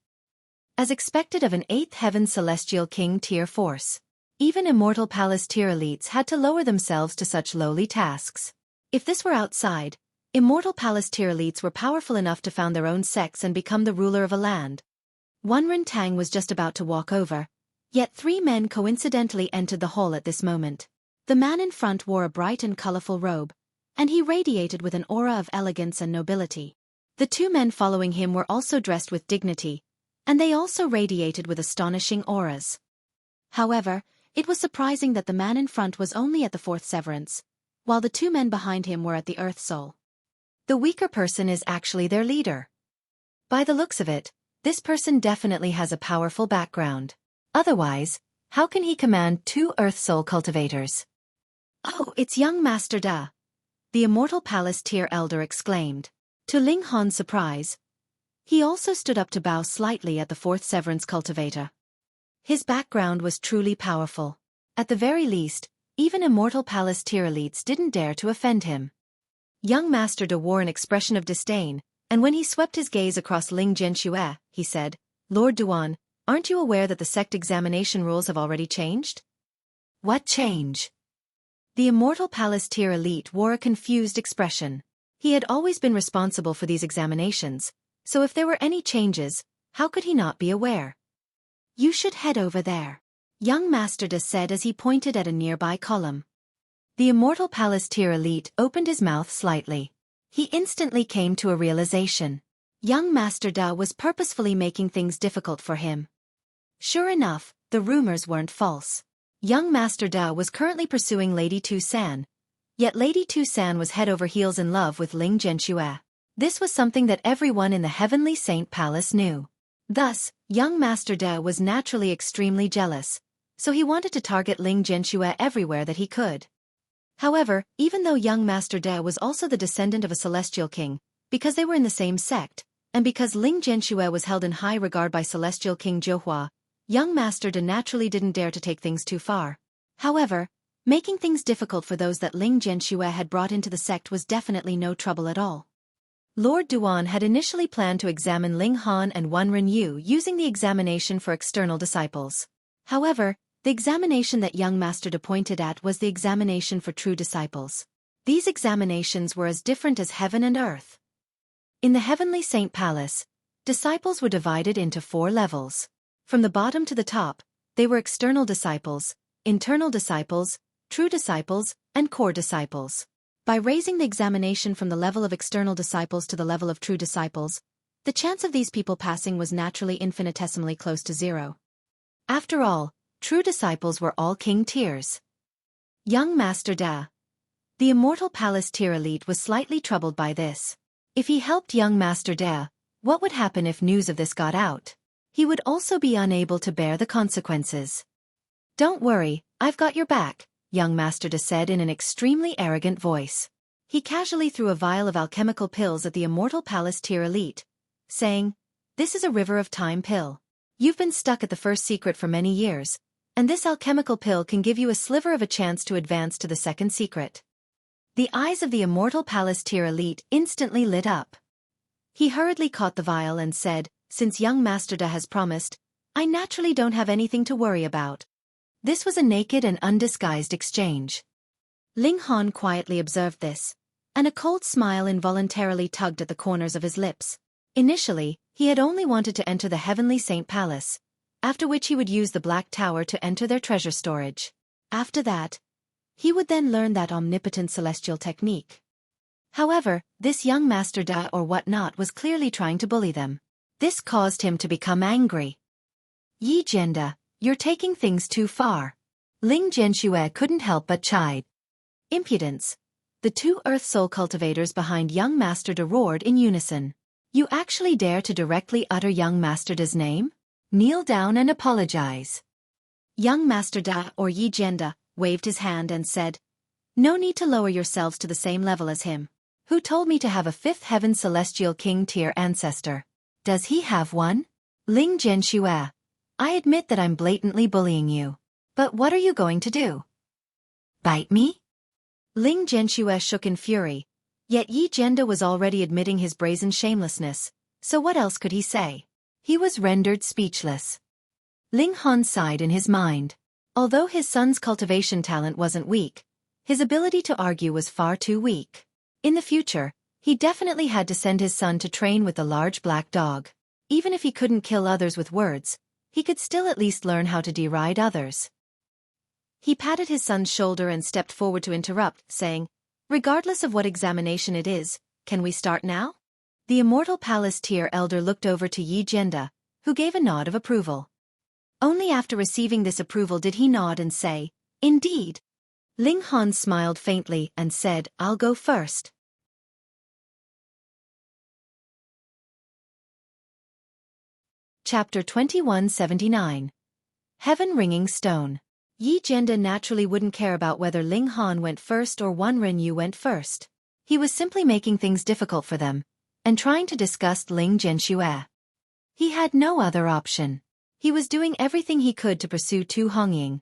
As expected of an 8th Heaven Celestial King tier force, even Immortal Palace tier elites had to lower themselves to such lowly tasks. If this were outside, Immortal Palace tier elites were powerful enough to found their own sects and become the ruler of a land. Wenren Tang was just about to walk over, yet 3 men coincidentally entered the hall at this moment. The man in front wore a bright and colorful robe, and he radiated with an aura of elegance and nobility. The 2 men following him were also dressed with dignity, and they also radiated with astonishing auras. However, it was surprising that the man in front was only at the 4th severance, while the 2 men behind him were at the Earth Soul. The weaker person is actually their leader. By the looks of it, this person definitely has a powerful background. Otherwise, how can he command 2 Earth Soul cultivators? "Oh, it's young Master Da," the Immortal Palace tier elder exclaimed. To Ling Han's surprise, he also stood up to bow slightly at the 4th severance cultivator. His background was truly powerful. At the very least, even Immortal Palace tier elites didn't dare to offend him. Young Master Da wore an expression of disdain, and when he swept his gaze across Ling Jianxue, he said, "Lord Duan, aren't you aware that the sect examination rules have already changed?" "What change?" The Immortal Palace tier elite wore a confused expression. He had always been responsible for these examinations, so if there were any changes, how could he not be aware? "You should head over there," young Master Da said as he pointed at a nearby column. The Immortal Palace tier elite opened his mouth slightly. He instantly came to a realization. Young Master Da was purposefully making things difficult for him. Sure enough, the rumors weren't false. Young Master Da was currently pursuing Lady Tu San, Yet Lady Tu-san was head over heels in love with Ling Zhenxue. This was something that everyone in the Heavenly Saint Palace knew. Thus, young Master De was naturally extremely jealous, so he wanted to target Ling Zhenxue everywhere that he could. However, even though young Master De was also the descendant of a celestial king, because they were in the same sect, and because Ling Zhenxue was held in high regard by celestial king Jiuhua, young Master De naturally didn't dare to take things too far. However, making things difficult for those that Ling Zhenxue had brought into the sect was definitely no trouble at all. Lord Duan had initially planned to examine Ling Han and Wenren using the examination for external disciples. However, the examination that young Master De pointed at was the examination for true disciples. These examinations were as different as heaven and earth. In the Heavenly Saint Palace, disciples were divided into 4 levels. From the bottom to the top, they were external disciples, internal disciples, true disciples, and core disciples. By raising the examination from the level of external disciples to the level of true disciples, the chance of these people passing was naturally infinitesimally close to 0. After all, true disciples were all king tiers. Young Master Da, the Immortal Palace tier elite, was slightly troubled by this. If he helped young Master Da, what would happen if news of this got out? He would also be unable to bear the consequences. "Don't worry, I've got your back," young Master Da said in an extremely arrogant voice. He casually threw a vial of alchemical pills at the Immortal Palace tier elite, saying, "This is a River of Time pill. You've been stuck at the first secret for many years, and this alchemical pill can give you a sliver of a chance to advance to the second secret." The eyes of the Immortal Palace tier elite instantly lit up. He hurriedly caught the vial and said, "Since young Master Da has promised, I naturally don't have anything to worry about." This was a naked and undisguised exchange. Ling Han quietly observed this, and a cold smile involuntarily tugged at the corners of his lips. Initially, he had only wanted to enter the Heavenly Saint Palace, after which he would use the Black Tower to enter their treasure storage. After that, he would then learn that omnipotent celestial technique. However, this young Master Da or whatnot was clearly trying to bully them. This caused him to become angry. "Yi Jianda, you're taking things too far." Ling Zhenxue couldn't help but chide. "Impudence." The 2 Earth Soul cultivators behind young Master Da roared in unison. "You actually dare to directly utter young Master Da's name? Kneel down and apologize." Young Master Da or Yi Jianda waved his hand and said, "No need to lower yourselves to the same level as him. Who told me to have a 5th heaven celestial king tier ancestor? Does he have one?" "Ling Zhenxue, I admit that I'm blatantly bullying you. But what are you going to do? Bite me?" Ling Zhenxue shook in fury, yet Yi Jianda was already admitting his brazen shamelessness, so what else could he say? He was rendered speechless. Ling Han sighed in his mind. Although his son's cultivation talent wasn't weak, his ability to argue was far too weak. In the future, he definitely had to send his son to train with the large black dog. Even if he couldn't kill others with words, he could still at least learn how to deride others. He patted his son's shoulder and stepped forward to interrupt, saying, "Regardless of what examination it is, can we start now?" The Immortal Palace tier elder looked over to Yi Jianda, who gave a nod of approval. Only after receiving this approval did he nod and say, "Indeed." Ling Han smiled faintly and said, "I'll go first." Chapter 2179. Heaven-ringing Stone. Yi Jianda naturally wouldn't care about whether Ling Han went first or Wenren went first. He was simply making things difficult for them, and trying to disgust Ling Zhenxue. He had no other option. He was doing everything he could to pursue Tu Hongying,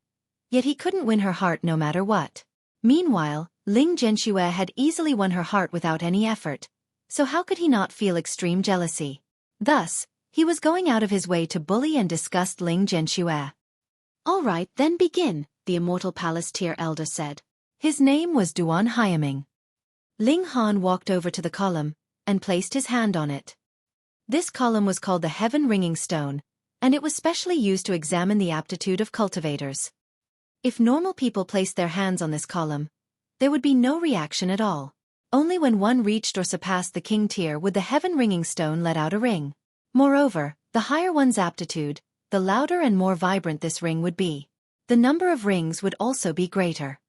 yet he couldn't win her heart no matter what. Meanwhile, Ling Zhenxue had easily won her heart without any effort, so how could he not feel extreme jealousy? Thus, he was going out of his way to bully and disgust Ling Zhenxue. "All right, then begin," the Immortal Palace tier elder said. His name was Duan Hyaming. Ling Han walked over to the column and placed his hand on it. This column was called the Heaven-ringing Stone, and it was specially used to examine the aptitude of cultivators. If normal people placed their hands on this column, there would be no reaction at all. Only when one reached or surpassed the king tier would the Heaven-ringing Stone let out a ring. Moreover, the higher one's aptitude, the louder and more vibrant this ring would be. The number of rings would also be greater.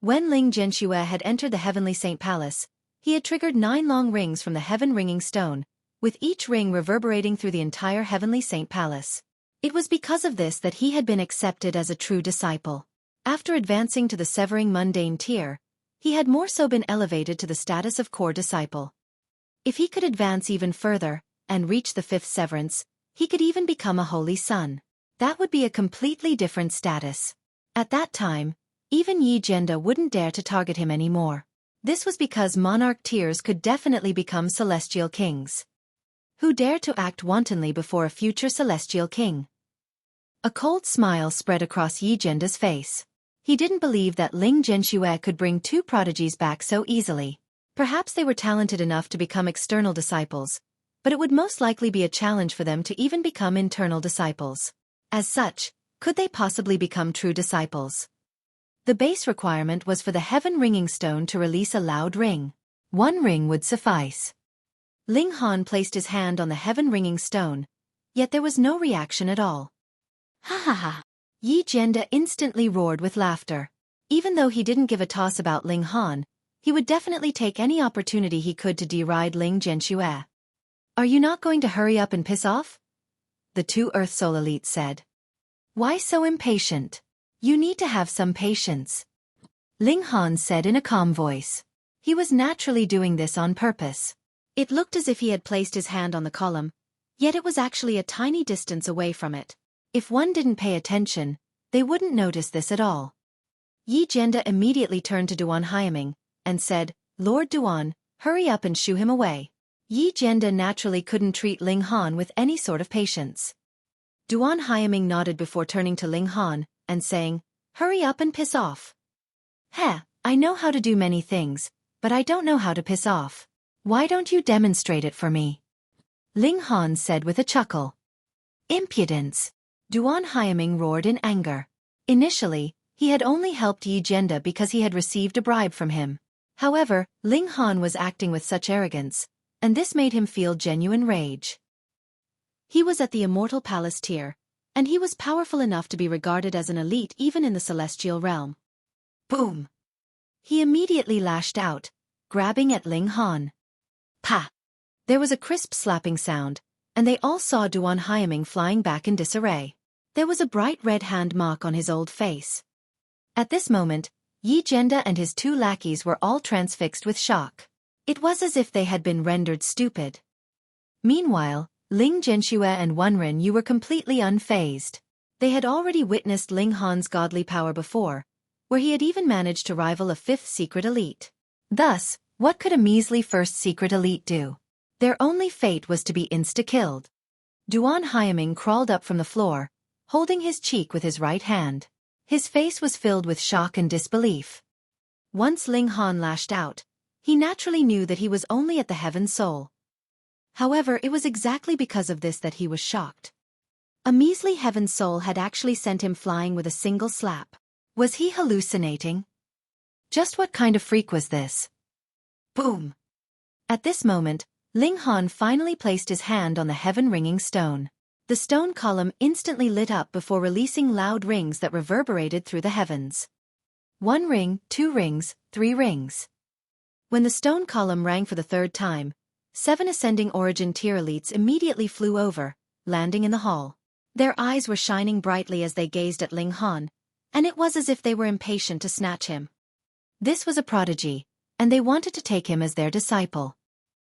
When Ling Zhenxue had entered the Heavenly Saint Palace, he had triggered 9 long rings from the heaven-ringing stone, with each ring reverberating through the entire Heavenly Saint Palace. It was because of this that he had been accepted as a true disciple. After advancing to the severing mundane tier, he had more so been elevated to the status of core disciple. If he could advance even further, and reach the 5th severance, he could even become a holy son. That would be a completely different status. At that time, even Yi Zhenda wouldn't dare to target him anymore. This was because monarch tiers could definitely become celestial kings. Who dared to act wantonly before a future celestial king? A cold smile spread across Yi Zhenda's face. He didn't believe that Ling Zhenxue could bring 2 prodigies back so easily. Perhaps they were talented enough to become external disciples, but it would most likely be a challenge for them to even become internal disciples. As such, could they possibly become true disciples? The base requirement was for the heaven-ringing stone to release a loud ring. 1 ring would suffice. Ling Han placed his hand on the heaven-ringing stone, yet there was no reaction at all. Ha ha ha! Yi Zhenda instantly roared with laughter. Even though he didn't give a toss about Ling Han, he would definitely take any opportunity he could to deride Ling Zhenxue. Are you not going to hurry up and piss off? The 2 Earth Soul elites said. Why so impatient? You need to have some patience. Ling Han said in a calm voice. He was naturally doing this on purpose. It looked as if he had placed his hand on the column, yet it was actually a tiny distance away from it. If one didn't pay attention, they wouldn't notice this at all. Yi Zhenda immediately turned to Duan Haiming and said, Lord Duan, hurry up and shoo him away. Yi Zhenda naturally couldn't treat Ling Han with any sort of patience. Duan Haiming nodded before turning to Ling Han and saying, hurry up and piss off. Heh, I know how to do many things, but I don't know how to piss off. Why don't you demonstrate it for me? Ling Han said with a chuckle. Impudence! Duan Haiming roared in anger. Initially, he had only helped Yi Zhenda because he had received a bribe from him. However, Ling Han was acting with such arrogance, and this made him feel genuine rage. He was at the Immortal Palace tier, and he was powerful enough to be regarded as an elite even in the celestial realm. Boom! He immediately lashed out, grabbing at Ling Han. Pa! There was a crisp slapping sound, and they all saw Duan Haiming flying back in disarray. There was a bright red hand mark on his old face. At this moment, Yi Zhenda and his 2 lackeys were all transfixed with shock. It was as if they had been rendered stupid. Meanwhile, Ling Zhenxue and Wenren were completely unfazed. They had already witnessed Ling Han's godly power before, where he had even managed to rival a 5th secret elite. Thus, what could a measly 1st secret elite do? Their only fate was to be insta-killed. Duan Haiming crawled up from the floor, holding his cheek with his right hand. His face was filled with shock and disbelief. Once Ling Han lashed out, he naturally knew that he was only at the Heaven Soul. However, it was exactly because of this that he was shocked. A measly Heaven Soul had actually sent him flying with a single slap. Was he hallucinating? Just what kind of freak was this? Boom! At this moment, Ling Han finally placed his hand on the heaven-ringing stone. The stone column instantly lit up before releasing loud rings that reverberated through the heavens. 1 ring, 2 rings, 3 rings. When the stone column rang for the 3rd time, 7 ascending origin tier elites immediately flew over, landing in the hall. Their eyes were shining brightly as they gazed at Ling Han, and it was as if they were impatient to snatch him. This was a prodigy, and they wanted to take him as their disciple.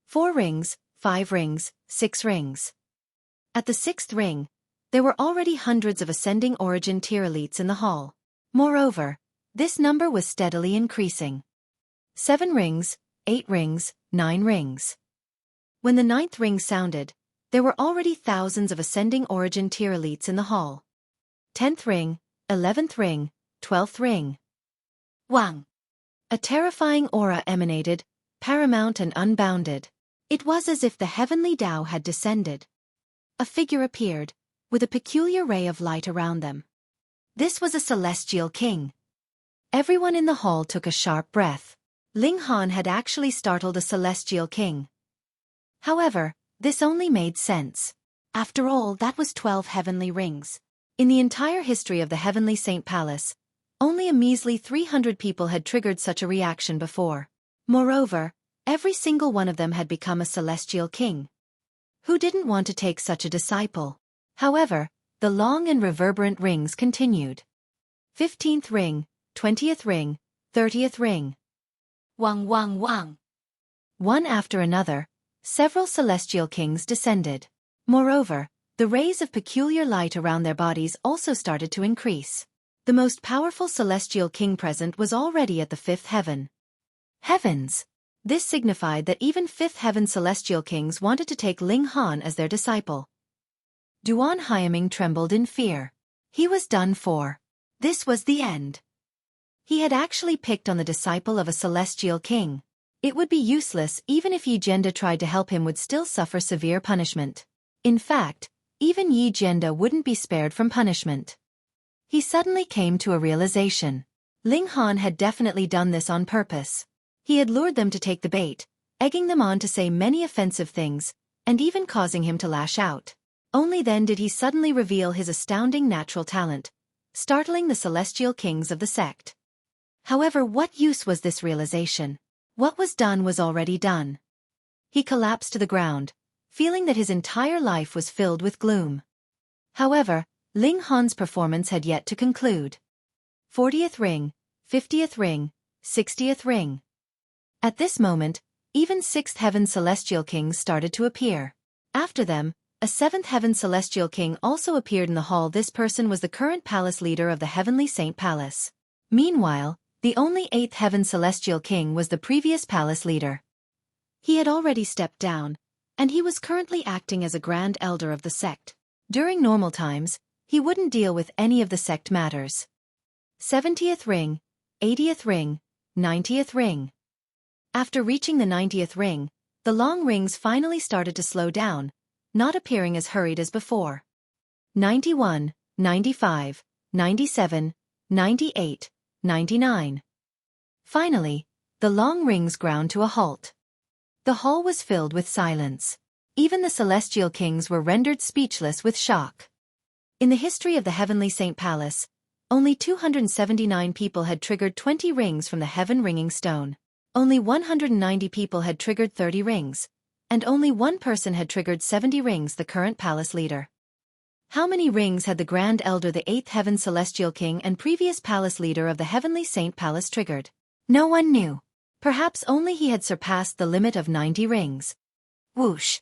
4 rings, 5 rings, 6 rings. At the 6th ring, there were already hundreds of ascending origin tier elites in the hall. Moreover, this number was steadily increasing. 7 rings, 8 rings, 9 rings. When the 9th ring sounded, there were already thousands of ascending origin tier elites in the hall. 10th ring, 11th ring, 12th ring. Wang! A terrifying aura emanated, paramount and unbounded. It was as if the heavenly Tao had descended. A figure appeared, with a peculiar ray of light around them. This was a celestial king. Everyone in the hall took a sharp breath. Ling Han had actually startled a celestial king. However, this only made sense. After all, that was 12 heavenly rings. In the entire history of the Heavenly Saint Palace, Only a measly 300 people had triggered such a reaction before. Moreover, every single one of them had become a celestial king. Who didn't want to take such a disciple? However, the long and reverberant rings continued. 15th ring, 20th ring, 30th ring. Wang wang wang. One after another, several celestial kings descended. Moreover, the rays of peculiar light around their bodies also started to increase. The most powerful celestial king present was already at the 5th heaven. Heavens! This signified that even 5th heaven celestial kings wanted to take Ling Han as their disciple. Duan Haiming trembled in fear. He was done for. This was the end. He had actually picked on the disciple of a celestial king. It would be useless even if Yi Jianda tried to help him, would still suffer severe punishment. In fact, even Yi Jianda wouldn't be spared from punishment. He suddenly came to a realization. Ling Han had definitely done this on purpose. He had lured them to take the bait, egging them on to say many offensive things, and even causing him to lash out. Only then did he suddenly reveal his astounding natural talent, startling the celestial kings of the sect. However, what use was this realization? What was done was already done. He collapsed to the ground, feeling that his entire life was filled with gloom. However, Ling Han's performance had yet to conclude. 40th ring, 50th ring, 60th ring. At this moment, even 6th heaven celestial kings started to appear. After them, a 7th heaven celestial king also appeared in the hall. This person was the current palace leader of the Heavenly Saint Palace. Meanwhile, the only 8th heaven celestial king was the previous palace leader. He had already stepped down, and he was currently acting as a grand elder of the sect. During normal times, he wouldn't deal with any of the sect matters. 70th ring, 80th ring, 90th ring. After reaching the 90th ring, the long rings finally started to slow down, not appearing as hurried as before. 91, 95, 97, 98, 99. Finally, the long rings ground to a halt. The hall was filled with silence. Even the celestial kings were rendered speechless with shock. In the history of the Heavenly Saint Palace, only 279 people had triggered 20 rings from the Heaven Ringing Stone. Only 190 people had triggered 30 rings, and only one person had triggered 70 rings, the current palace leader. How many rings had the Grand Elder, the 8th Heaven Celestial King and previous palace leader of the Heavenly Saint Palace triggered? No one knew. Perhaps only he had surpassed the limit of 90 rings. Whoosh!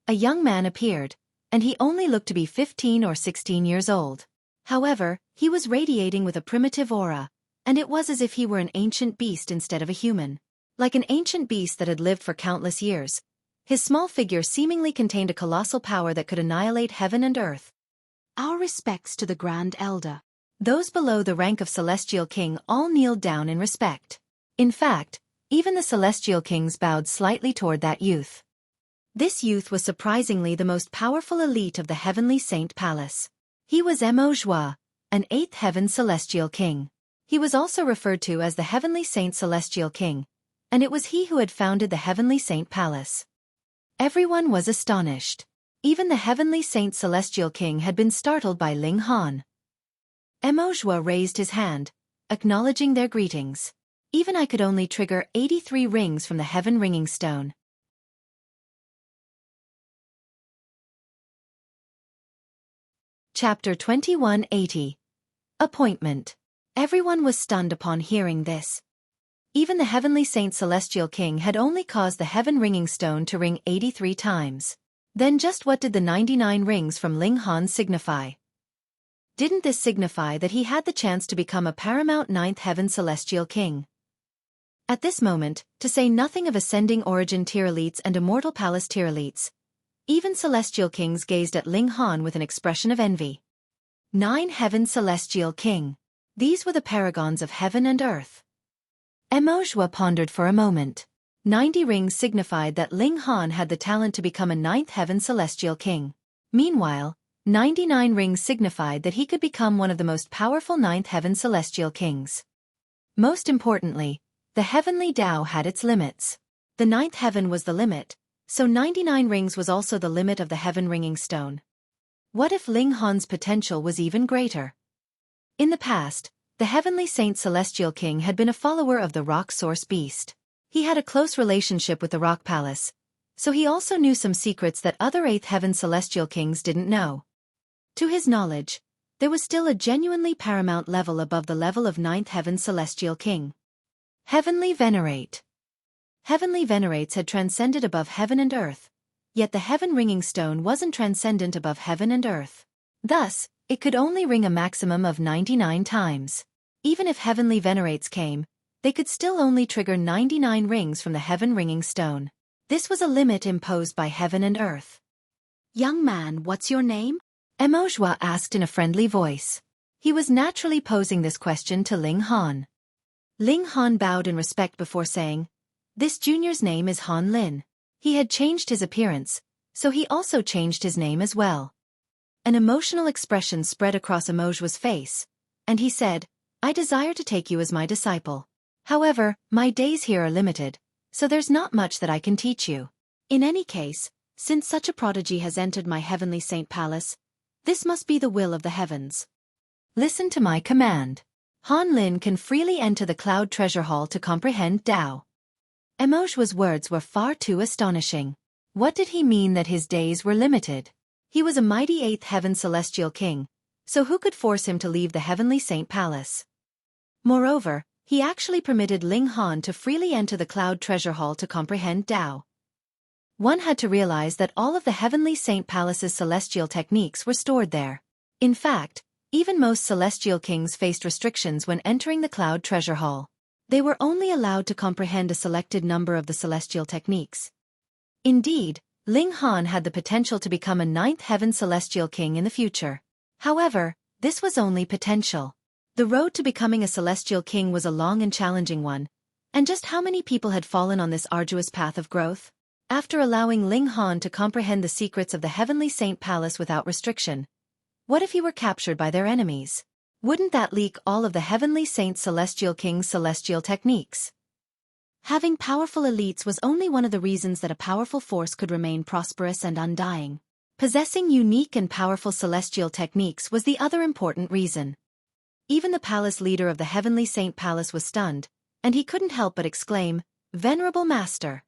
A young man appeared, and he only looked to be 15 or 16 years old. However, he was radiating with a primitive aura, and it was as if he were an ancient beast instead of a human. Like an ancient beast that had lived for countless years, his small figure seemingly contained a colossal power that could annihilate heaven and earth. Our respects to the Grand Elder. Those below the rank of Celestial King all kneeled down in respect. In fact, even the Celestial Kings bowed slightly toward that youth. This youth was surprisingly the most powerful elite of the Heavenly Saint Palace. He was Mo Zhua, an 8th Heaven Celestial King. He was also referred to as the Heavenly Saint Celestial King, and it was he who had founded the Heavenly Saint Palace. Everyone was astonished. Even the Heavenly Saint Celestial King had been startled by Ling Han. Mo Zhua raised his hand, acknowledging their greetings. Even I could only trigger 83 rings from the Heaven Ringing Stone. Chapter 2180. Appointment. Everyone was stunned upon hearing this. Even the Heavenly Saint Celestial King had only caused the Heaven Ringing Stone to ring 83 times. Then just what did the 99 rings from Ling Han signify? Didn't this signify that he had the chance to become a paramount 9th Heaven Celestial King? At this moment, to say nothing of Ascending Origin tier elites and Immortal Palace tier elites, even Celestial Kings gazed at Ling Han with an expression of envy. 9 Heaven Celestial King. These were the paragons of heaven and earth. Mo Zhua pondered for a moment. 90 rings signified that Ling Han had the talent to become a 9th Heaven Celestial King. Meanwhile, 99 rings signified that he could become one of the most powerful 9th Heaven Celestial Kings. Most importantly, the Heavenly Tao had its limits. The 9th Heaven was the limit, so 99 rings was also the limit of the Heaven Ringing Stone. What if Ling Han's potential was even greater? In the past, the Heavenly Saint Celestial King had been a follower of the Rock Source Beast. He had a close relationship with the Rock Palace, so he also knew some secrets that other 8th Heaven Celestial Kings didn't know. To his knowledge, there was still a genuinely paramount level above the level of 9th Heaven Celestial King. Heavenly Venerate. Heavenly Venerates had transcended above heaven and earth, yet the heaven-ringing stone wasn't transcendent above heaven and earth. Thus, it could only ring a maximum of 99 times. Even if Heavenly Venerates came, they could still only trigger 99 rings from the heaven-ringing stone. This was a limit imposed by heaven and earth. Young man, what's your name? Emojua asked in a friendly voice. He was naturally posing this question to Ling Han. Ling Han bowed in respect before saying, "This junior's name is Han Lin." He had changed his appearance, so he also changed his name as well. An emotional expression spread across Emojua's face, and he said, "I desire to take you as my disciple. However, my days here are limited, so there's not much that I can teach you. In any case, since such a prodigy has entered my Heavenly Saint Palace, this must be the will of the heavens. Listen to my command. Han Lin can freely enter the Cloud Treasure Hall to comprehend Tao." Emojua's words were far too astonishing. What did he mean that his days were limited? He was a mighty 8th Heaven Celestial King, so who could force him to leave the Heavenly Saint Palace? Moreover, he actually permitted Ling Han to freely enter the Cloud Treasure Hall to comprehend Tao. One had to realize that all of the Heavenly Saint Palace's celestial techniques were stored there. In fact, even most celestial kings faced restrictions when entering the Cloud Treasure Hall. They were only allowed to comprehend a selected number of the celestial techniques. Indeed, Ling Han had the potential to become a 9th Heaven Celestial King in the future. However, this was only potential. The road to becoming a Celestial King was a long and challenging one, and just how many people had fallen on this arduous path of growth? After allowing Ling Han to comprehend the secrets of the Heavenly Saint Palace without restriction, what if he were captured by their enemies? Wouldn't that leak all of the Heavenly Saint Celestial King's celestial techniques? Having powerful elites was only one of the reasons that a powerful force could remain prosperous and undying. Possessing unique and powerful celestial techniques was the other important reason. Even the palace leader of the Heavenly Saint Palace was stunned, and he couldn't help but exclaim, "Venerable Master!"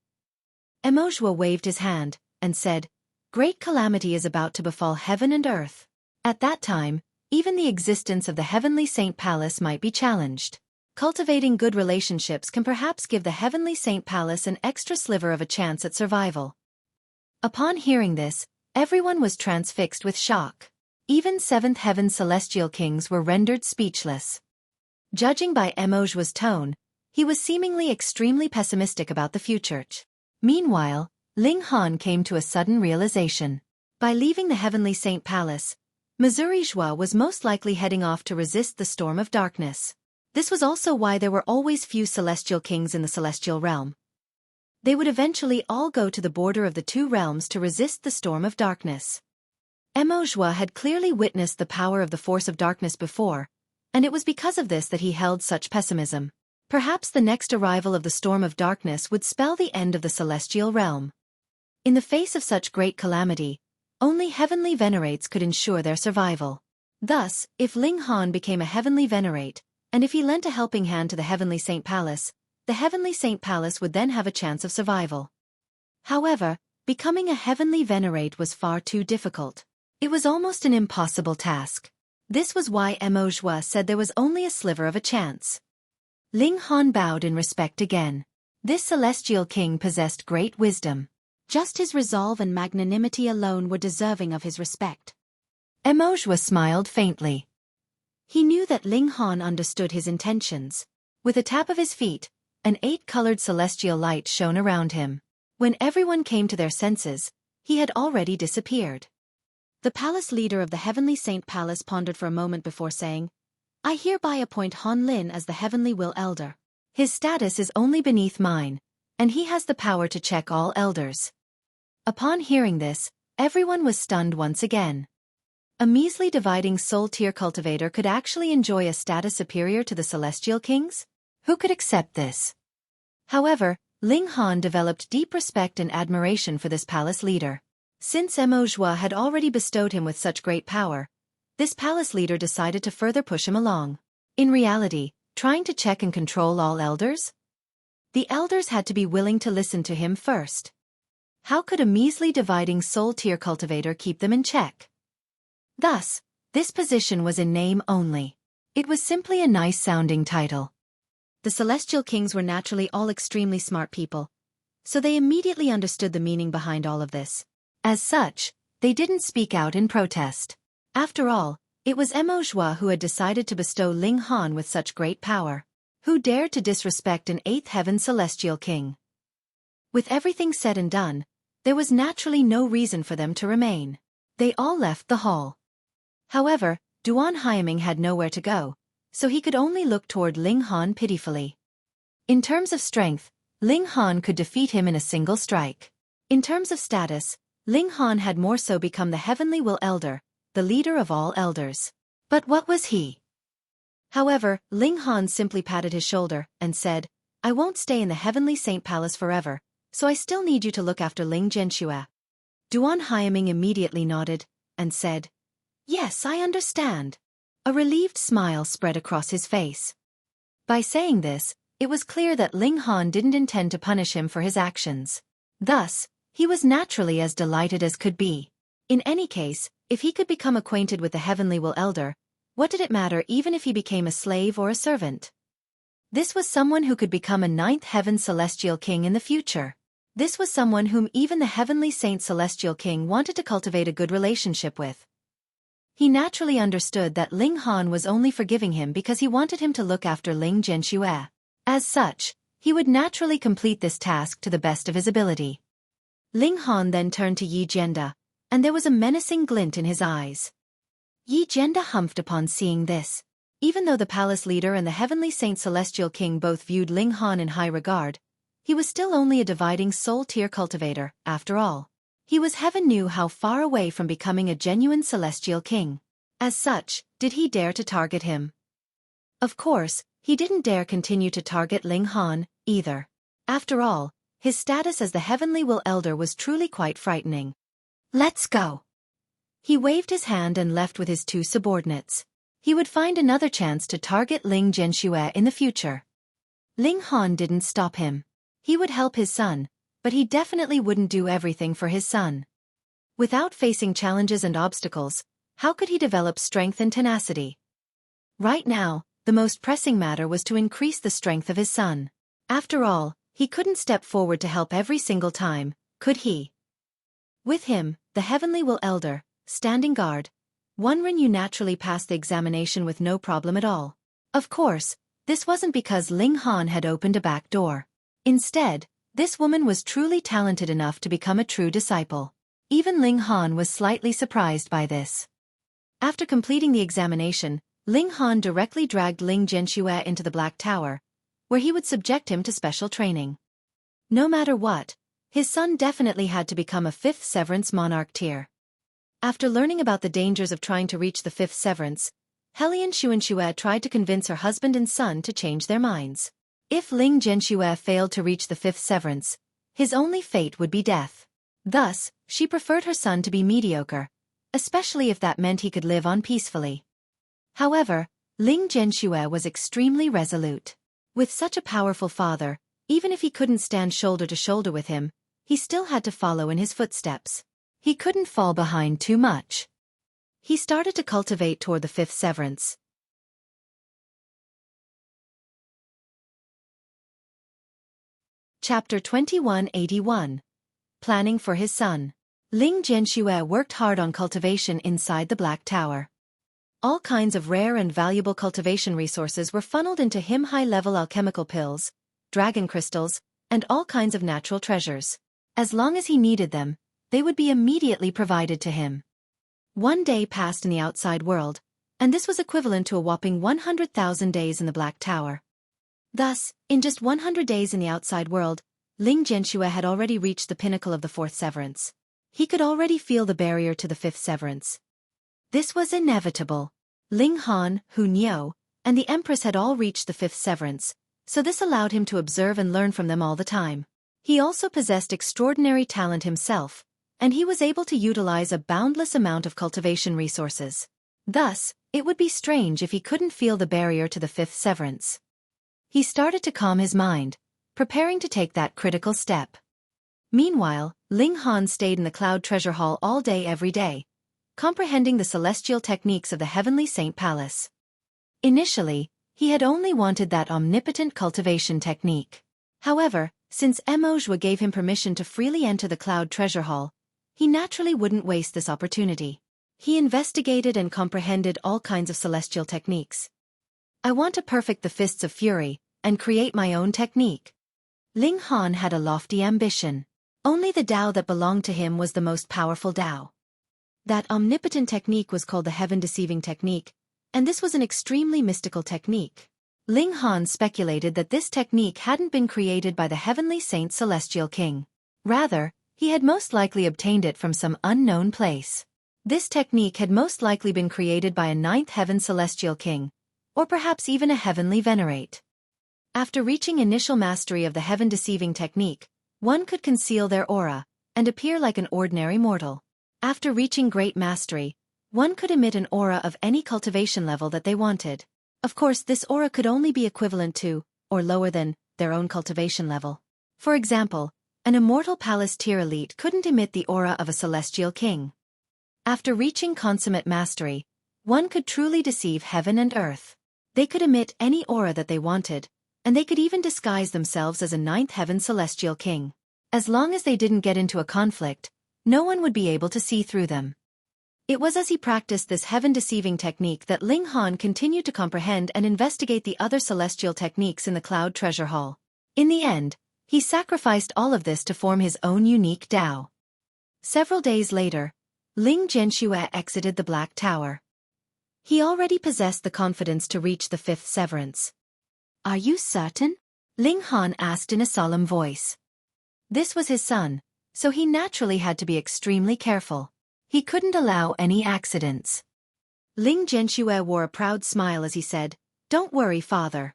Emojua waved his hand, and said, "Great calamity is about to befall heaven and earth." At that time, even the existence of the Heavenly Saint Palace might be challenged. Cultivating good relationships can perhaps give the Heavenly Saint Palace an extra sliver of a chance at survival. Upon hearing this, everyone was transfixed with shock. Even 7th Heaven Celestial Kings were rendered speechless. Judging by Emojua's tone, he was seemingly extremely pessimistic about the future. Meanwhile, Ling Han came to a sudden realization. By leaving the Heavenly Saint Palace, Missouri-Jua was most likely heading off to resist the storm of darkness. This was also why there were always few celestial kings in the celestial realm. They would eventually all go to the border of the two realms to resist the storm of darkness. Emojua had clearly witnessed the power of the force of darkness before, and it was because of this that he held such pessimism. Perhaps the next arrival of the storm of darkness would spell the end of the celestial realm. In the face of such great calamity, only heavenly venerates could ensure their survival. Thus, if Ling Han became a heavenly venerate, and if he lent a helping hand to the Heavenly Saint Palace, the Heavenly Saint Palace would then have a chance of survival. However, becoming a heavenly venerate was far too difficult. It was almost an impossible task. This was why Emojua said there was only a sliver of a chance. Ling Han bowed in respect again. This celestial king possessed great wisdom. Just his resolve and magnanimity alone were deserving of his respect. Emojua smiled faintly. He knew that Ling Han understood his intentions. With a tap of his feet, an 8-colored celestial light shone around him. When everyone came to their senses, he had already disappeared. The palace leader of the Heavenly Saint Palace pondered for a moment before saying, "I hereby appoint Han Lin as the Heavenly Will Elder. His status is only beneath mine, and he has the power to check all elders." Upon hearing this, everyone was stunned once again. A measly dividing soul tier cultivator could actually enjoy a status superior to the Celestial Kings? Who could accept this? However, Ling Han developed deep respect and admiration for this palace leader. Since Emojua had already bestowed him with such great power, this palace leader decided to further push him along. In reality, trying to check and control all elders? The elders had to be willing to listen to him first. How could a measly dividing soul tier cultivator keep them in check? Thus, this position was in name only. It was simply a nice-sounding title. The celestial kings were naturally all extremely smart people, so they immediately understood the meaning behind all of this. As such, they didn't speak out in protest. After all, it was Mo who had decided to bestow Ling Han with such great power. Who dared to disrespect an 8th heaven celestial king? With everything said and done, there was naturally no reason for them to remain. They all left the hall. However, Duan Haiming had nowhere to go, so he could only look toward Ling Han pitifully. In terms of strength, Ling Han could defeat him in a single strike. In terms of status, Ling Han had more so become the Heavenly Will Elder, the leader of all elders. But what was he? However, Ling Han simply patted his shoulder and said, "I won't stay in the Heavenly Saint Palace forever, so I still need you to look after Ling Zhenxue." Duan Haiming immediately nodded and said, "Yes, I understand." A relieved smile spread across his face. By saying this, it was clear that Ling Han didn't intend to punish him for his actions. Thus, he was naturally as delighted as could be. In any case, if he could become acquainted with the Heavenly Will Elder, what did it matter even if he became a slave or a servant? This was someone who could become a 9th heaven celestial king in the future. This was someone whom even the Heavenly Saint Celestial King wanted to cultivate a good relationship with. He naturally understood that Ling Han was only forgiving him because he wanted him to look after Ling Zhenxue. As such, he would naturally complete this task to the best of his ability. Ling Han then turned to Yi Jianda, and there was a menacing glint in his eyes. Yi Jianda humphed upon seeing this. Even though the palace leader and the Heavenly Saint Celestial King both viewed Ling Han in high regard, he was still only a dividing soul tier cultivator, after all. He was heaven knew how far away from becoming a genuine celestial king. As such, did he dare to target him? Of course, he didn't dare continue to target Ling Han, either. After all, his status as the Heavenly Will Elder was truly quite frightening. "Let's go." He waved his hand and left with his 2 subordinates. He would find another chance to target Ling Zhenxue in the future. Ling Han didn't stop him. He would help his son, but he definitely wouldn't do everything for his son. Without facing challenges and obstacles, how could he develop strength and tenacity? Right now, the most pressing matter was to increase the strength of his son. After all, he couldn't step forward to help every single time, could he? With him, the Heavenly Will Elder, standing guard, Wenren naturally passed the examination with no problem at all. Of course, this wasn't because Ling Han had opened a back door. Instead, this woman was truly talented enough to become a true disciple. Even Ling Han was slightly surprised by this. After completing the examination, Ling Han directly dragged Ling Zhenxue into the Black Tower, where he would subject him to special training. No matter what, his son definitely had to become a 5th Severance Monarch tier. After learning about the dangers of trying to reach the 5th Severance, Helian Xuanxue tried to convince her husband and son to change their minds. If Ling Zhenxue failed to reach the 5th Severance, his only fate would be death. Thus, she preferred her son to be mediocre, especially if that meant he could live on peacefully. However, Ling Zhenxue was extremely resolute. With such a powerful father, even if he couldn't stand shoulder to shoulder with him, he still had to follow in his footsteps. He couldn't fall behind too much. He started to cultivate toward the 5th Severance. Chapter 2181. Planning for his son. Ling Zhenxue worked hard on cultivation inside the Black Tower. All kinds of rare and valuable cultivation resources were funneled into him, high-level alchemical pills, dragon crystals, and all kinds of natural treasures. As long as he needed them, they would be immediately provided to him. One day passed in the outside world, and this was equivalent to a whopping 100,000 days in the Black Tower. Thus, in just 100 days in the outside world, Ling Zhenxue had already reached the pinnacle of the 4th Severance. He could already feel the barrier to the 5th Severance. This was inevitable. Ling Han, Hu Niu, and the Empress had all reached the 5th Severance, so this allowed him to observe and learn from them all the time. He also possessed extraordinary talent himself, and he was able to utilize a boundless amount of cultivation resources. Thus, it would be strange if he couldn't feel the barrier to the fifth severance. He started to calm his mind, preparing to take that critical step. Meanwhile, Ling Han stayed in the Cloud Treasure Hall all day every day, comprehending the celestial techniques of the Heavenly Saint Palace. Initially, he had only wanted that omnipotent cultivation technique. However, since Xueqi gave him permission to freely enter the Cloud Treasure Hall, he naturally wouldn't waste this opportunity. He investigated and comprehended all kinds of celestial techniques. I want to perfect the Fists of Fury and create my own technique. Ling Han had a lofty ambition. Only the Tao that belonged to him was the most powerful Tao. That omnipotent technique was called the Heaven-defying technique, and this was an extremely mystical technique. Ling Han speculated that this technique hadn't been created by the Heavenly Saint Celestial King. Rather, he had most likely obtained it from some unknown place. This technique had most likely been created by a ninth heaven celestial king, or perhaps even a heavenly venerate. After reaching initial mastery of the heaven-deceiving technique, one could conceal their aura and appear like an ordinary mortal. After reaching great mastery, one could emit an aura of any cultivation level that they wanted. Of course, this aura could only be equivalent to, or lower than, their own cultivation level. For example, an immortal palace tier elite couldn't emit the aura of a celestial king. After reaching consummate mastery, one could truly deceive heaven and earth. They could emit any aura that they wanted, and they could even disguise themselves as a ninth heaven celestial king. As long as they didn't get into a conflict, no one would be able to see through them. It was as he practiced this heaven-deceiving technique that Ling Han continued to comprehend and investigate the other celestial techniques in the Cloud Treasure Hall. In the end, he sacrificed all of this to form his own unique Tao. Several days later, Ling Xueqi exited the Black Tower. He already possessed the confidence to reach the fifth severance. Are you certain? Ling Han asked in a solemn voice. This was his son, so he naturally had to be extremely careful. He couldn't allow any accidents. Ling Xueqi wore a proud smile as he said, "Don't worry, father."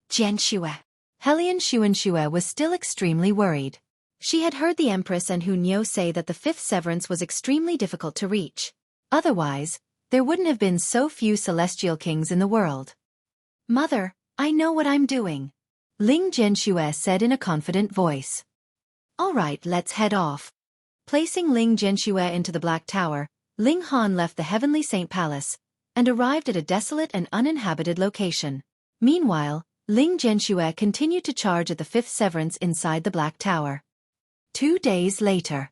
Xueqi. Helian Xuanxue was still extremely worried. She had heard the Empress and Hunyo say that the fifth severance was extremely difficult to reach. Otherwise, there wouldn't have been so few celestial kings in the world. "Mother, I know what I'm doing," Ling Xueqi said in a confident voice. "All right, let's head off." Placing Ling Xueqi into the Black Tower, Ling Han left the Heavenly Saint Palace and arrived at a desolate and uninhabited location. Meanwhile, Ling Xueqi continued to charge at the fifth severance inside the Black Tower. 2 days later.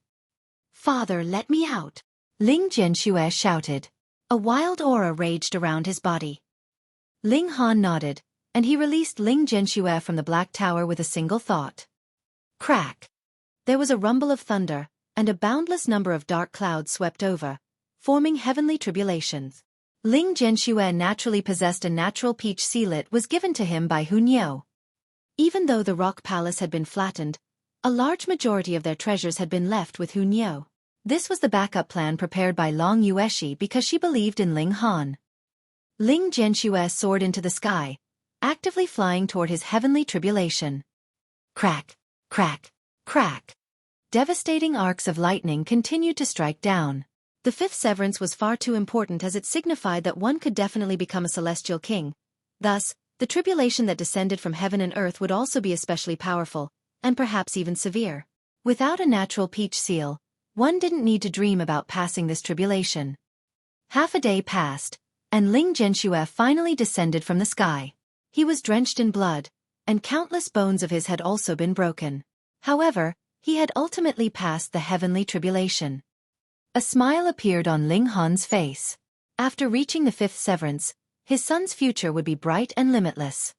"Father, let me out!" Ling Xueqi shouted. A wild aura raged around his body. Ling Han nodded, and he released Ling Xueqi from the Black Tower with a single thought. Crack! There was a rumble of thunder, and a boundless number of dark clouds swept over, forming heavenly tribulations. Ling Xueqi naturally possessed a natural peach sealet was given to him by Hunyo. Even though the rock palace had been flattened, a large majority of their treasures had been left with Hunyo. This was the backup plan prepared by Long Yueshi because she believed in Ling Han. Ling Xueqi soared into the sky, actively flying toward his heavenly tribulation. Crack, crack, crack. Devastating arcs of lightning continued to strike down. The fifth severance was far too important as it signified that one could definitely become a celestial king. Thus, the tribulation that descended from heaven and earth would also be especially powerful, and perhaps even severe. Without a natural peach seal, one didn't need to dream about passing this tribulation. Half a day passed, and Ling Xueqi finally descended from the sky. He was drenched in blood, and countless bones of his had also been broken. However, he had ultimately passed the heavenly tribulation. A smile appeared on Ling Han's face. After reaching the fifth severance, his son's future would be bright and limitless.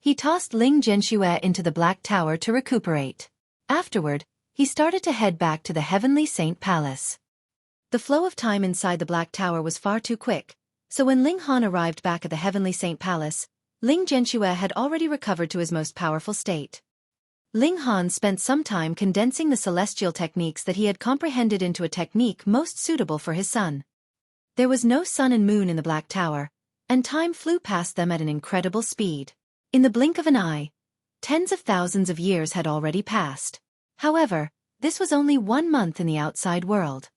He tossed Ling Xueqi into the Black Tower to recuperate. Afterward, he started to head back to the Heavenly Saint Palace. The flow of time inside the Black Tower was far too quick, so when Ling Han arrived back at the Heavenly Saint Palace, Ling Xueqi had already recovered to his most powerful state. Ling Han spent some time condensing the celestial techniques that he had comprehended into a technique most suitable for his son. There was no sun and moon in the Black Tower, and time flew past them at an incredible speed. In the blink of an eye, tens of thousands of years had already passed. However, this was only 1 month in the outside world.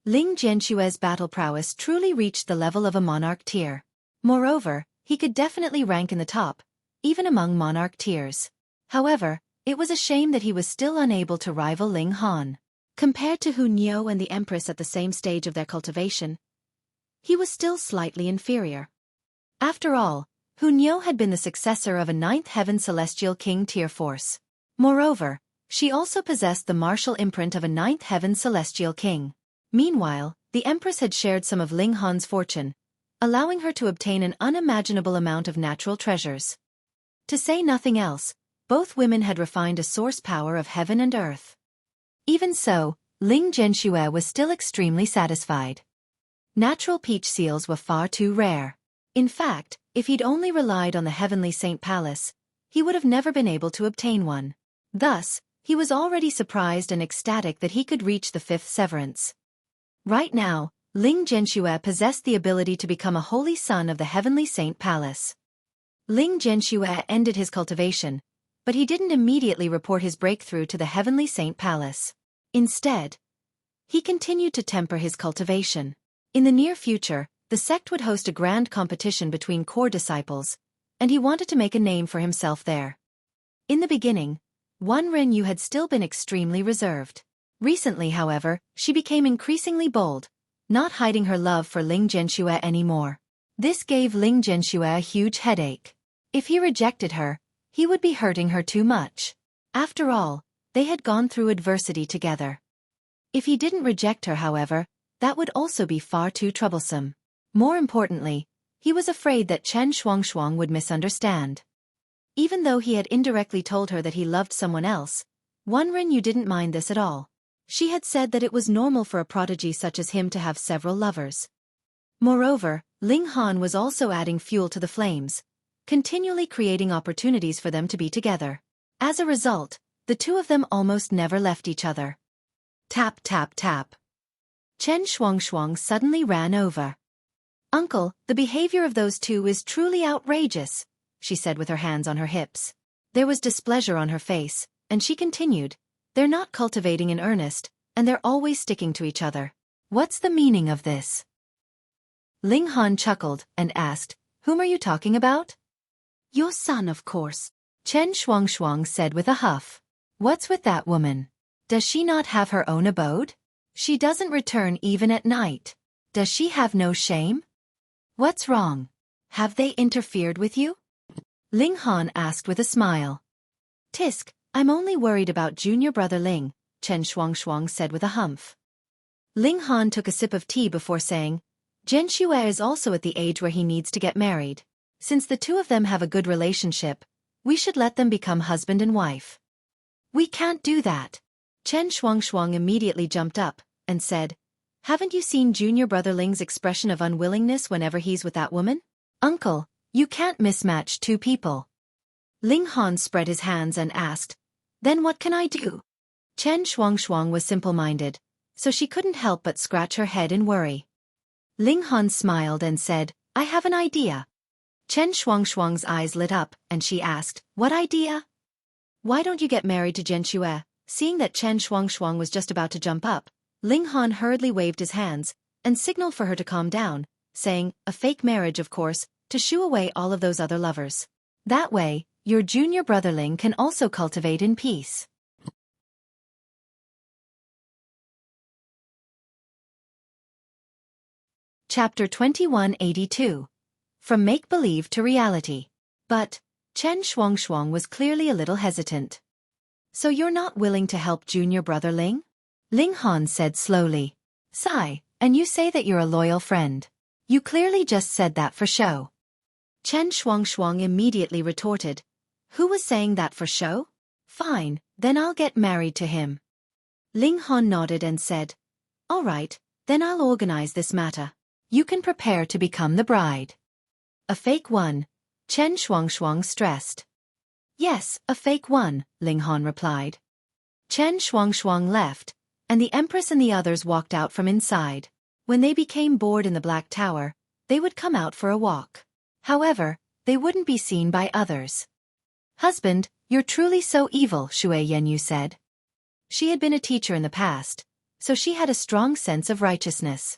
Ling Jianshue's battle prowess truly reached the level of a monarch tier. Moreover, he could definitely rank in the top, even among monarch tiers. However, it was a shame that he was still unable to rival Ling Han. Compared to Hu Niu and the Empress at the same stage of their cultivation, he was still slightly inferior. After all, Hu Niu had been the successor of a 9th Heaven Celestial King tier force. Moreover, she also possessed the martial imprint of a 9th Heaven Celestial King. Meanwhile, the Empress had shared some of Ling Han's fortune, allowing her to obtain an unimaginable amount of natural treasures. To say nothing else, both women had refined a source power of heaven and earth. Even so, Ling Jianxue was still extremely satisfied. Natural peach seals were far too rare. In fact, if he'd only relied on the Heavenly Saint Palace, he would have never been able to obtain one. Thus, he was already surprised and ecstatic that he could reach the 5th severance. Right now, Ling Jianxue possessed the ability to become a holy son of the Heavenly Saint Palace. Ling Jianxue ended his cultivation, but he didn't immediately report his breakthrough to the Heavenly Saint Palace. Instead, he continued to temper his cultivation. In the near future, the sect would host a grand competition between core disciples, and he wanted to make a name for himself there. In the beginning, Wenren had still been extremely reserved. Recently, however, she became increasingly bold, not hiding her love for Ling Jianxue anymore. This gave Ling Jianxue a huge headache. If he rejected her, he would be hurting her too much. After all, they had gone through adversity together. If he didn't reject her, however, that would also be far too troublesome. More importantly, he was afraid that Chen Shuangshuang would misunderstand. Even though he had indirectly told her that he loved someone else, Wenren didn't mind this at all. She had said that it was normal for a prodigy such as him to have several lovers. Moreover, Ling Han was also adding fuel to the flames, continually creating opportunities for them to be together. As a result, the two of them almost never left each other. Tap tap tap. Chen Shuangshuang suddenly ran over. "Uncle, the behavior of those two is truly outrageous," she said with her hands on her hips. There was displeasure on her face, and she continued, "They're not cultivating in earnest, and they're always sticking to each other. What's the meaning of this?" Ling Han chuckled and asked, "Whom are you talking about?" Your son, of course. Chen Shuangshuang said with a huff. "What's with that woman? Does she not have her own abode? She doesn't return even at night. Does she have no shame? What's wrong? Have they interfered with you?" Ling Han asked with a smile. "Tisk, I'm only worried about junior brother Ling," Chen Shuangshuang said with a humph. Ling Han took a sip of tea before saying, "Jianxue is also at the age where he needs to get married. Since the two of them have a good relationship, we should let them become husband and wife." "We can't do that." Chen Shuangshuang immediately jumped up and said, "Haven't you seen junior brother Ling's expression of unwillingness whenever he's with that woman? Uncle, you can't mismatch two people." Ling Han spread his hands and asked, "Then what can I do?" Chen Shuangshuang was simple-minded, so she couldn't help but scratch her head in worry. Ling Han smiled and said, "I have an idea." Chen Shuangshuang's eyes lit up, and she asked, "What idea?" "Why don't you get married to Jianxue?" Seeing that Chen Shuangshuang was just about to jump up, Ling Han hurriedly waved his hands and signaled for her to calm down, saying, "A fake marriage, of course, to shoo away all of those other lovers. That way, your junior brother Ling can also cultivate in peace." Chapter 2182. From Make-Believe to Reality. But Chen Shuangshuang was clearly a little hesitant. "So you're not willing to help junior brother Ling?" Ling Han said slowly. "Sigh, and you say that you're a loyal friend. You clearly just said that for show." Chen Shuangshuang immediately retorted, "Who was saying that for show? Fine, then I'll get married to him." Ling Han nodded and said, "All right, then I'll organize this matter. You can prepare to become the bride." "A fake one," Chen Shuangshuang stressed. "Yes, a fake one," Ling Han replied. Chen Shuangshuang left, and the Empress and the others walked out from inside. When they became bored in the Black Tower, they would come out for a walk. However, they wouldn't be seen by others. "Husband, you're truly so evil," Xueqi said. She had been a teacher in the past, so she had a strong sense of righteousness.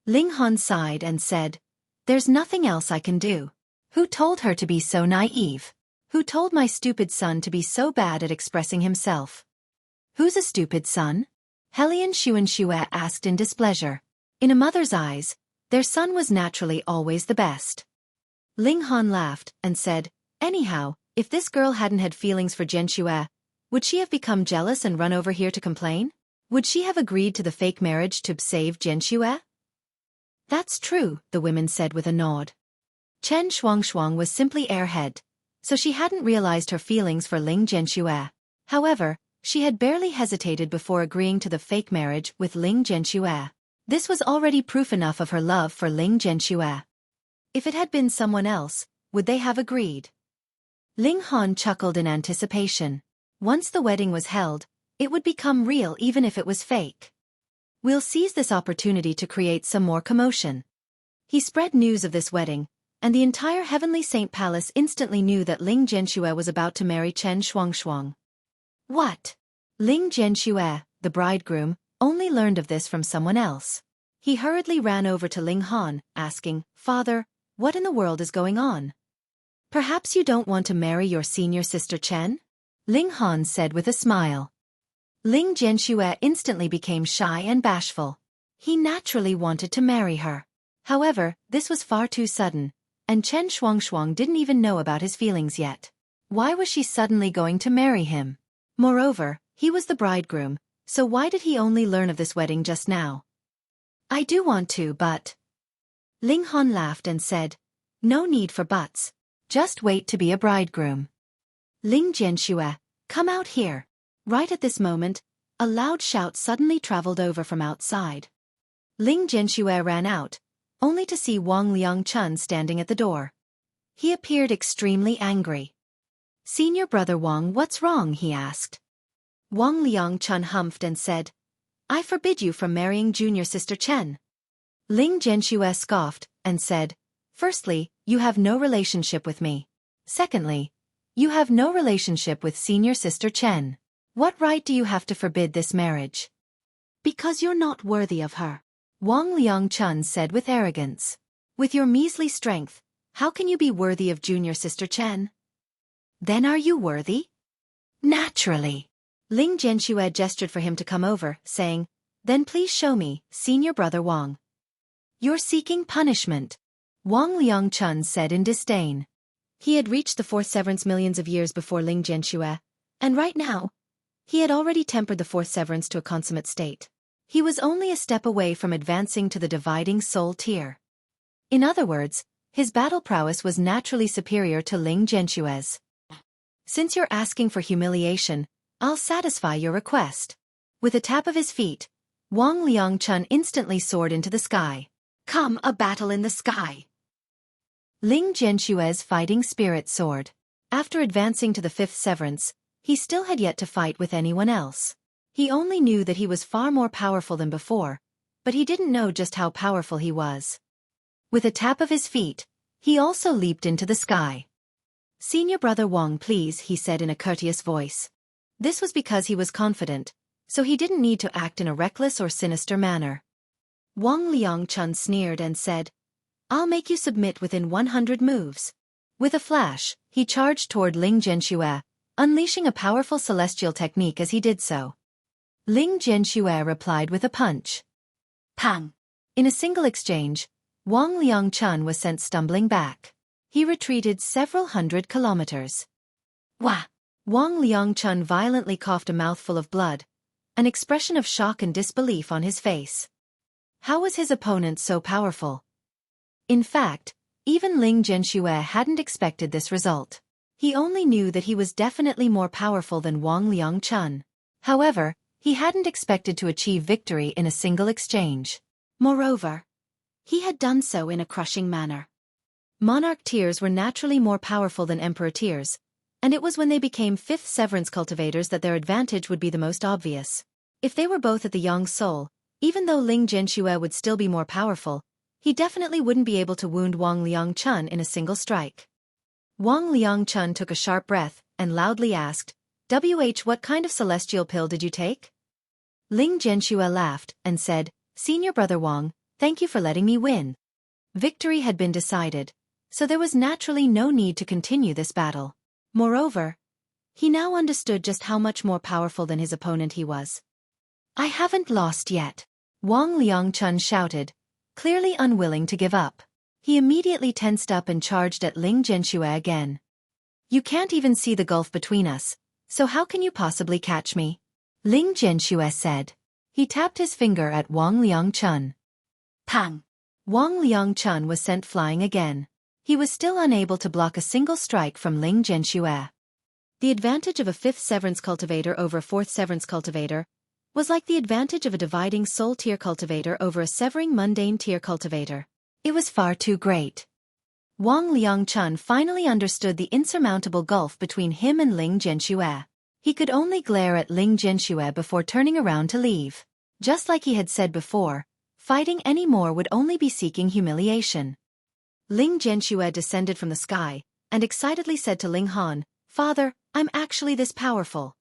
Ling Han sighed and said, "There's nothing else I can do. Who told her to be so naive? Who told my stupid son to be so bad at expressing himself?" "Who's a stupid son?" Helian Xueqi asked in displeasure. In a mother's eyes, their son was naturally always the best. Ling Han laughed and said, "Anyhow, if this girl hadn't had feelings for Xueqi, would she have become jealous and run over here to complain? Would she have agreed to the fake marriage to save Xueqi?" "That's true," the women said with a nod. Chen Shuangshuang was simply airhead, so she hadn't realized her feelings for Ling Xueqi. However, she had barely hesitated before agreeing to the fake marriage with Ling Xueqi. This was already proof enough of her love for Ling Xueqi. If it had been someone else, would they have agreed? Ling Han chuckled in anticipation. Once the wedding was held, it would become real even if it was fake. "We'll seize this opportunity to create some more commotion." He spread news of this wedding, and the entire Heavenly Saint Palace instantly knew that Ling Xueqi was about to marry Chen Shuangshuang. What? Ling Xueqi, the bridegroom, only learned of this from someone else. He hurriedly ran over to Ling Han, asking, "Father, what in the world is going on? Perhaps you don't want to marry your senior sister Chen?" Ling Han said with a smile. Ling Xueqi instantly became shy and bashful. He naturally wanted to marry her. However, this was far too sudden, and Chen Shuangshuang didn't even know about his feelings yet. Why was she suddenly going to marry him? Moreover, he was the bridegroom, so why did he only learn of this wedding just now? "I do want to, but..." Ling Han laughed and said, "No need for buts. Just wait to be a bridegroom." "Ling Xueqi, come out here." Right at this moment, a loud shout suddenly traveled over from outside. Ling Xueqi ran out, only to see Wang Liangchun standing at the door. He appeared extremely angry. "Senior brother Wang, what's wrong?" he asked. Wang Liangchun humphed and said, "I forbid you from marrying junior sister Chen." Ling Xueqi scoffed and said, "Firstly, you have no relationship with me. Secondly, you have no relationship with senior sister Chen. What right do you have to forbid this marriage?" "Because you're not worthy of her," Wang Liangchun said with arrogance. "With your measly strength, how can you be worthy of junior sister Chen?" "Then are you worthy?" "Naturally." Ling Xueqi gestured for him to come over, saying, "Then please show me, senior brother Wang." "You're seeking punishment," Wang Liangchun said in disdain. He had reached the fourth severance millions of years before Ling Xueqi, and right now, he had already tempered the fourth severance to a consummate state. He was only a step away from advancing to the dividing soul tier. In other words, his battle prowess was naturally superior to Ling Xueqi's. "Since you're asking for humiliation, I'll satisfy your request." With a tap of his feet, Wang Liangchun instantly soared into the sky. "Come, a battle in the sky!" Ling Xueqi's fighting spirit soared. After advancing to the fifth severance, he still had yet to fight with anyone else. He only knew that he was far more powerful than before, but he didn't know just how powerful he was. With a tap of his feet, he also leaped into the sky. "Senior brother Wang, please," he said in a courteous voice. This was because he was confident, so he didn't need to act in a reckless or sinister manner. Wang Liangchun sneered and said, "I'll make you submit within 100 moves." With a flash, he charged toward Ling Xueqi, unleashing a powerful celestial technique as he did so. Ling Xueqi replied with a punch. Pang! In a single exchange, Wang Liangchun was sent stumbling back. He retreated several hundred kilometers. Wah! Wang Liangchun violently coughed a mouthful of blood, an expression of shock and disbelief on his face. How was his opponent so powerful? In fact, even Ling Xueqi hadn't expected this result. He only knew that he was definitely more powerful than Wang Liangchun. However, he hadn't expected to achieve victory in a single exchange. Moreover, he had done so in a crushing manner. Monarch tiers were naturally more powerful than Emperor tiers, and it was when they became fifth severance cultivators that their advantage would be the most obvious. If they were both at the Yang Soul, even though Ling Xueqi would still be more powerful, he definitely wouldn't be able to wound Wang Liangchun in a single strike. Wang Liangchun took a sharp breath and loudly asked, "What kind of celestial pill did you take?" Ling Zhenxue laughed and said, "Senior Brother Wang, thank you for letting me win." Victory had been decided, so there was naturally no need to continue this battle. Moreover, he now understood just how much more powerful than his opponent he was. "I haven't lost yet," Wang Liangchun shouted, clearly unwilling to give up. He immediately tensed up and charged at Ling Zhenxue again. "You can't even see the gulf between us, so how can you possibly catch me?" Ling Zhenxue said. He tapped his finger at Wang Liangchun. Pang! Wang Liangchun was sent flying again. He was still unable to block a single strike from Ling Zhenxue. The advantage of a fifth severance cultivator over a fourth severance cultivator was like the advantage of a dividing soul tier cultivator over a severing mundane tier cultivator. It was far too great. Wang Liangchun finally understood the insurmountable gulf between him and Ling Zhenxue. He could only glare at Ling Zhenxue before turning around to leave. Just like he had said before, fighting any more would only be seeking humiliation. Ling Zhenxue descended from the sky, and excitedly said to Ling Han, "Father, I'm actually this powerful."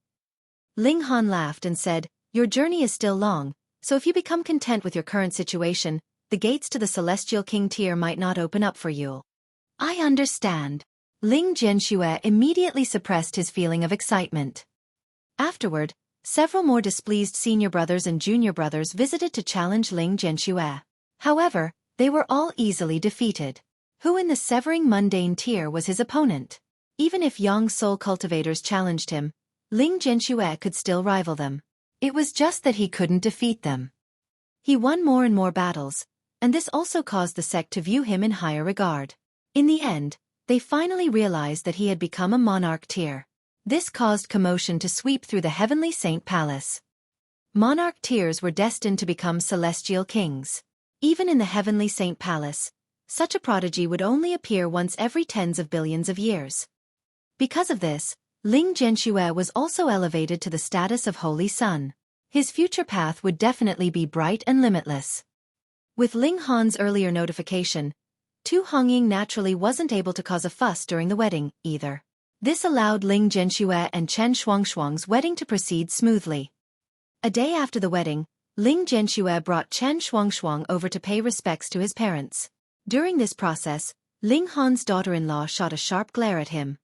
Ling Han laughed and said, "Your journey is still long, so if you become content with your current situation, the gates to the Celestial King tier might not open up for you." "I understand." Ling Zhenxue immediately suppressed his feeling of excitement. Afterward, several more displeased senior brothers and junior brothers visited to challenge Ling Zhenxue. However, they were all easily defeated. Who in the severing mundane tier was his opponent? Even if Yang soul cultivators challenged him, Ling Zhenxue could still rival them. It was just that he couldn't defeat them. He won more and more battles, and this also caused the sect to view him in higher regard. In the end, they finally realized that he had become a monarch tier. This caused commotion to sweep through the Heavenly Saint Palace. Monarch tiers were destined to become celestial kings. Even in the Heavenly Saint Palace, such a prodigy would only appear once every tens of billions of years. Because of this, Ling Zhenxue was also elevated to the status of Holy Sun. His future path would definitely be bright and limitless. With Ling Han's earlier notification, Tu Hongying naturally wasn't able to cause a fuss during the wedding, either. This allowed Ling Zhenxue and Chen Shuangshuang's wedding to proceed smoothly. A day after the wedding, Ling Zhenxue brought Chen Shuangshuang over to pay respects to his parents. During this process, Ling Han's daughter-in-law shot a sharp glare at him.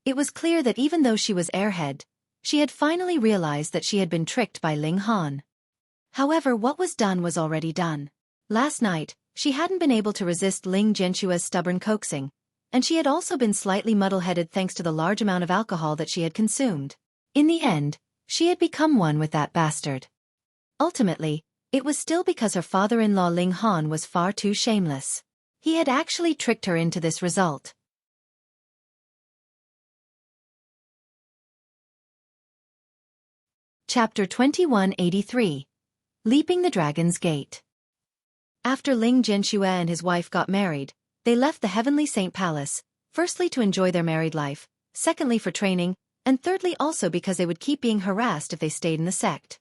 It was clear that even though she was airhead, she had finally realized that she had been tricked by Ling Han. However, what was done was already done. Last night, she hadn't been able to resist Ling Zhenxue's stubborn coaxing, and she had also been slightly muddle-headed thanks to the large amount of alcohol that she had consumed. In the end, she had become one with that bastard. Ultimately, it was still because her father-in-law Ling Han was far too shameless. He had actually tricked her into this result. Chapter 2183. Leaping the Dragon's Gate. After Ling Zhenxue and his wife got married, they left the Heavenly Saint Palace, firstly to enjoy their married life, secondly for training, and thirdly also because they would keep being harassed if they stayed in the sect.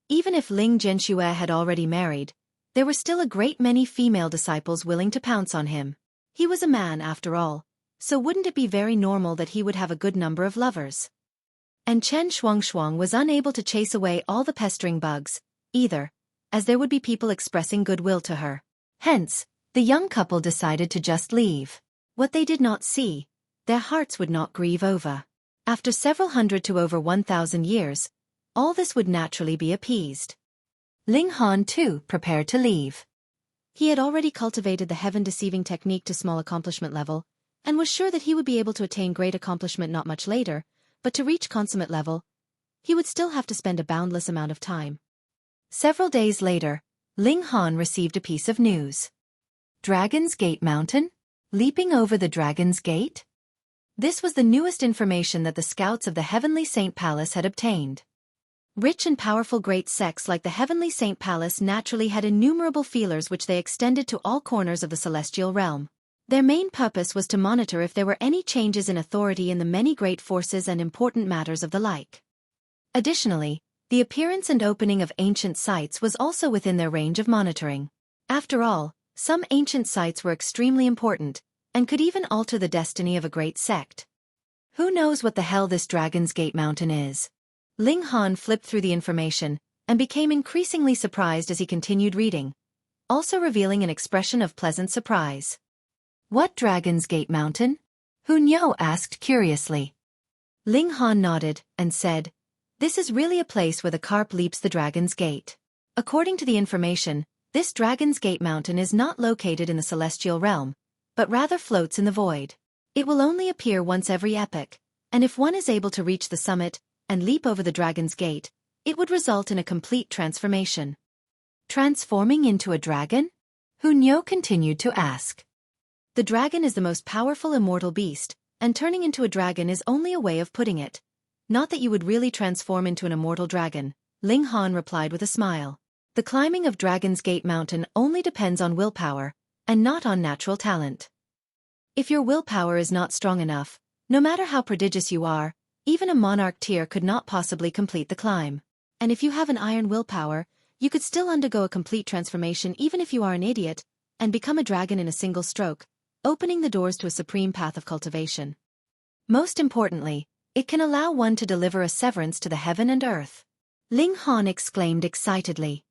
Even if Ling Zhenxue had already married, there were still a great many female disciples willing to pounce on him. He was a man after all, so wouldn't it be very normal that he would have a good number of lovers? And Chen Shuangshuang was unable to chase away all the pestering bugs, either, as there would be people expressing goodwill to her. Hence, the young couple decided to just leave. What they did not see, their hearts would not grieve over. After several hundred to over 1,000 years, all this would naturally be appeased. Ling Han too prepared to leave. He had already cultivated the heaven-deceiving technique to small accomplishment level, and was sure that he would be able to attain great accomplishment not much later, but to reach consummate level, he would still have to spend a boundless amount of time. Several days later, Ling Han received a piece of news. Dragon's Gate Mountain? Leaping over the Dragon's Gate? This was the newest information that the scouts of the Heavenly Saint Palace had obtained. Rich and powerful great sects like the Heavenly Saint Palace naturally had innumerable feelers which they extended to all corners of the celestial realm. Their main purpose was to monitor if there were any changes in authority in the many great forces and important matters of the like. Additionally, the appearance and opening of ancient sites was also within their range of monitoring. After all, some ancient sites were extremely important, and could even alter the destiny of a great sect. Who knows what the hell this Dragon's Gate Mountain is? Ling Han flipped through the information, and became increasingly surprised as he continued reading, also revealing an expression of pleasant surprise. What Dragon's Gate Mountain? Hunyo asked curiously. Ling Han nodded and said, This is really a place where the carp leaps the Dragon's Gate. According to the information, this Dragon's Gate Mountain is not located in the celestial realm, but rather floats in the void. It will only appear once every epoch, and if one is able to reach the summit and leap over the Dragon's Gate, it would result in a complete transformation. Transforming into a dragon? Hunyo continued to ask. The dragon is the most powerful immortal beast, and turning into a dragon is only a way of putting it. Not that you would really transform into an immortal dragon, Ling Han replied with a smile. The climbing of Dragon's Gate Mountain only depends on willpower, and not on natural talent. If your willpower is not strong enough, no matter how prodigious you are, even a monarch tier could not possibly complete the climb. And if you have an iron willpower, you could still undergo a complete transformation even if you are an idiot, and become a dragon in a single stroke, opening the doors to a supreme path of cultivation. Most importantly, it can allow one to deliver a severance to the heaven and earth. Ling Han exclaimed excitedly.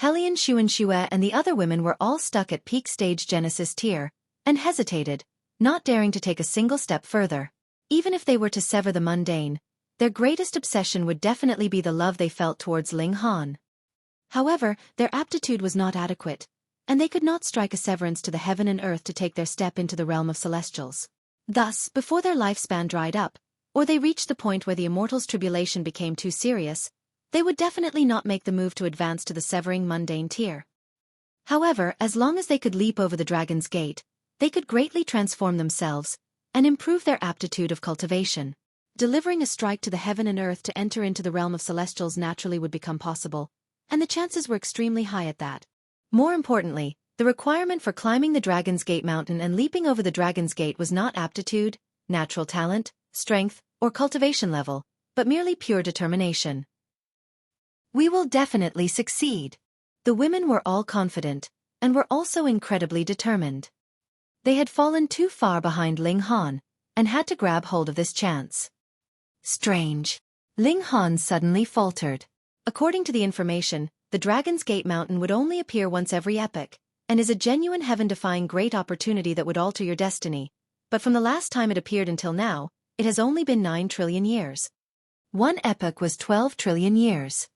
Helian Xueqi and the other women were all stuck at peak stage Genesis tier, and hesitated, not daring to take a single step further. Even if they were to sever the mundane, their greatest obsession would definitely be the love they felt towards Ling Han. However, their aptitude was not adequate, and they could not strike a severance to the heaven and earth to take their step into the realm of celestials. Thus, before their lifespan dried up, or they reached the point where the immortals' tribulation became too serious, they would definitely not make the move to advance to the severing mundane tier. However, as long as they could leap over the Dragon's Gate, they could greatly transform themselves and improve their aptitude of cultivation. Delivering a strike to the heaven and earth to enter into the realm of celestials naturally would become possible, and the chances were extremely high at that. More importantly, the requirement for climbing the Dragon's Gate Mountain and leaping over the Dragon's Gate was not aptitude, natural talent, strength, or cultivation level, but merely pure determination. We will definitely succeed. The women were all confident, and were also incredibly determined. They had fallen too far behind Ling Han, and had to grab hold of this chance. Strange. Ling Han suddenly faltered. According to the information, the Dragon's Gate Mountain would only appear once every epoch, and is a genuine heaven-defying great opportunity that would alter your destiny. But from the last time it appeared until now, it has only been 9 trillion years. One epoch was 12 trillion years.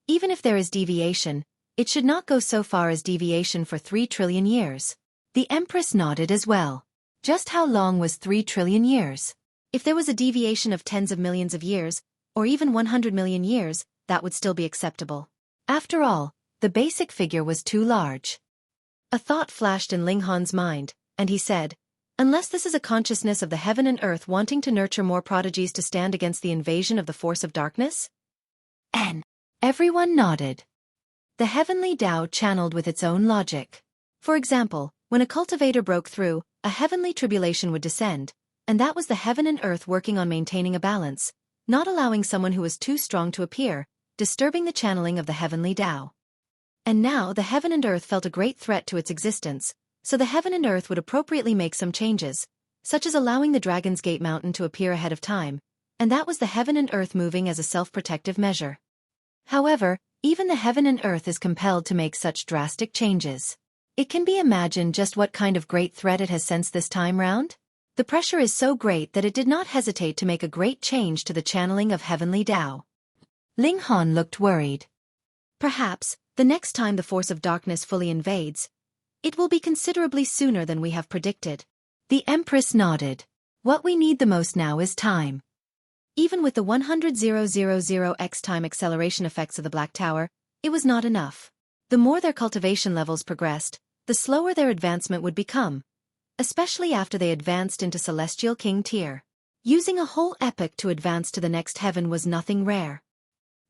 Even if there is deviation, it should not go so far as deviation for 3 trillion years. The Empress nodded as well. Just how long was 3 trillion years? If there was a deviation of tens of millions of years, or even 100 million years, that would still be acceptable. After all, the basic figure was too large. A thought flashed in Ling Han's mind, and he said, Unless this is a consciousness of the heaven and earth wanting to nurture more prodigies to stand against the invasion of the force of darkness? Everyone nodded. The heavenly Tao channeled with its own logic. For example, when a cultivator broke through, a heavenly tribulation would descend, and that was the heaven and earth working on maintaining a balance, not allowing someone who was too strong to appear, disturbing the channeling of the heavenly Tao. And now the heaven and earth felt a great threat to its existence, so the heaven and earth would appropriately make some changes, such as allowing the Dragon's Gate Mountain to appear ahead of time, and that was the heaven and earth moving as a self-protective measure. However, even the heaven and earth is compelled to make such drastic changes. It can be imagined just what kind of great threat it has sensed this time round. The pressure is so great that it did not hesitate to make a great change to the channeling of heavenly Tao. Ling Han looked worried. Perhaps, the next time the force of darkness fully invades, it will be considerably sooner than we have predicted. The Empress nodded. What we need the most now is time. Even with the 100,000x time acceleration effects of the Black Tower, it was not enough. The more their cultivation levels progressed, the slower their advancement would become, especially after they advanced into Celestial King tier. Using a whole epoch to advance to the next heaven was nothing rare.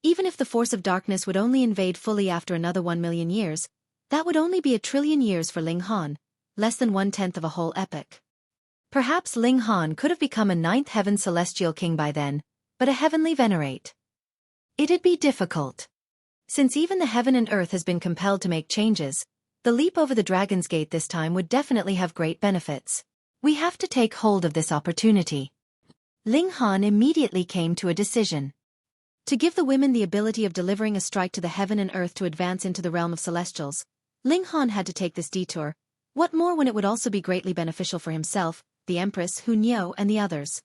Even if the force of darkness would only invade fully after another 1 million years, that would only be 1 trillion years for Ling Han, less than 1/10 of a whole epoch. Perhaps Ling Han could have become a 9th heaven celestial king by then, but a heavenly venerate. It'd be difficult. Since even the heaven and earth has been compelled to make changes, the leap over the Dragon's Gate this time would definitely have great benefits. We have to take hold of this opportunity. Ling Han immediately came to a decision. To give the women the ability of delivering a strike to the heaven and earth to advance into the realm of celestials, Ling Han had to take this detour. What more when it would also be greatly beneficial for himself, the Empress, Hu Niu and the others.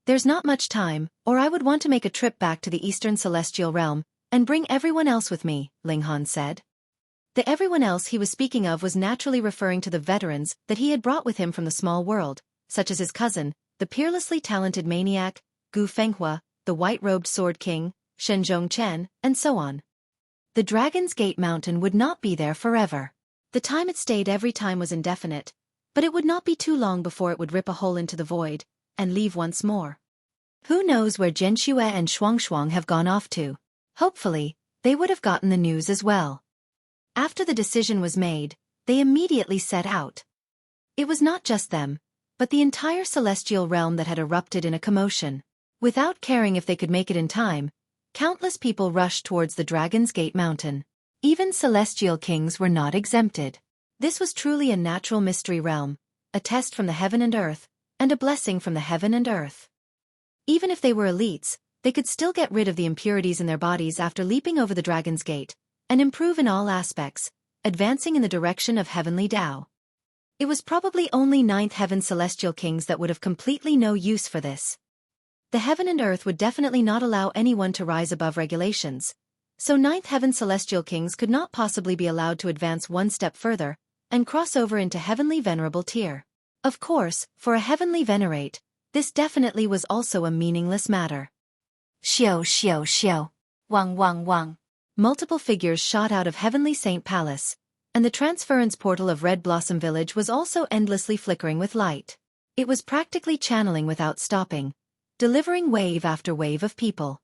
There's not much time, or I would want to make a trip back to the Eastern Celestial Realm, and bring everyone else with me, Ling Han said. The everyone else he was speaking of was naturally referring to the veterans that he had brought with him from the small world, such as his cousin, the peerlessly talented maniac, Gu Fenghua, the white-robed Sword King, Shen Zhongchen, and so on. The Dragon's Gate Mountain would not be there forever. The time it stayed every time was indefinite, but it would not be too long before it would rip a hole into the void, and leave once more. Who knows where Zhen Xue and Shuang have gone off to? Hopefully, they would have gotten the news as well. After the decision was made, they immediately set out. It was not just them, but the entire celestial realm that had erupted in a commotion. Without caring if they could make it in time, countless people rushed towards the Dragon's Gate Mountain. Even celestial kings were not exempted. This was truly a natural mystery realm, a test from the heaven and earth, and a blessing from the heaven and earth. Even if they were elites, they could still get rid of the impurities in their bodies after leaping over the Dragon's Gate, and improve in all aspects, advancing in the direction of heavenly Tao. It was probably only ninth heaven celestial kings that would have completely no use for this. The heaven and earth would definitely not allow anyone to rise above regulations, so ninth heaven celestial kings could not possibly be allowed to advance one step further, and cross over into heavenly venerable tier. Of course, for a heavenly venerate, this definitely was also a meaningless matter. Xiao. Wang. Multiple figures shot out of Heavenly Saint Palace, and the transference portal of Red Blossom Village was also endlessly flickering with light. It was practically channeling without stopping, delivering wave after wave of people.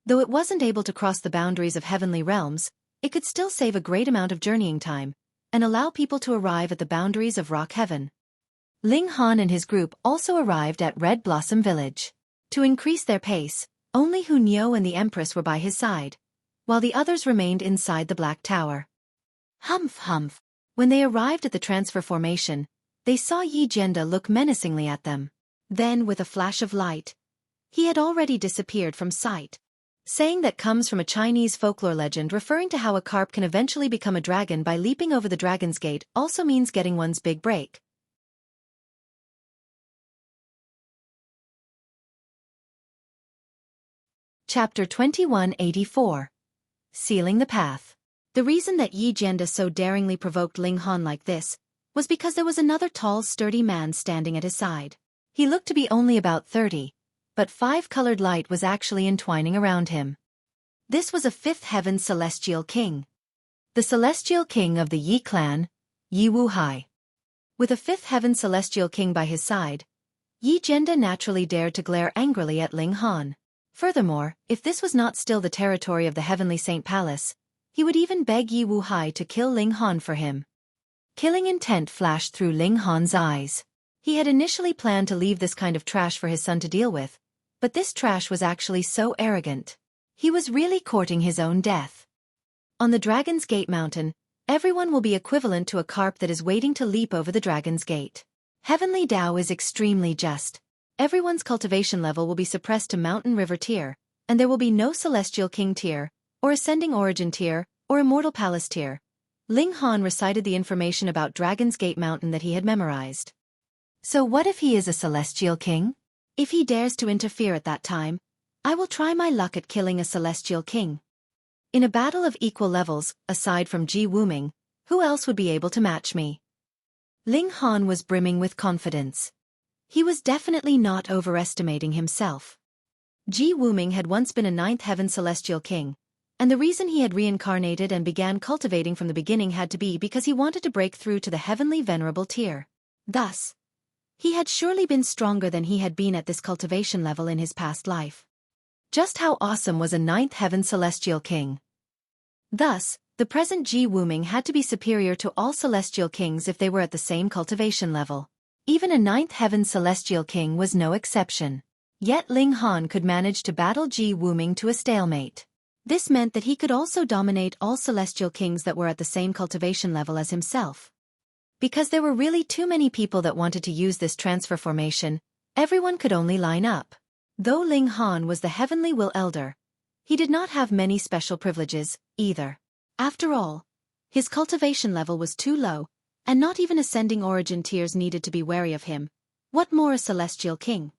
Though it wasn't able to cross the boundaries of heavenly realms, it could still save a great amount of journeying time, and allow people to arrive at the boundaries of Rock Heaven. Ling Han and his group also arrived at Red Blossom Village. To increase their pace, only Hu Niu and the Empress were by his side, while the others remained inside the Black Tower. Humph. When they arrived at the transfer formation, they saw Yi Jianda look menacingly at them. Then, with a flash of light, he had already disappeared from sight. Saying that comes from a Chinese folklore legend referring to how a carp can eventually become a dragon by leaping over the Dragon's Gate also means getting one's big break. Chapter 2184. Sealing the Path. The reason that Yi Jianda so daringly provoked Ling Han like this was because there was another tall, sturdy man standing at his side. He looked to be only about 30, but five-colored light was actually entwining around him. This was a fifth heaven celestial king. The celestial king of the Yi clan, Yi Wuhai. With a fifth heaven celestial king by his side, Yi Jianda naturally dared to glare angrily at Ling Han. Furthermore, if this was not still the territory of the Heavenly Saint Palace, he would even beg Yi Wuhai to kill Ling Han for him. Killing intent flashed through Ling Han's eyes. He had initially planned to leave this kind of trash for his son to deal with, but this trash was actually so arrogant. He was really courting his own death. On the Dragon's Gate Mountain, everyone will be equivalent to a carp that is waiting to leap over the Dragon's Gate. Heavenly Tao is extremely just. Everyone's cultivation level will be suppressed to Mountain River tier, and there will be no Celestial King tier, or Ascending Origin tier, or Immortal Palace tier. Ling Han recited the information about Dragon's Gate Mountain that he had memorized. So what if he is a Celestial King? If he dares to interfere at that time, I will try my luck at killing a Celestial King. In a battle of equal levels, aside from Ji Wuming, who else would be able to match me? Ling Han was brimming with confidence. He was definitely not overestimating himself. Ji Wuming had once been a ninth heaven celestial king, and the reason he had reincarnated and began cultivating from the beginning had to be because he wanted to break through to the heavenly venerable tier. Thus, he had surely been stronger than he had been at this cultivation level in his past life. Just how awesome was a ninth heaven celestial king? Thus, the present Ji Wuming had to be superior to all celestial kings if they were at the same cultivation level. Even a ninth heaven celestial king was no exception. Yet Ling Han could manage to battle Ji Wuming to a stalemate. This meant that he could also dominate all celestial kings that were at the same cultivation level as himself. Because there were really too many people that wanted to use this transfer formation, everyone could only line up. Though Ling Han was the Heavenly Will Elder, He did not have many special privileges, either. After all, his cultivation level was too low, and not even ascending origin tiers needed to be wary of him. What more a celestial king?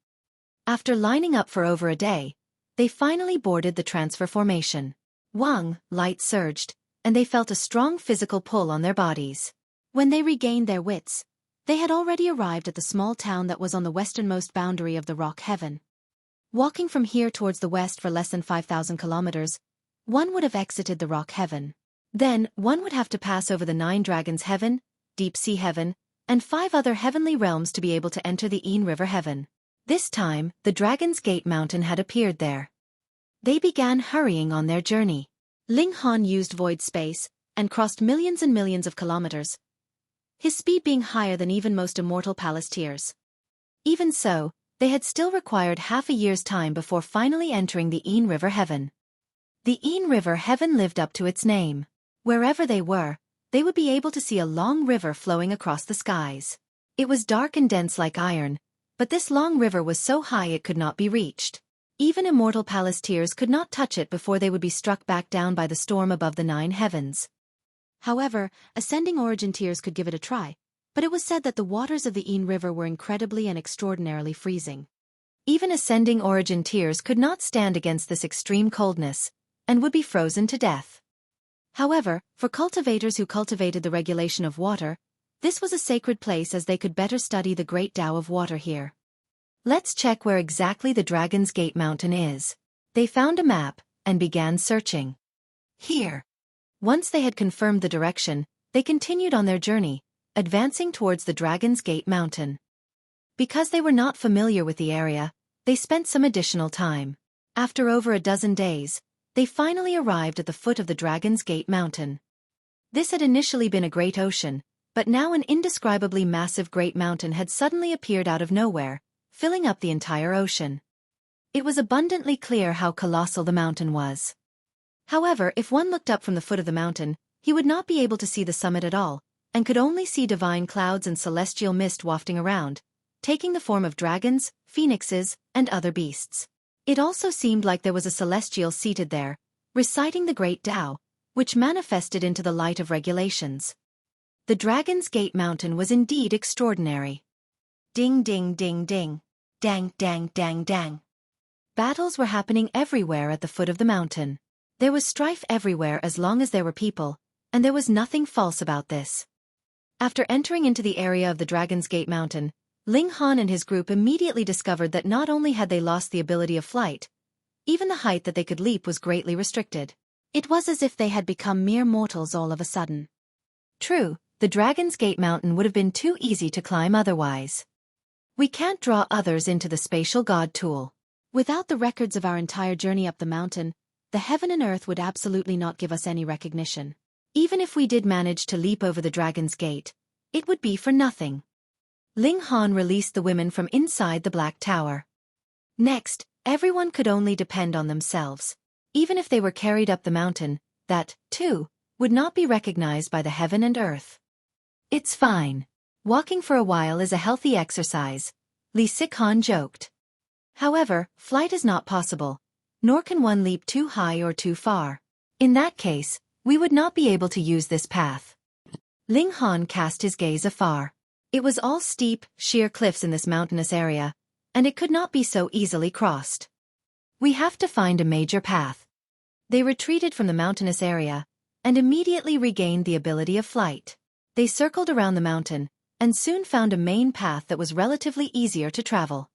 After lining up for over a day, they finally boarded the transfer formation. Wang, light surged, and they felt a strong physical pull on their bodies. When they regained their wits, they had already arrived at the small town that was on the westernmost boundary of the rock heaven. Walking from here towards the west for less than 5,000 kilometers, one would have exited the rock heaven. Then, one would have to pass over the 9 dragons heaven, deep sea heaven, and 5 other heavenly realms to be able to enter the Yin River heaven. This time, the Dragon's Gate mountain had appeared there. They began hurrying on their journey. Ling Han used void space, and crossed millions and millions of kilometers, his speed being higher than even most immortal palace tiers. Even so, they had still required half a year's time before finally entering the Yin River heaven. The Yin River heaven lived up to its name. Wherever they were, they would be able to see a long river flowing across the skies. It was dark and dense like iron, but this long river was so high it could not be reached. Even immortal palace tiers could not touch it before they would be struck back down by the storm above the 9 heavens. However, ascending origin tiers could give it a try, but it was said that the waters of the Yin River were incredibly and extraordinarily freezing. Even ascending origin tiers could not stand against this extreme coldness, and would be frozen to death. However, for cultivators who cultivated the regulation of water, this was a sacred place as they could better study the great Tao of water here. Let's check where exactly the Dragon's Gate mountain is. They found a map, and began searching. Here. Once they had confirmed the direction, they continued on their journey, advancing towards the Dragon's Gate mountain. Because they were not familiar with the area, they spent some additional time. After over a dozen days, they finally arrived at the foot of the Dragon's Gate mountain. This had initially been a great ocean, but now an indescribably massive great mountain had suddenly appeared out of nowhere, filling up the entire ocean. It was abundantly clear how colossal the mountain was. However, if one looked up from the foot of the mountain, he would not be able to see the summit at all, and could only see divine clouds and celestial mist wafting around, taking the form of dragons, phoenixes, and other beasts. It also seemed like there was a celestial seated there, reciting the great Tao, which manifested into the light of regulations. The Dragon's Gate mountain was indeed extraordinary. Ding ding ding ding. Dang dang dang dang. Battles were happening everywhere at the foot of the mountain. There was strife everywhere as long as there were people, and there was nothing false about this. After entering into the area of the Dragon's Gate mountain, Ling Han and his group immediately discovered that not only had they lost the ability of flight, even the height that they could leap was greatly restricted. It was as if they had become mere mortals all of a sudden. True, the Dragon's Gate mountain would have been too easy to climb otherwise. We can't draw others into the spatial god tool. Without the records of our entire journey up the mountain, the heaven and earth would absolutely not give us any recognition. Even if we did manage to leap over the Dragon's Gate, it would be for nothing. Ling Han released the women from inside the Black Tower. Next, everyone could only depend on themselves. Even if they were carried up the mountain, that, too, would not be recognized by the heaven and earth. It's fine. Walking for a while is a healthy exercise, Li Sikan joked. However, flight is not possible, nor can one leap too high or too far. In that case, we would not be able to use this path. Ling Han cast his gaze afar. It was all steep, sheer cliffs in this mountainous area, and it could not be so easily crossed. We have to find a major path. They retreated from the mountainous area, and immediately regained the ability of flight. They circled around the mountain, and soon found a main path that was relatively easier to travel.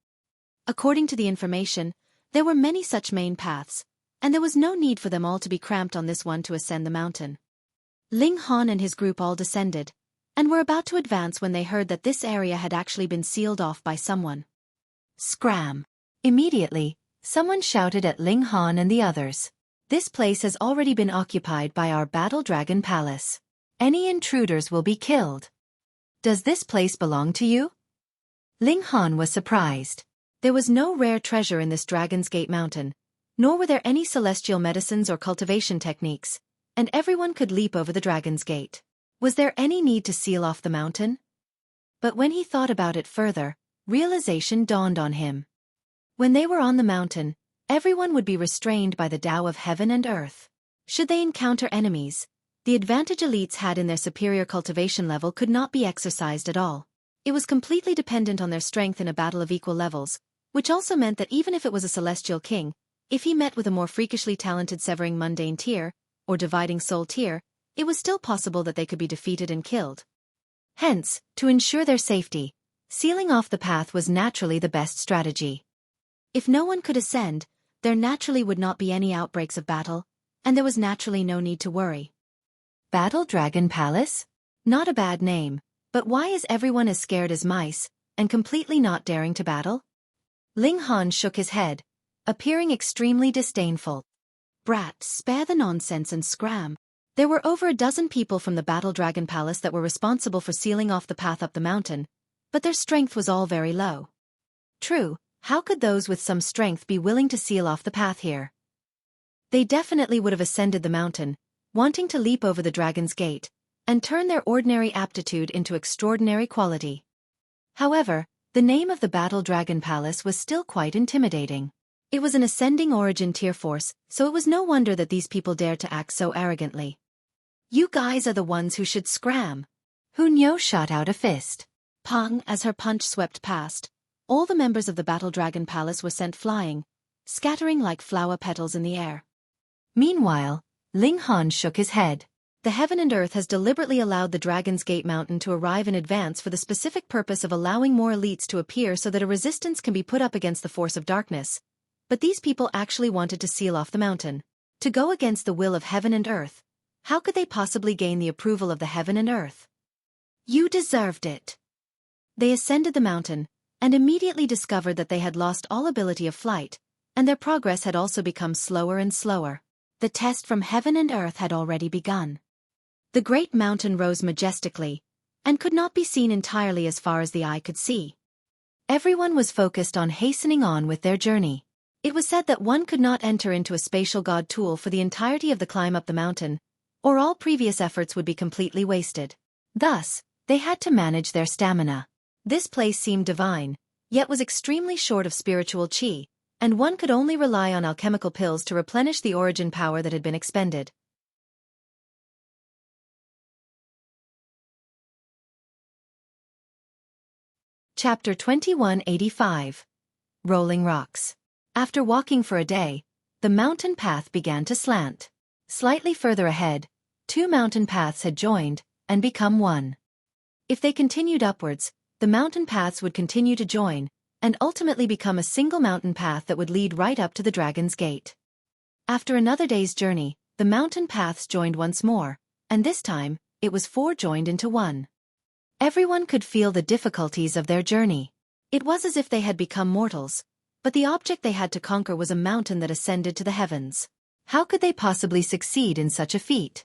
According to the information, there were many such main paths, and there was no need for them all to be cramped on this one to ascend the mountain. Ling Han and his group all descended, and were about to advance when they heard that this area had actually been sealed off by someone. Scram! Immediately, someone shouted at Ling Han and the others. This place has already been occupied by our Battle Dragon Palace. Any intruders will be killed. Does this place belong to you? Ling Han was surprised. There was no rare treasure in this Dragon's Gate mountain, nor were there any celestial medicines or cultivation techniques, and everyone could leap over the Dragon's Gate. Was there any need to seal off the mountain? But when he thought about it further, realization dawned on him. When they were on the mountain, Everyone would be restrained by the Tao of heaven and earth. Should they encounter enemies, the advantage elites had in their superior cultivation level could not be exercised at all. It was completely dependent on their strength in a battle of equal levels, which also meant that even if it was a celestial king, if he met with a more freakishly talented severing mundane tier, or dividing soul tier, it was still possible that they could be defeated and killed. Hence, to ensure their safety, sealing off the path was naturally the best strategy. If no one could ascend, there naturally would not be any outbreaks of battle, and there was naturally no need to worry. Battle Dragon Palace? Not a bad name, but why is everyone as scared as mice, and completely not daring to battle? Ling Han shook his head, appearing extremely disdainful. Brat, spare the nonsense and scram. There were over a dozen people from the Battle Dragon Palace that were responsible for sealing off the path up the mountain, but their strength was all very low. True, how could those with some strength be willing to seal off the path here? They definitely would have ascended the mountain, wanting to leap over the dragon's gate, and turn their ordinary aptitude into extraordinary quality. However, the name of the Battle Dragon Palace was still quite intimidating. It was an ascending origin tier force, so it was no wonder that these people dared to act so arrogantly. You guys are the ones who should scram. Hunyo shot out a fist. Pang, as her punch swept past, all the members of the Battle Dragon Palace were sent flying, scattering like flower petals in the air. Meanwhile, Ling Han shook his head. The heaven and earth has deliberately allowed the Dragon's Gate Mountain to arrive in advance for the specific purpose of allowing more elites to appear so that a resistance can be put up against the force of darkness. But these people actually wanted to seal off the mountain. To go against the will of heaven and earth. How could they possibly gain the approval of the heaven and earth? You deserved it. They ascended the mountain, and immediately discovered that they had lost all ability of flight, and their progress had also become slower and slower. The test from heaven and earth had already begun. The great mountain rose majestically, and could not be seen entirely as far as the eye could see. Everyone was focused on hastening on with their journey. It was said that one could not enter into a spatial god tool for the entirety of the climb up the mountain, or all previous efforts would be completely wasted. Thus, they had to manage their stamina. This place seemed divine, yet was extremely short of spiritual chi, and one could only rely on alchemical pills to replenish the origin power that had been expended. Chapter 2185. Rolling Rocks. After walking for a day, the mountain path began to slant. Slightly further ahead, two mountain paths had joined and become one. If they continued upwards, the mountain paths would continue to join and ultimately become a single mountain path that would lead right up to the Dragon's Gate. After another day's journey, the mountain paths joined once more, and this time, it was four joined into one. Everyone could feel the difficulties of their journey. It was as if they had become mortals, but the object they had to conquer was a mountain that ascended to the heavens. How could they possibly succeed in such a feat?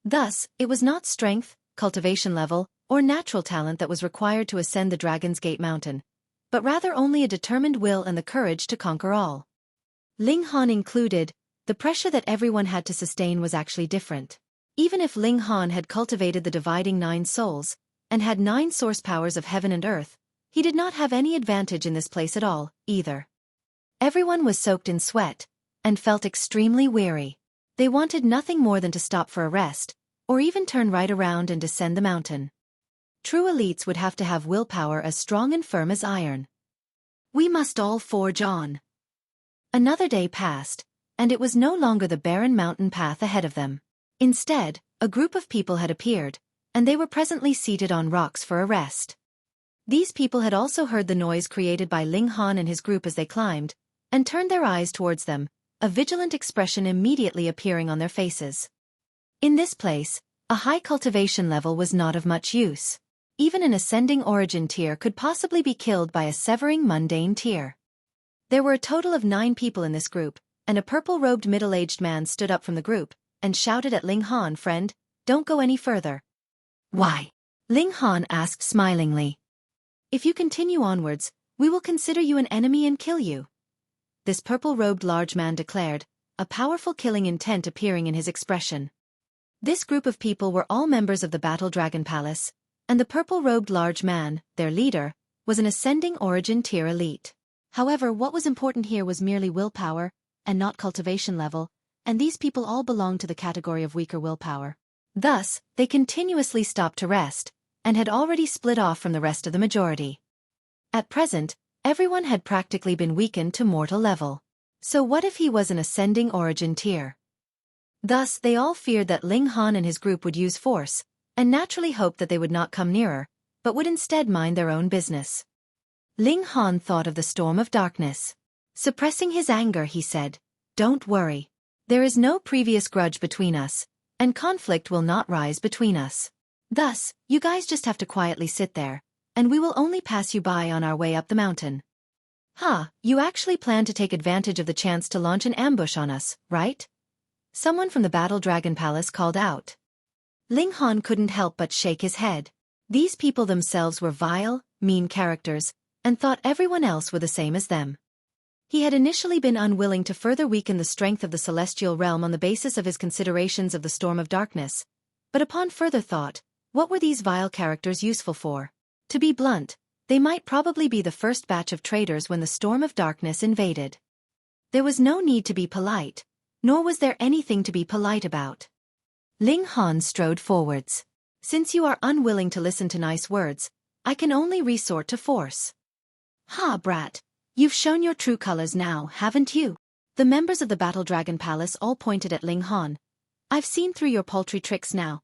Thus, it was not strength, cultivation level, or natural talent that was required to ascend the Dragon's Gate Mountain, but rather only a determined will and the courage to conquer all. Ling Han included, the pressure that everyone had to sustain was actually different. Even if Ling Han had cultivated the dividing 9 souls, and had 9 source powers of heaven and earth, he did not have any advantage in this place at all, either. Everyone was soaked in sweat, and felt extremely weary. They wanted nothing more than to stop for a rest, or even turn right around and descend the mountain. True elites would have to have willpower as strong and firm as iron. We must all forge on. Another day passed, and it was no longer the barren mountain path ahead of them. Instead, a group of people had appeared, and they were presently seated on rocks for a rest. These people had also heard the noise created by Ling Han and his group as they climbed, and turned their eyes towards them, a vigilant expression immediately appearing on their faces. In this place, a high cultivation level was not of much use. Even an ascending origin tier could possibly be killed by a severing mundane tier. There were a total of 9 people in this group, and a purple-robed middle-aged man stood up from the group, and shouted at Ling Han, "Friend, don't go any further." "Why?" Ling Han asked smilingly. "If you continue onwards, we will consider you an enemy and kill you," this purple-robed large man declared, a powerful killing intent appearing in his expression. This group of people were all members of the Battle Dragon Palace, and the purple-robed large man, their leader, was an ascending origin tier elite. However, what was important here was merely willpower, and not cultivation level, and these people all belonged to the category of weaker willpower. Thus, they continuously stopped to rest, and had already split off from the rest of the majority. At present, everyone had practically been weakened to mortal level. So what if he was an ascending origin tier? Thus, they all feared that Ling Han and his group would use force, and naturally hoped that they would not come nearer, but would instead mind their own business. Ling Han thought of the storm of darkness. Suppressing his anger, he said, "Don't worry. There is no previous grudge between us, and conflict will not rise between us. Thus, you guys just have to quietly sit there, and we will only pass you by on our way up the mountain." You actually plan to take advantage of the chance to launch an ambush on us, right? Someone from the Battle Dragon Palace called out. Ling Han couldn't help but shake his head. These people themselves were vile, mean characters, and thought everyone else were the same as them. He had initially been unwilling to further weaken the strength of the celestial realm on the basis of his considerations of the storm of darkness, but upon further thought, what were these vile characters useful for? To be blunt, they might probably be the first batch of traitors when the storm of darkness invaded. There was no need to be polite, nor was there anything to be polite about. Ling Han strode forwards. "Since you are unwilling to listen to nice words, I can only resort to force." Brat. You've shown your true colors now, haven't you? The members of the Battle Dragon Palace all pointed at Ling Han. "I've seen through your paltry tricks now,"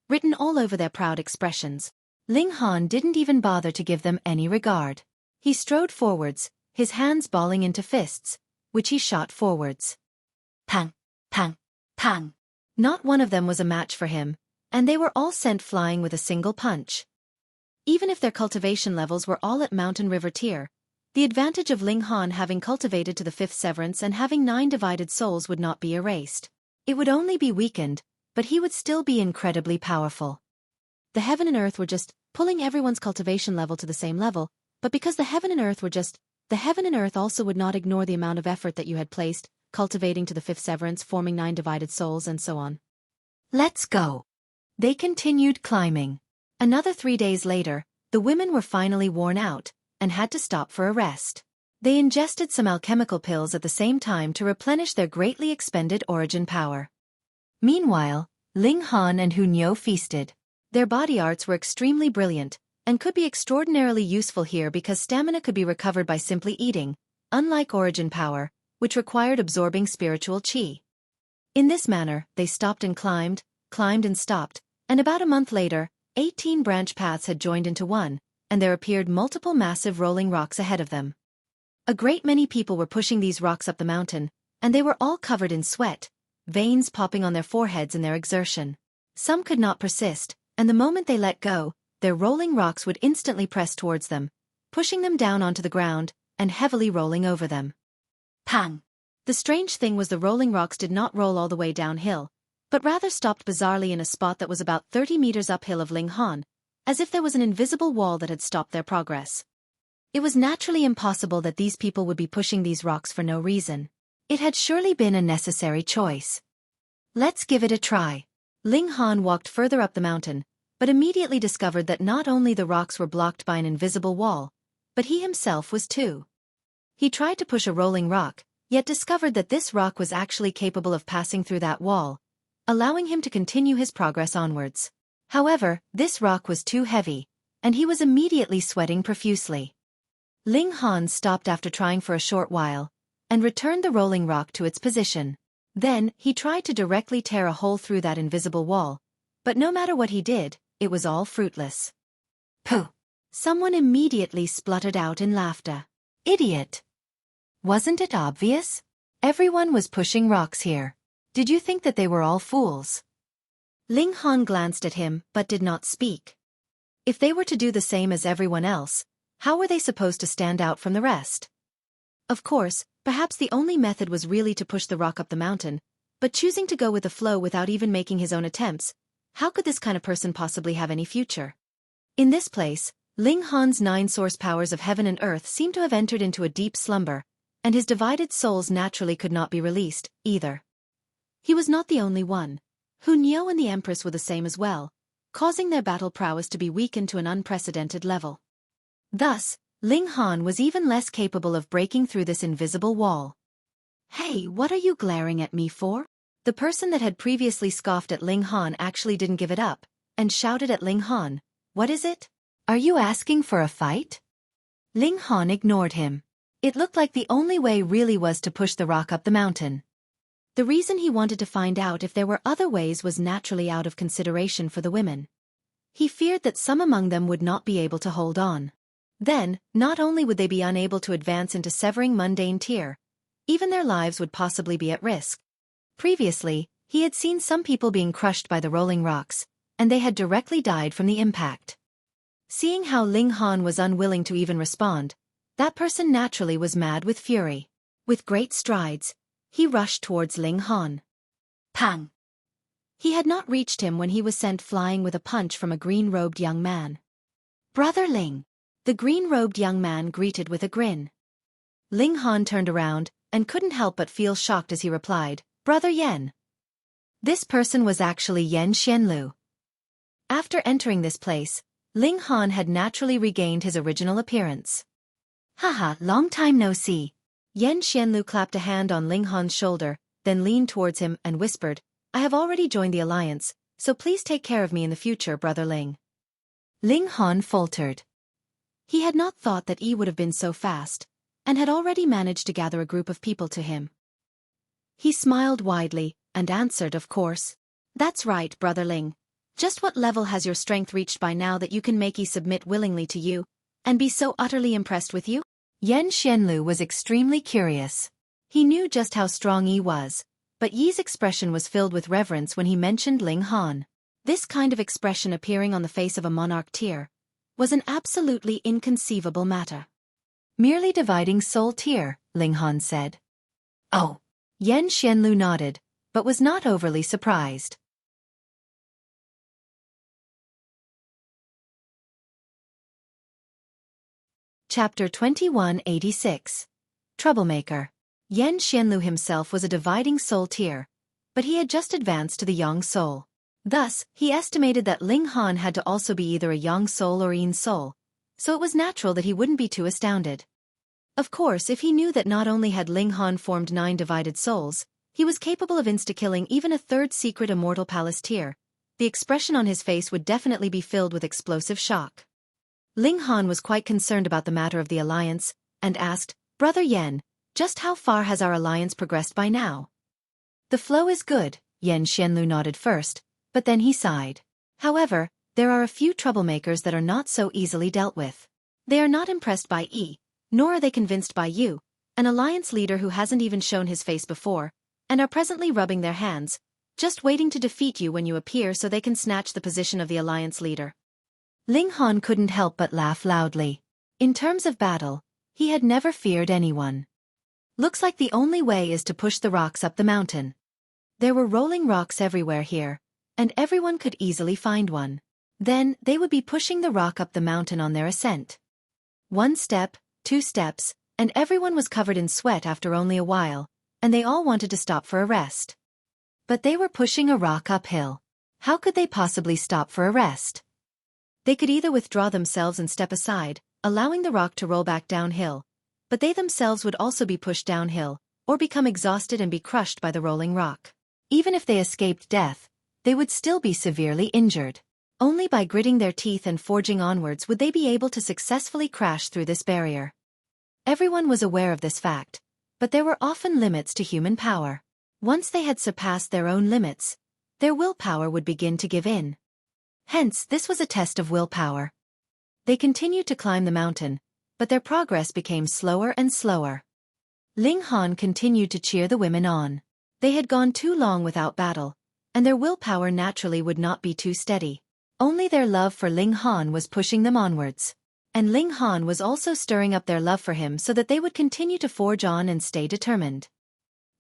written all over their proud expressions. Ling Han didn't even bother to give them any regard. He strode forwards, his hands balling into fists, which he shot forwards. Pang, pang, pang. Not one of them was a match for him, and they were all sent flying with a single punch. Even if their cultivation levels were all at Mountain River tier, the advantage of Ling Han having cultivated to the 5th severance and having 9 divided souls would not be erased. It would only be weakened, but he would still be incredibly powerful. The heaven and earth were just pulling everyone's cultivation level to the same level, but because the heaven and earth were just, the heaven and earth also would not ignore the amount of effort that you had placed, cultivating to the 5th severance, forming 9 divided souls, and so on. Let's go. They continued climbing. Another 3 days later, the women were finally worn out, and had to stop for a rest. They ingested some alchemical pills at the same time to replenish their greatly expended origin power. Meanwhile, Ling Han and Hu Niu feasted. Their body arts were extremely brilliant, and could be extraordinarily useful here because stamina could be recovered by simply eating, unlike origin power, which required absorbing spiritual qi. In this manner, they stopped and climbed and stopped, and about a month later, 18 branch paths had joined into one, and there appeared multiple massive rolling rocks ahead of them. A great many people were pushing these rocks up the mountain, and they were all covered in sweat, veins popping on their foreheads in their exertion. Some could not persist, and the moment they let go, their rolling rocks would instantly press towards them, pushing them down onto the ground, and heavily rolling over them. Pang! The strange thing was the rolling rocks did not roll all the way downhill, but rather stopped bizarrely in a spot that was about 30 meters uphill of Ling Han, as if there was an invisible wall that had stopped their progress. It was naturally impossible that these people would be pushing these rocks for no reason. It had surely been a necessary choice. Let's give it a try. Ling Han walked further up the mountain, but immediately discovered that not only the rocks were blocked by an invisible wall, but he himself was too. He tried to push a rolling rock, yet discovered that this rock was actually capable of passing through that wall, allowing him to continue his progress onwards. However, this rock was too heavy, and he was immediately sweating profusely. Ling Han stopped after trying for a short while, and returned the rolling rock to its position. Then, he tried to directly tear a hole through that invisible wall, but no matter what he did, it was all fruitless. Pooh! Someone immediately spluttered out in laughter. Idiot! Wasn't it obvious? Everyone was pushing rocks here. Did you think that they were all fools? Ling Han glanced at him but did not speak. If they were to do the same as everyone else, how were they supposed to stand out from the rest? Of course, perhaps the only method was really to push the rock up the mountain, but choosing to go with the flow without even making his own attempts, how could this kind of person possibly have any future? In this place, Ling Han's 9 source powers of heaven and earth seemed to have entered into a deep slumber, and his divided souls naturally could not be released, either. He was not the only one. Hu Niu and the Empress were the same as well, causing their battle prowess to be weakened to an unprecedented level. Thus, Ling Han was even less capable of breaking through this invisible wall. Hey, what are you glaring at me for? The person that had previously scoffed at Ling Han actually didn't give it up, and shouted at Ling Han, "What is it? Are you asking for a fight?" Ling Han ignored him. It looked like the only way really was to push the rock up the mountain. The reason he wanted to find out if there were other ways was naturally out of consideration for the women. He feared that some among them would not be able to hold on. Then, not only would they be unable to advance into severing mundane tier, even their lives would possibly be at risk. Previously, he had seen some people being crushed by the rolling rocks, and they had directly died from the impact. Seeing how Ling Han was unwilling to even respond, that person naturally was mad with fury. With great strides, he rushed towards Ling Han. Pang! He had not reached him when he was sent flying with a punch from a green-robed young man. "Brother Ling!" The green-robed young man greeted with a grin. Ling Han turned around, and couldn't help but feel shocked as he replied, "Brother Yen." This person was actually Yen Xianlu. After entering this place, Ling Han had naturally regained his original appearance. "Haha, long time no see." Yen Xianlu clapped a hand on Ling Han's shoulder, then leaned towards him and whispered, "I have already joined the alliance, so please take care of me in the future, Brother Ling." Ling Han faltered. He had not thought that he would have been so fast, and had already managed to gather a group of people to him. He smiled widely, and answered, "Of course. That's right, Brother Ling. Just what level has your strength reached by now that you can make Yi submit willingly to you, and be so utterly impressed with you?" Yen Xianlu was extremely curious. He knew just how strong Yi was, but Yi's expression was filled with reverence when he mentioned Ling Han. This kind of expression appearing on the face of a monarch tier was an absolutely inconceivable matter. "Merely dividing soul tier," Ling Han said. "Oh." Yen Xianlu nodded, but was not overly surprised. Chapter 2186. Troublemaker. Yen Xianlu himself was a dividing soul tier, but he had just advanced to the Yang soul. Thus, he estimated that Ling Han had to also be either a Yang soul or Yin soul, so it was natural that he wouldn't be too astounded. Of course, if he knew that not only had Ling Han formed 9 divided souls, he was capable of insta-killing even a third secret immortal palace tier, the expression on his face would definitely be filled with explosive shock. Ling Han was quite concerned about the matter of the alliance, and asked, "Brother Yen, just how far has our alliance progressed by now?" "The flow is good," Yen Xianlu nodded first, but then he sighed. "However, there are a few troublemakers that are not so easily dealt with. They are not impressed by Yi, nor are they convinced by you, an alliance leader who hasn't even shown his face before, and are presently rubbing their hands, just waiting to defeat you when you appear so they can snatch the position of the alliance leader." Ling Han couldn't help but laugh loudly. In terms of battle, he had never feared anyone. Looks like the only way is to push the rocks up the mountain. There were rolling rocks everywhere here, and everyone could easily find one. Then, they would be pushing the rock up the mountain on their ascent. 1 step, 2 steps, and everyone was covered in sweat after only a while, and they all wanted to stop for a rest. But they were pushing a rock uphill. How could they possibly stop for a rest? They could either withdraw themselves and step aside, allowing the rock to roll back downhill, but they themselves would also be pushed downhill, or become exhausted and be crushed by the rolling rock. Even if they escaped death, they would still be severely injured. Only by gritting their teeth and forging onwards would they be able to successfully crash through this barrier. Everyone was aware of this fact, but there were often limits to human power. Once they had surpassed their own limits, their willpower would begin to give in. Hence, this was a test of willpower. They continued to climb the mountain, but their progress became slower and slower. Ling Han continued to cheer the women on. They had gone too long without battle, and their willpower naturally would not be too steady. Only their love for Ling Han was pushing them onwards. And Ling Han was also stirring up their love for him so that they would continue to forge on and stay determined.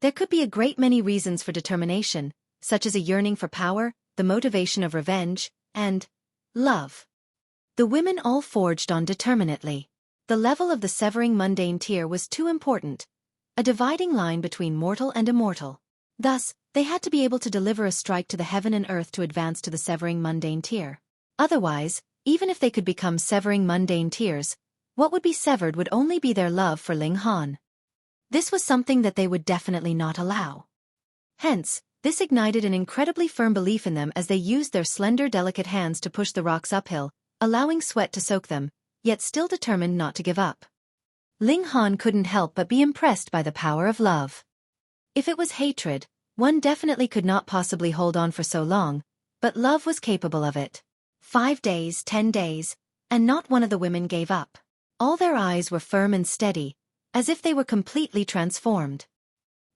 There could be a great many reasons for determination, such as a yearning for power, the motivation of revenge, and love. The women all forged on determinedly. The level of the severing mundane tier was too important, a dividing line between mortal and immortal. Thus, they had to be able to deliver a strike to the heaven and earth to advance to the severing mundane tier. Otherwise, even if they could become severing mundane tiers, What would be severed would only be their love for Ling Han. This was something that they would definitely not allow. Hence, this ignited an incredibly firm belief in them as they used their slender, delicate hands to push the rocks uphill, allowing sweat to soak them, yet still determined not to give up. Ling Han couldn't help but be impressed by the power of love. If it was hatred, one definitely could not possibly hold on for so long, but love was capable of it. 5 days, 10 days, and not one of the women gave up. All their eyes were firm and steady, as if they were completely transformed.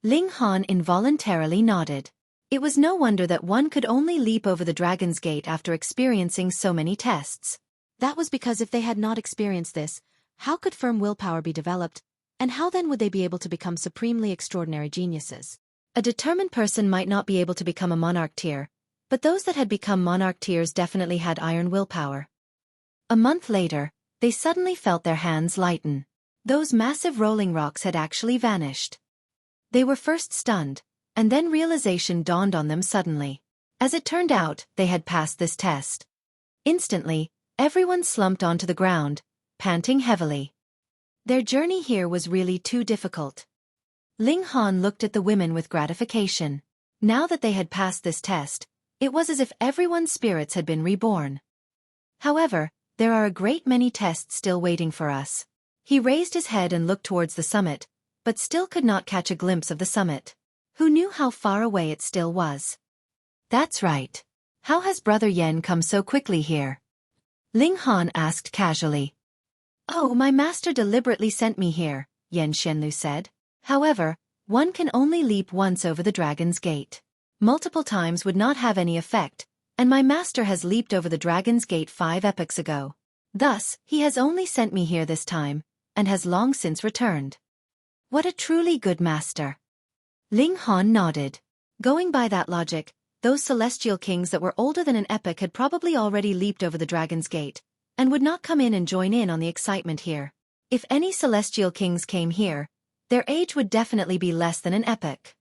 Ling Han involuntarily nodded. It was no wonder that one could only leap over the Dragon's Gate after experiencing so many tests. That was because if they had not experienced this, how could firm willpower be developed, and how then would they be able to become supremely extraordinary geniuses? A determined person might not be able to become a monarch tier, but those that had become monarch tiers definitely had iron willpower. A month later, they suddenly felt their hands lighten. Those massive rolling rocks had actually vanished. They were first stunned, and then realization dawned on them suddenly. As it turned out, they had passed this test. Instantly, everyone slumped onto the ground, panting heavily. Their journey here was really too difficult. Ling Han looked at the women with gratification. Now that they had passed this test, it was as if everyone's spirits had been reborn. However, there are a great many tests still waiting for us. He raised his head and looked towards the summit, but still could not catch a glimpse of the summit. Who knew how far away it still was? That's right. How has Brother Yen come so quickly here? Ling Han asked casually. Oh, my master deliberately sent me here, Yen Xianlu said. However, one can only leap once over the Dragon's Gate. Multiple times would not have any effect, and my master has leaped over the Dragon's Gate 5 epochs ago. Thus, he has only sent me here this time, and has long since returned. What a truly good master. Ling Han nodded. Going by that logic, those celestial kings that were older than an epoch had probably already leaped over the Dragon's Gate, and would not come in and join in on the excitement here. If any celestial kings came here, their age would definitely be less than an epoch.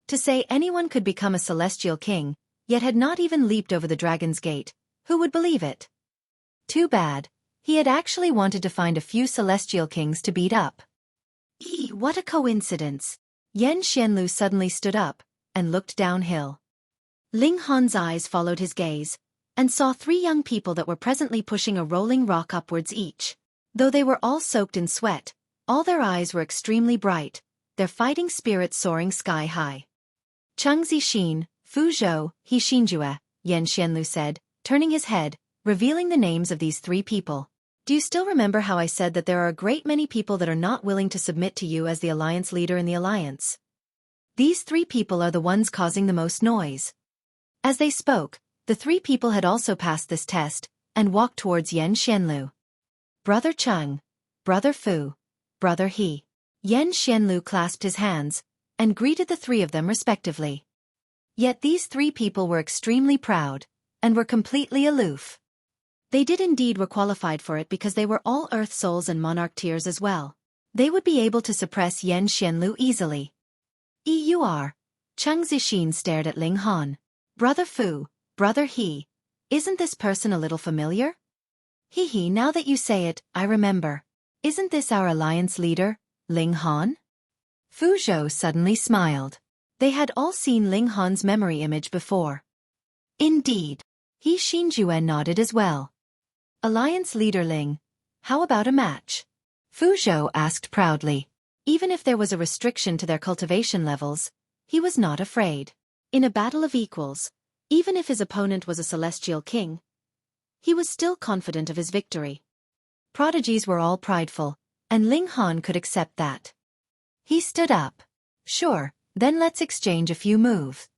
To say anyone could become a celestial king, yet had not even leaped over the Dragon's Gate, who would believe it? Too bad. He had actually wanted to find a few celestial kings to beat up. What a coincidence. Yen Xianlu suddenly stood up, and looked downhill. Ling Han's eyes followed his gaze, and saw 3 young people that were presently pushing a rolling rock upwards each. Though they were all soaked in sweat, all their eyes were extremely bright, their fighting spirits soaring sky high. Cheng Zixin, Fu Zhou, He Xinjue, Yen Xianlu said, turning his head, revealing the names of these 3 people. Do you still remember how I said that there are a great many people that are not willing to submit to you as the alliance leader in the alliance? These 3 people are the ones causing the most noise. As they spoke, the 3 people had also passed this test, and walked towards Yen Xianlu. Brother Cheng, Brother Fu, Brother He. Yen Xianlu clasped his hands, and greeted the 3 of them respectively. Yet these 3 people were extremely proud, and were completely aloof. They did indeed were qualified for it because they were all Earth Souls and Monarch tiers as well. They would be able to suppress Yen Xianlu easily. EUR. Cheng Zixin stared at Ling Han. Brother Fu, Brother He. Isn't this person a little familiar? He, now that you say it, I remember. Isn't this our alliance leader, Ling Han? Fu Zhou suddenly smiled. They had all seen Ling Han's memory image before. Indeed. He Xinjue nodded as well. Alliance leader Ling, how about a match? Fu Zhou asked proudly. Even if there was a restriction to their cultivation levels, he was not afraid. In a battle of equals, even if his opponent was a celestial king, he was still confident of his victory. Prodigies were all prideful, and Ling Han could accept that. He stood up. Sure, then let's exchange a few moves.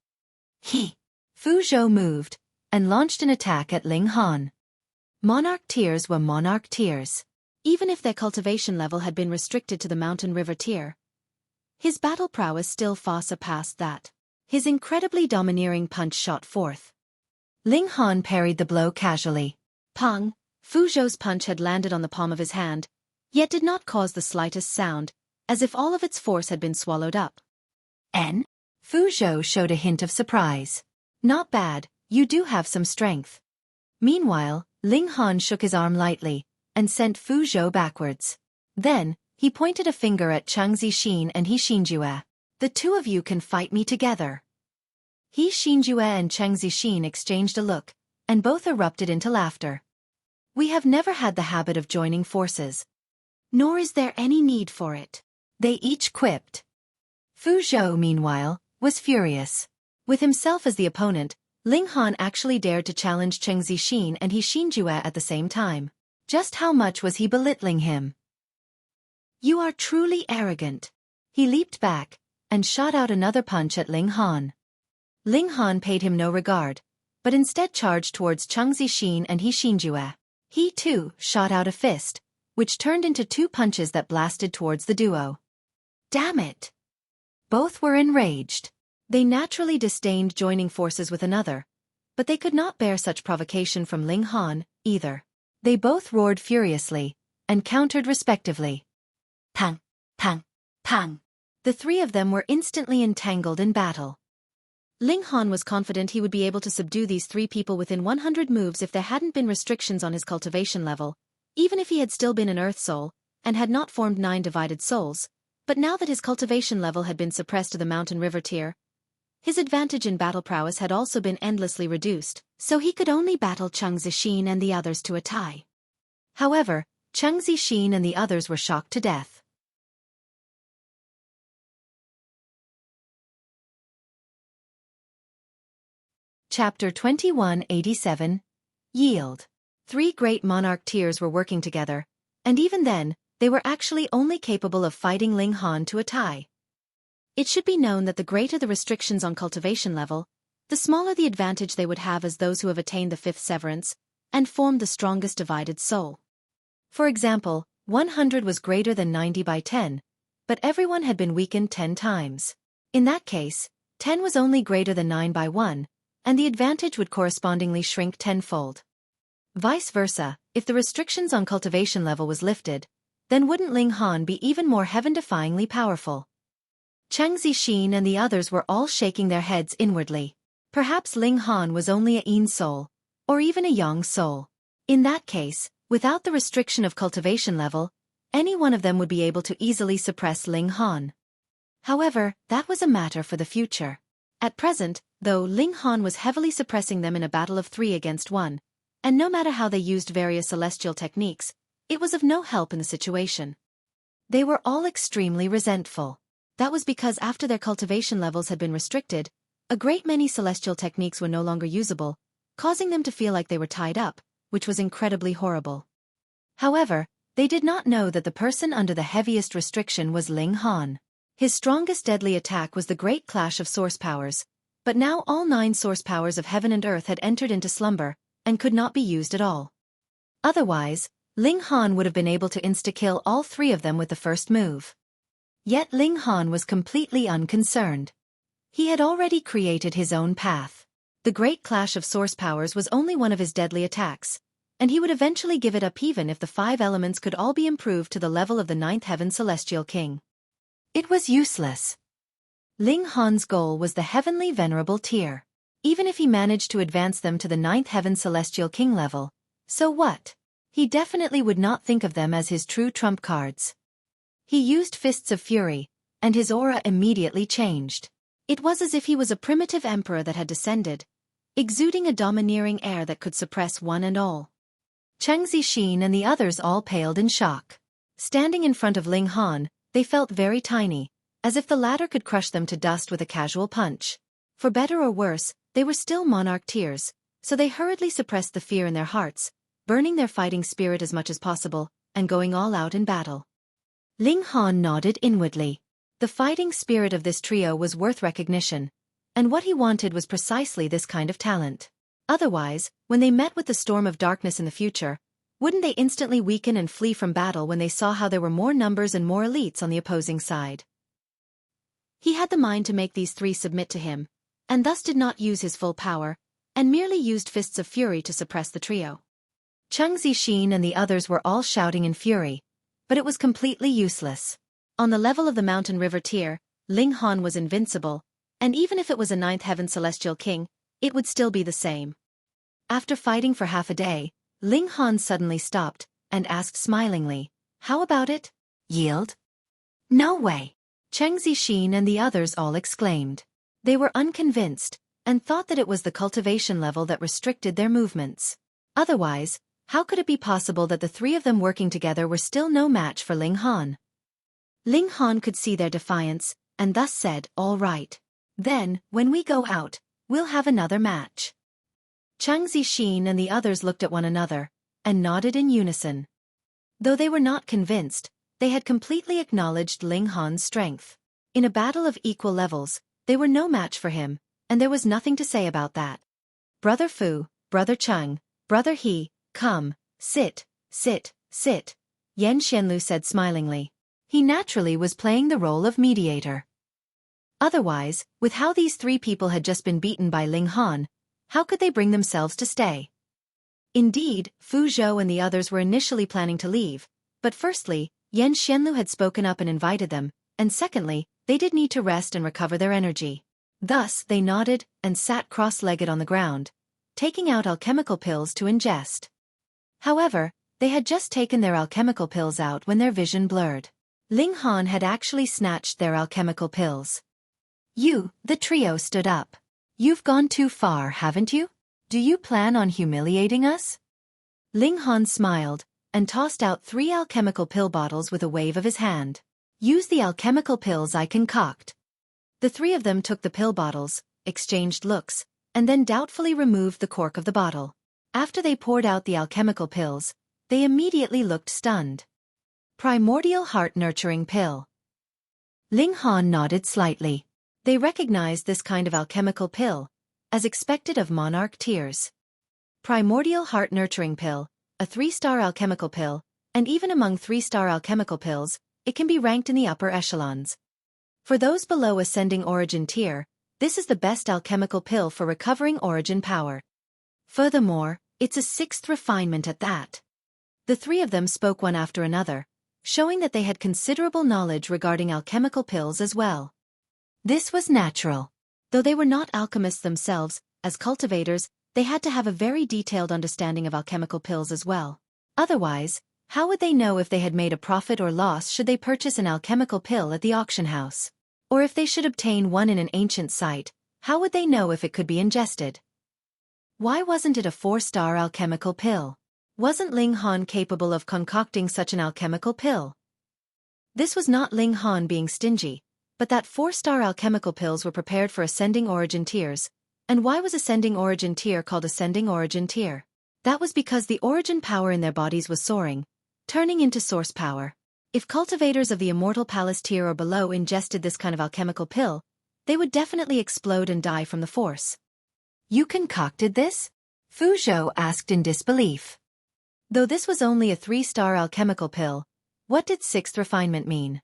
Fu Zhou moved, and launched an attack at Ling Han. Monarch tiers were monarch tiers. Even if their cultivation level had been restricted to the mountain river tier, his battle prowess still far surpassed that. His incredibly domineering punch shot forth. Ling Han parried the blow casually. Pang! Fu Zhou's punch had landed on the palm of his hand, yet did not cause the slightest sound, as if all of its force had been swallowed up. Fu Zhou showed a hint of surprise. Not bad, you do have some strength. Meanwhile, Ling Han shook his arm lightly, and sent Fu Zhou backwards. Then, he pointed a finger at Chang Zixin and He Xinjue. The two of you can fight me together. He Xinjue and Chang Zixin exchanged a look, and both erupted into laughter. We have never had the habit of joining forces. Nor is there any need for it. They each quipped. Fu Zhou, meanwhile, was furious. With himself as the opponent, Ling Han actually dared to challenge Chang Zixin and He Xinjue at the same time. Just how much was he belittling him? You are truly arrogant. He leaped back, and shot out another punch at Ling Han. Ling Han paid him no regard, but instead charged towards Chang Zixin and He Xinjue. He too shot out a fist, which turned into two punches that blasted towards the duo. Damn it! Both were enraged. They naturally disdained joining forces with another, but they could not bear such provocation from Ling Han, either. They both roared furiously, and countered respectively. Pang, pang, pang. The three of them were instantly entangled in battle. Ling Han was confident he would be able to subdue these three people within 100 moves if there hadn't been restrictions on his cultivation level, even if he had still been an Earth Soul, and had not formed 9 divided souls, but now that his cultivation level had been suppressed to the Mountain River tier, his advantage in battle prowess had also been endlessly reduced, so he could only battle Chang Zixin and the others to a tie. However, Chang Zixin and the others were shocked to death. Chapter 2187 Yield. 3 great monarch tiers were working together, and even then, they were actually only capable of fighting Ling Han to a tie. It should be known that the greater the restrictions on cultivation level, the smaller the advantage they would have as those who have attained the 5th severance, and formed the strongest divided soul. For example, 100 was greater than 90 by 10, but everyone had been weakened 10 times. In that case, 10 was only greater than 9 by 1, and the advantage would correspondingly shrink tenfold. Vice versa, if the restrictions on cultivation level was lifted, then wouldn't Ling Han be even more heaven-defyingly powerful? Chang Zixin and the others were all shaking their heads inwardly. Perhaps Ling Han was only a Yin soul, or even a Yang soul. In that case, without the restriction of cultivation level, any one of them would be able to easily suppress Ling Han. However, that was a matter for the future. At present, though, Ling Han was heavily suppressing them in a battle of 3 against 1, and no matter how they used various celestial techniques, it was of no help in the situation. They were all extremely resentful. That was because after their cultivation levels had been restricted, a great many celestial techniques were no longer usable, causing them to feel like they were tied up, which was incredibly horrible. However, they did not know that the person under the heaviest restriction was Ling Han. His strongest deadly attack was the Great Clash of Source Powers, but now all 9 source powers of heaven and earth had entered into slumber, and could not be used at all. Otherwise, Ling Han would have been able to insta-kill all 3 of them with the first move. Yet Ling Han was completely unconcerned. He had already created his own path. The Great Clash of Source Powers was only one of his deadly attacks, and he would eventually give it up even if the 5 elements could all be improved to the level of the 9th Heaven Celestial King. It was useless. Ling Han's goal was the Heavenly Venerable tier. Even if he managed to advance them to the 9th Heaven Celestial King level, so what? He definitely would not think of them as his true trump cards. He used Fists of Fury, and his aura immediately changed. It was as if he was a primitive emperor that had descended, exuding a domineering air that could suppress one and all. Chang Zixin and the others all paled in shock. Standing in front of Ling Han, they felt very tiny, as if the latter could crush them to dust with a casual punch. For better or worse, they were still monarch tiers, so they hurriedly suppressed the fear in their hearts, burning their fighting spirit as much as possible, and going all out in battle. Ling Han nodded inwardly. The fighting spirit of this trio was worth recognition, and what he wanted was precisely this kind of talent. Otherwise, when they met with the storm of darkness in the future, wouldn't they instantly weaken and flee from battle when they saw how there were more numbers and more elites on the opposing side? He had the mind to make these 3 submit to him, and thus did not use his full power, and merely used Fists of Fury to suppress the trio. Chang Zixin and the others were all shouting in fury, but it was completely useless. On the level of the Mountain River tier, Ling Han was invincible, and even if it was a 9th Heaven Celestial King, it would still be the same. After fighting for half a day, Ling Han suddenly stopped, and asked smilingly, "How about it? Yield? No way. Cheng Zixin and the others all exclaimed. They were unconvinced, and thought that it was the cultivation level that restricted their movements. Otherwise, how could it be possible that the three of them working together were still no match for Ling Han? Ling Han could see their defiance, and thus said, "All right. Then, when we go out, we'll have another match." Cheng Zixin and the others looked at one another, and nodded in unison. Though they were not convinced, they had completely acknowledged Ling Han's strength. In a battle of equal levels, they were no match for him, and there was nothing to say about that. "Brother Fu, Brother Cheng, Brother He, come, sit, sit, sit," Yan Xianlu said smilingly. He naturally was playing the role of mediator. Otherwise, with how these three people had just been beaten by Ling Han, how could they bring themselves to stay? Indeed, Fu Zhou and the others were initially planning to leave, but firstly, Yan Xianlu had spoken up and invited them, and secondly, they did need to rest and recover their energy. Thus, they nodded and sat cross-legged on the ground, taking out alchemical pills to ingest. However, they had just taken their alchemical pills out when their vision blurred. Ling Han had actually snatched their alchemical pills. The trio stood up. "You've gone too far, haven't you? Do you plan on humiliating us?" Ling Han smiled, and tossed out 3 alchemical pill bottles with a wave of his hand. "Use the alchemical pills I concoct." The 3 of them took the pill bottles, exchanged looks, and then doubtfully removed the cork of the bottle. After they poured out the alchemical pills, they immediately looked stunned. Primordial Heart-Nurturing Pill. Ling Han nodded slightly. They recognized this kind of alchemical pill, as expected of monarch tiers. Primordial Heart-Nurturing Pill, a 3-star alchemical pill, and even among 3-star alchemical pills, it can be ranked in the upper echelons. For those below Ascending Origin tier, this is the best alchemical pill for recovering origin power. Furthermore, it's a 6th refinement at that. The 3 of them spoke one after another, showing that they had considerable knowledge regarding alchemical pills as well. This was natural. Though they were not alchemists themselves, as cultivators, they had to have a very detailed understanding of alchemical pills as well. Otherwise, how would they know if they had made a profit or loss should they purchase an alchemical pill at the auction house? Or if they should obtain one in an ancient site, how would they know if it could be ingested? Why wasn't it a 4-star alchemical pill? Wasn't Ling Han capable of concocting such an alchemical pill? This was not Ling Han being stingy, but that 4-star alchemical pills were prepared for Ascending Origin tiers. And why was Ascending Origin tier called Ascending Origin tier? That was because the origin power in their bodies was soaring, turning into source power. If cultivators of the Immortal Palace tier or below ingested this kind of alchemical pill, they would definitely explode and die from the force. "You concocted this?" Fu Zhou asked in disbelief. Though this was only a 3-star alchemical pill, what did 6th refinement mean?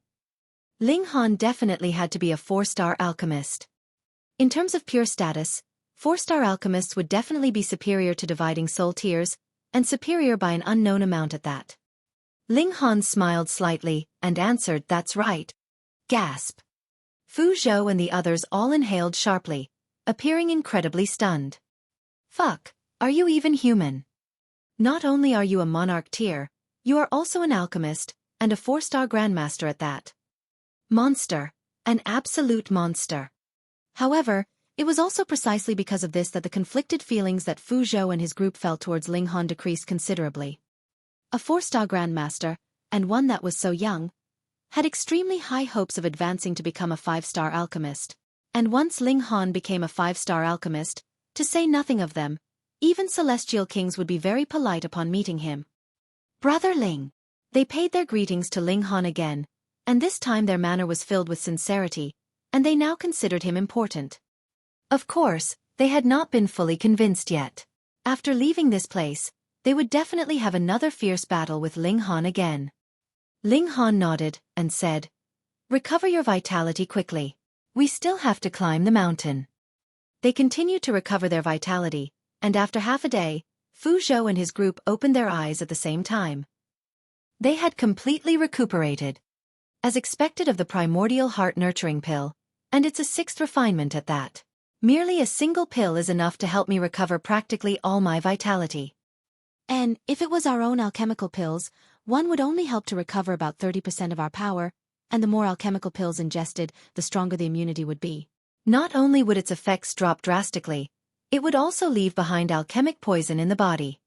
Ling Han definitely had to be a 4-star alchemist. In terms of pure status, 4-star alchemists would definitely be superior to dividing soul tiers, and superior by an unknown amount at that. Ling Han smiled slightly, and answered, "That's right." Gasp. Fu Zhou and the others all inhaled sharply, appearing incredibly stunned. "Fuck, are you even human? Not only are you a monarch tier, you are also an alchemist, and a 4-star grandmaster at that. Monster. An absolute monster." However, it was also precisely because of this that the conflicted feelings that Fu Zhou and his group felt towards Ling Han decreased considerably. A 4-star grandmaster, and one that was so young, had extremely high hopes of advancing to become a 5-star alchemist. And once Ling Han became a 5-star alchemist, to say nothing of them, even celestial kings would be very polite upon meeting him. "Brother Ling." They paid their greetings to Ling Han again, and this time their manner was filled with sincerity, and they now considered him important. Of course, they had not been fully convinced yet. After leaving this place, they would definitely have another fierce battle with Ling Han again. Ling Han nodded, and said, "Recover your vitality quickly. We still have to climb the mountain." They continued to recover their vitality, and after half a day, Fu Zhou and his group opened their eyes at the same time. They had completely recuperated. As expected of the Primordial Heart-Nurturing Pill, and it's a 6th refinement at that. Merely a single pill is enough to help me recover practically all my vitality. And if it was our own alchemical pills, one would only help to recover about 30% of our power, and the more alchemical pills ingested, the stronger the immunity would be. Not only would its effects drop drastically, it would also leave behind alchemic poison in the body.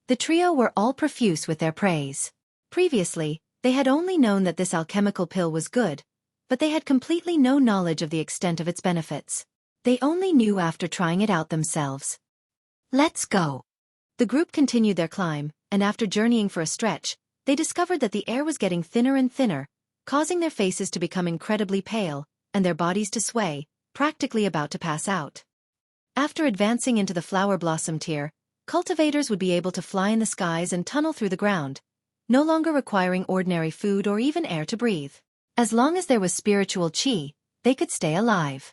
The trio were all profuse with their praise. Previously, they had only known that this alchemical pill was good, but they had completely no knowledge of the extent of its benefits. They only knew after trying it out themselves. Let's go. The group continued their climb, and after journeying for a stretch, they discovered that the air was getting thinner and thinner, causing their faces to become incredibly pale, and their bodies to sway, practically about to pass out. After advancing into the flower blossom tier, cultivators would be able to fly in the skies and tunnel through the ground, no longer requiring ordinary food or even air to breathe. As long as there was spiritual qi, they could stay alive.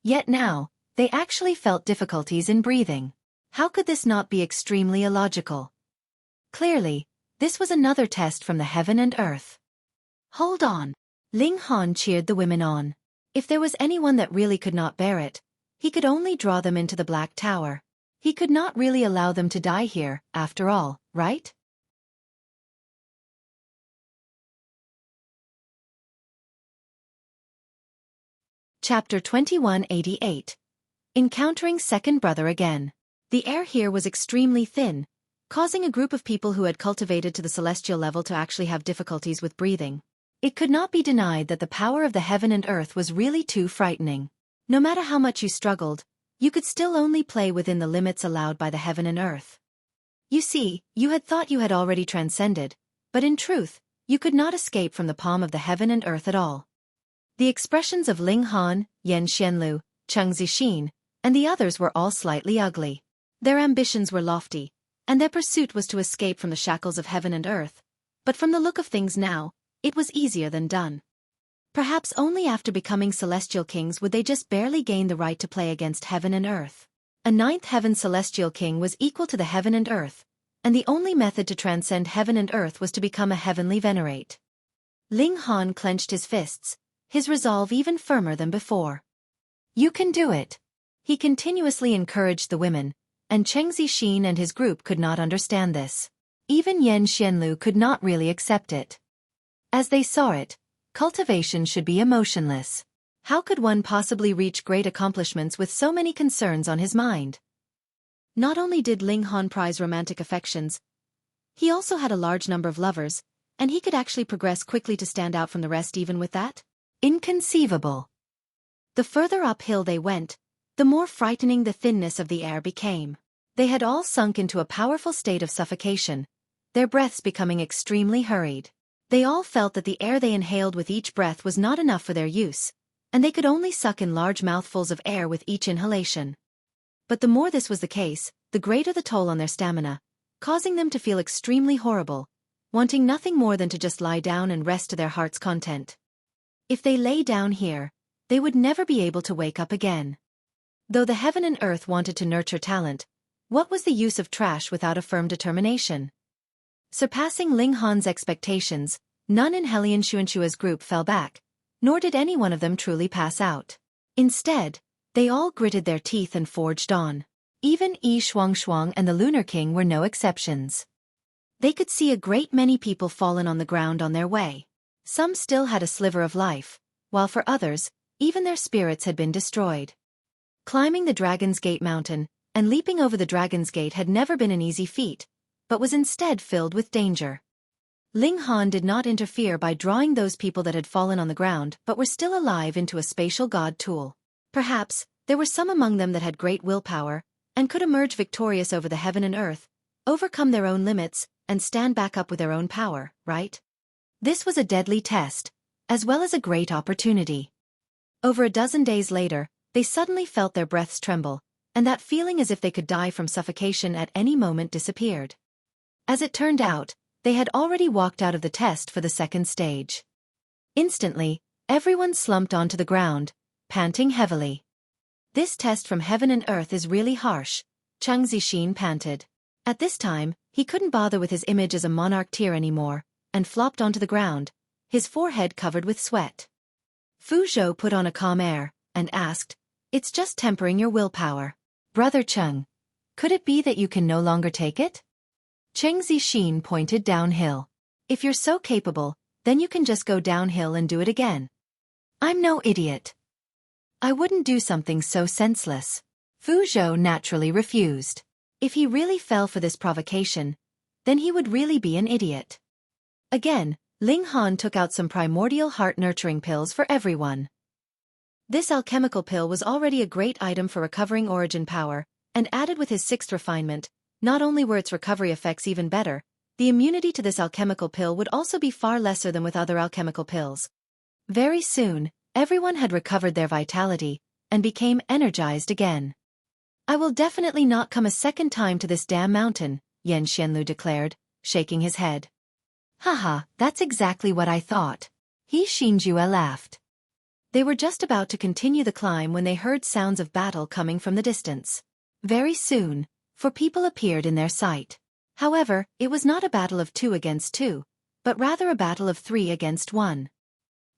Yet now, they actually felt difficulties in breathing. How could this not be extremely illogical? Clearly, this was another test from the heaven and earth. Hold on. Ling Han cheered the women on. If there was anyone that really could not bear it, he could only draw them into the Black Tower. He could not really allow them to die here, after all, right? Chapter 2188. Encountering Second Brother Again. The air here was extremely thin, causing a group of people who had cultivated to the celestial level to actually have difficulties with breathing. It could not be denied that the power of the heaven and earth was really too frightening. No matter how much you struggled, you could still only play within the limits allowed by the heaven and earth. You see, you had thought you had already transcended, but in truth, you could not escape from the palm of the heaven and earth at all. The expressions of Ling Han, Yan Xianlu, Cheng Zixin, and the others were all slightly ugly. Their ambitions were lofty, and their pursuit was to escape from the shackles of heaven and earth, but from the look of things now, it was easier than done. Perhaps only after becoming celestial kings would they just barely gain the right to play against heaven and earth. A ninth heaven celestial king was equal to the heaven and earth, and the only method to transcend heaven and earth was to become a heavenly venerate. Ling Han clenched his fists, his resolve even firmer than before. You can do it. He continuously encouraged the women, and Cheng Zixin and his group could not understand this. Even Yan Xianlu could not really accept it. As they saw it, cultivation should be emotionless. How could one possibly reach great accomplishments with so many concerns on his mind? Not only did Ling Han prize romantic affections, he also had a large number of lovers, and he could actually progress quickly to stand out from the rest even with that? Inconceivable. The further uphill they went, the more frightening the thinness of the air became. They had all sunk into a powerful state of suffocation, their breaths becoming extremely hurried. They all felt that the air they inhaled with each breath was not enough for their use, and they could only suck in large mouthfuls of air with each inhalation. But the more this was the case, the greater the toll on their stamina, causing them to feel extremely horrible, wanting nothing more than to just lie down and rest to their heart's content. If they lay down here, they would never be able to wake up again. Though the heaven and earth wanted to nurture talent, what was the use of trash without a firm determination? Surpassing Ling Han's expectations, none in Helian Xuanxua's group fell back, nor did any one of them truly pass out. Instead, they all gritted their teeth and forged on. Even Yi Shuangshuang and the Lunar King were no exceptions. They could see a great many people fallen on the ground on their way. Some still had a sliver of life, while for others, even their spirits had been destroyed. Climbing the Dragon's Gate mountain and leaping over the Dragon's Gate had never been an easy feat, but was instead filled with danger. Ling Han did not interfere by drawing those people that had fallen on the ground but were still alive into a spatial god tool. Perhaps, there were some among them that had great willpower, and could emerge victorious over the heaven and earth, overcome their own limits, and stand back up with their own power, right? This was a deadly test, as well as a great opportunity. Over a dozen days later, they suddenly felt their breaths tremble, and that feeling as if they could die from suffocation at any moment disappeared. As it turned out, they had already walked out of the test for the second stage. Instantly, everyone slumped onto the ground, panting heavily. This test from heaven and earth is really harsh, Cheng Zixin panted. At this time, he couldn't bother with his image as a monarch tier anymore, and flopped onto the ground, his forehead covered with sweat. Fu Zhou put on a calm air, and asked, "It's just tempering your willpower. Brother Cheng, could it be that you can no longer take it?" Cheng Zixin pointed downhill. If you're so capable, then you can just go downhill and do it again. I'm no idiot. I wouldn't do something so senseless. Fu Zhou naturally refused. If he really fell for this provocation, then he would really be an idiot. Again, Ling Han took out some primordial heart-nurturing pills for everyone. This alchemical pill was already a great item for recovering origin power, and added with his sixth refinement, not only were its recovery effects even better, the immunity to this alchemical pill would also be far lesser than with other alchemical pills. Very soon, everyone had recovered their vitality, and became energized again. I will definitely not come a second time to this damn mountain, Yan Xianlu declared, shaking his head. Haha, that's exactly what I thought. He Xinjue laughed. They were just about to continue the climb when they heard sounds of battle coming from the distance. Very soon, 4 people appeared in their sight. However, it was not a battle of 2 against 2, but rather a battle of 3 against 1.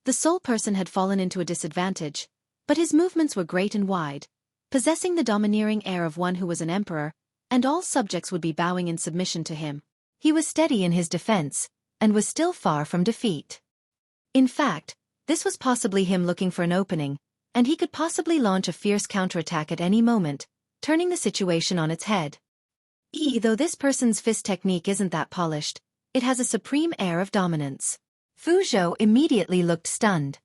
The sole person had fallen into a disadvantage, but his movements were great and wide, possessing the domineering air of one who was an emperor, and all subjects would be bowing in submission to him. He was steady in his defense, and was still far from defeat. In fact, this was possibly him looking for an opening, and he could possibly launch a fierce counterattack at any moment, turning the situation on its head. Though this person's fist technique isn't that polished, it has a supreme air of dominance. Fu Zhou immediately looked stunned.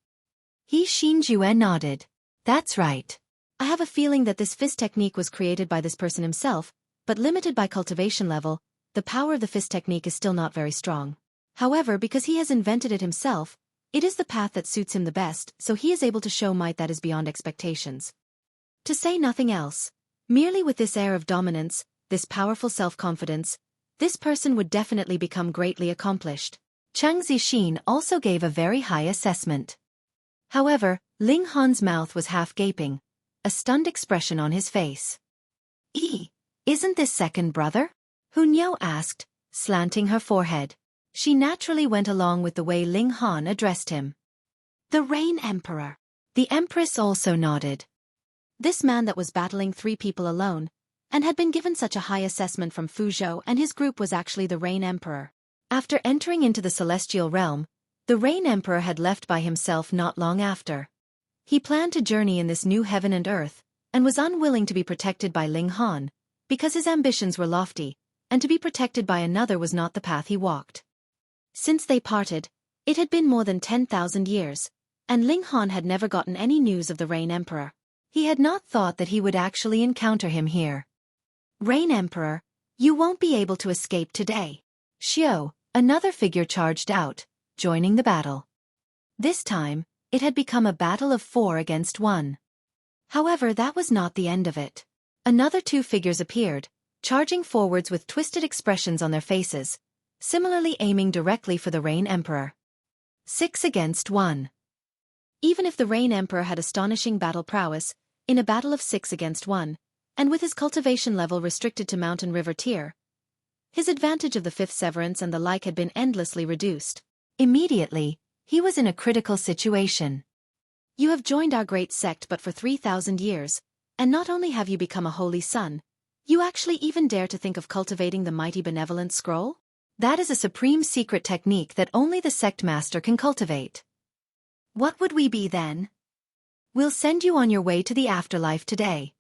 He Xinjue nodded. That's right. I have a feeling that this fist technique was created by this person himself, but limited by cultivation level, the power of the fist technique is still not very strong. However, because he has invented it himself, it is the path that suits him the best, so he is able to show might that is beyond expectations. To say nothing else, merely with this air of dominance, this powerful self-confidence, this person would definitely become greatly accomplished. Cheng Zixin also gave a very high assessment. However, Ling Han's mouth was half gaping, a stunned expression on his face. Isn't this second brother? Hun Yao asked, slanting her forehead. She naturally went along with the way Ling Han addressed him. The Rain Emperor. The Empress also nodded. This man that was battling 3 people alone, and had been given such a high assessment from Fu Zhou and his group was actually the Rain Emperor. After entering into the celestial realm, the Rain Emperor had left by himself not long after. He planned to journey in this new heaven and earth, and was unwilling to be protected by Ling Han, because his ambitions were lofty, and to be protected by another was not the path he walked. Since they parted, it had been more than 10,000 years, and Ling Han had never gotten any news of the Rain Emperor. He had not thought that he would actually encounter him here. Rain Emperor, you won't be able to escape today. Xiao, another figure charged out, joining the battle. This time, it had become a battle of 4 against 1. However, that was not the end of it. Another 2 figures appeared, charging forwards with twisted expressions on their faces, similarly aiming directly for the Rain Emperor. 6 against 1. Even if the Rain Emperor had astonishing battle prowess, in a battle of 6 against 1, and with his cultivation level restricted to Mountain River tier, his advantage of the 5th severance and the like had been endlessly reduced. Immediately, he was in a critical situation. You have joined our great sect but for 3,000 years, and not only have you become a holy son, you actually even dare to think of cultivating the mighty benevolent scroll? That is a supreme secret technique that only the sect master can cultivate. What would we be then? We'll send you on your way to the afterlife today.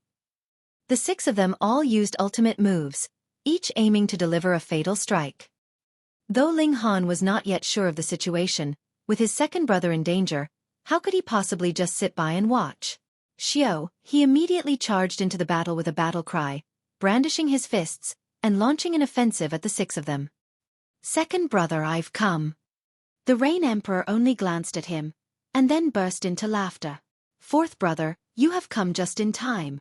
The 6 of them all used ultimate moves, each aiming to deliver a fatal strike. Though Ling Han was not yet sure of the situation, with his second brother in danger, how could he possibly just sit by and watch? Xiao, he immediately charged into the battle with a battle cry, brandishing his fists, and launching an offensive at the 6 of them. Second brother, I've come. The Rain Emperor only glanced at him, and then burst into laughter. Fourth brother, you have come just in time.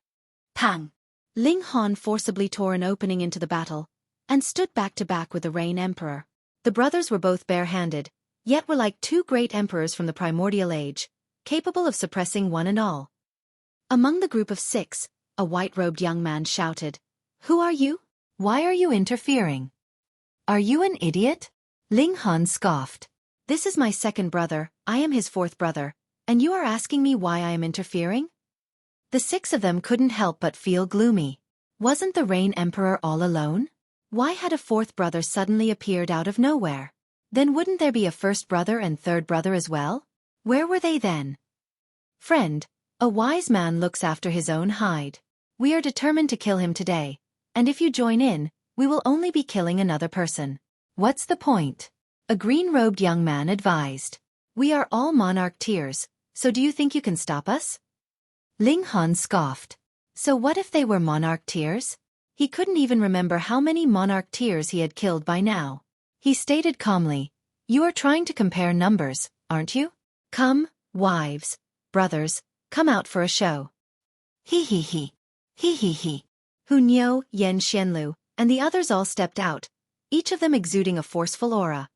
Pang! Ling Han forcibly tore an opening into the battle, and stood back to back with the Rain Emperor. The brothers were both bare-handed, yet were like 2 great emperors from the primordial age, capable of suppressing one and all. Among the group of 6, a white-robed young man shouted, "Who are you? Why are you interfering? Are you an idiot?" Ling Han scoffed. "This is my second brother, I am his 4th brother, and you are asking me why I am interfering?" The 6 of them couldn't help but feel gloomy. Wasn't the Rain Emperor all alone? Why had a fourth brother suddenly appeared out of nowhere? Then wouldn't there be a first brother and third brother as well? Where were they then? Friend, a wise man looks after his own hide. We are determined to kill him today, and if you join in, we will only be killing another person. What's the point? A green-robed young man advised. We are all monarch tiers, so do you think you can stop us? Ling Han scoffed. So what if they were monarch tiers? He couldn't even remember how many monarch tiers he had killed by now. He stated calmly, you are trying to compare numbers, aren't you? Come, wives, brothers, come out for a show. He he he. He he he. Hu Niu, Yan Xianlu, and the others all stepped out, each of them exuding a forceful aura.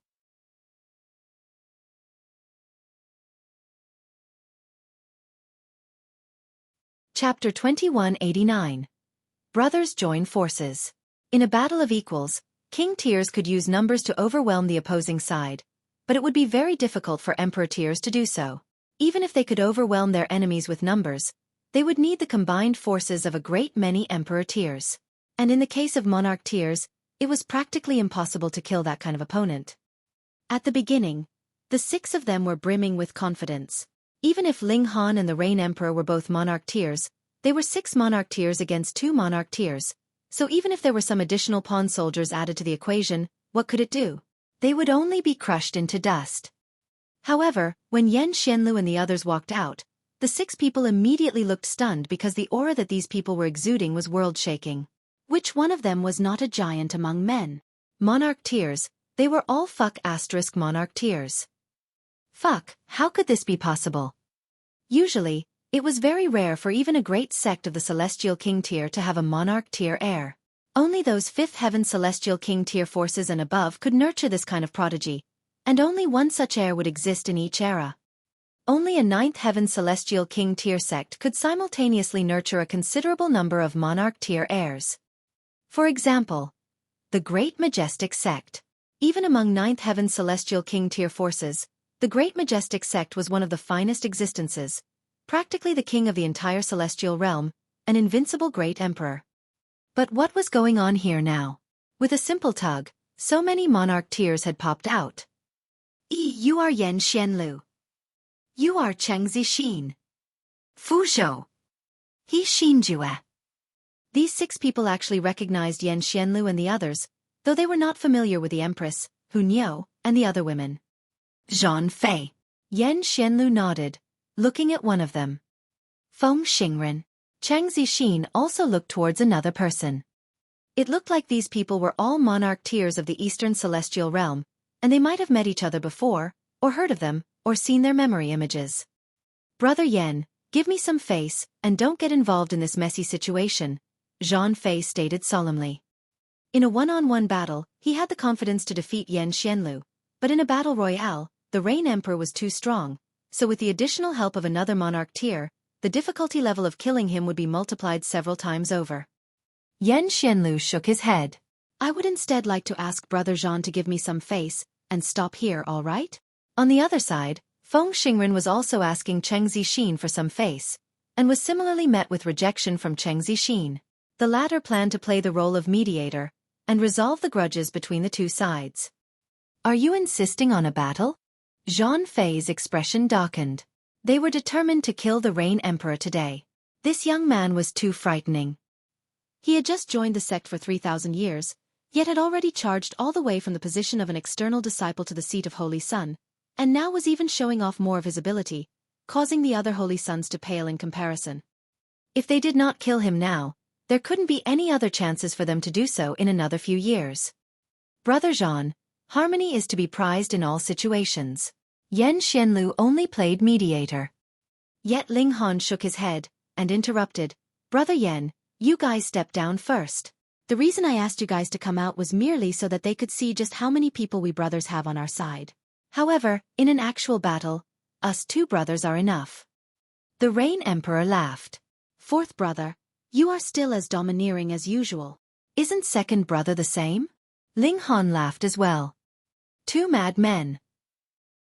Chapter 2189. Brothers join forces. In a battle of equals, King tiers could use numbers to overwhelm the opposing side, but it would be very difficult for Emperor tiers to do so. Even if they could overwhelm their enemies with numbers, they would need the combined forces of a great many Emperor tiers. And in the case of Monarch tiers, it was practically impossible to kill that kind of opponent. At the beginning, the 6 of them were brimming with confidence. Even if Ling Han and the Rain Emperor were both Monarch tiers, they were 6 Monarch tiers against 2 Monarch tiers, so even if there were some additional pawn soldiers added to the equation, what could it do? They would only be crushed into dust. However, when Yan Xianlu and the others walked out, the 6 people immediately looked stunned because the aura that these people were exuding was world-shaking. Which one of them was not a giant among men? Monarch tiers, they were all Monarch tiers. Fuck, how could this be possible? Usually, it was very rare for even a great sect of the Celestial King tier to have a Monarch tier heir. Only those 5th Heaven Celestial King tier forces and above could nurture this kind of prodigy, and only one such heir would exist in each era. Only a 9th Heaven Celestial King tier sect could simultaneously nurture a considerable number of Monarch tier heirs. For example, the Great Majestic Sect. Even among 9th Heaven Celestial King tier forces, the Great Majestic Sect was one of the finest existences, practically the king of the entire celestial realm, an invincible great emperor. But what was going on here now? With a simple tug, so many monarch tiers had popped out. You are Yan Xianlu. You are Cheng Zixin. Fu Zhou. He Xinjue. These 6 people actually recognized Yan Xianlu and the others, though they were not familiar with the Empress, Hu Niu, and the other women. Zhang Fei. Yan Xianlu nodded, looking at one of them. Feng Xingren. Cheng Zixin also looked towards another person. It looked like these people were all monarch tiers of the Eastern Celestial Realm, and they might have met each other before, or heard of them, or seen their memory images. Brother Yan, give me some face, and don't get involved in this messy situation, Zhang Fei stated solemnly. In a one-on-one battle, he had the confidence to defeat Yan Xianlu, but in a battle royale, the Rain Emperor was too strong, so with the additional help of another monarch tier, the difficulty level of killing him would be multiplied several times over. Yan Xianlu shook his head. I would instead like to ask Brother Zhang to give me some face, and stop here, all right? On the other side, Feng Xingren was also asking Cheng Zixin for some face, and was similarly met with rejection from Cheng Zixin. The latter planned to play the role of mediator, and resolve the grudges between the two sides. Are you insisting on a battle? Zhang Fei's expression darkened. They were determined to kill the Rain Emperor today. This young man was too frightening. He had just joined the sect for 3,000 years, yet had already charged all the way from the position of an external disciple to the seat of Holy Sun, and now was even showing off more of his ability, causing the other Holy Sons to pale in comparison. If they did not kill him now, there couldn't be any other chances for them to do so in another few years. Brother Zhang, harmony is to be prized in all situations. Yan Xianlu only played mediator. Yet Ling Han shook his head, and interrupted, Brother Yan, you guys step down first. The reason I asked you guys to come out was merely so that they could see just how many people we brothers have on our side. However, in an actual battle, us 2 brothers are enough. The Rain Emperor laughed. 4th brother, you are still as domineering as usual. Isn't 2nd brother the same? Ling Han laughed as well. 2 mad men.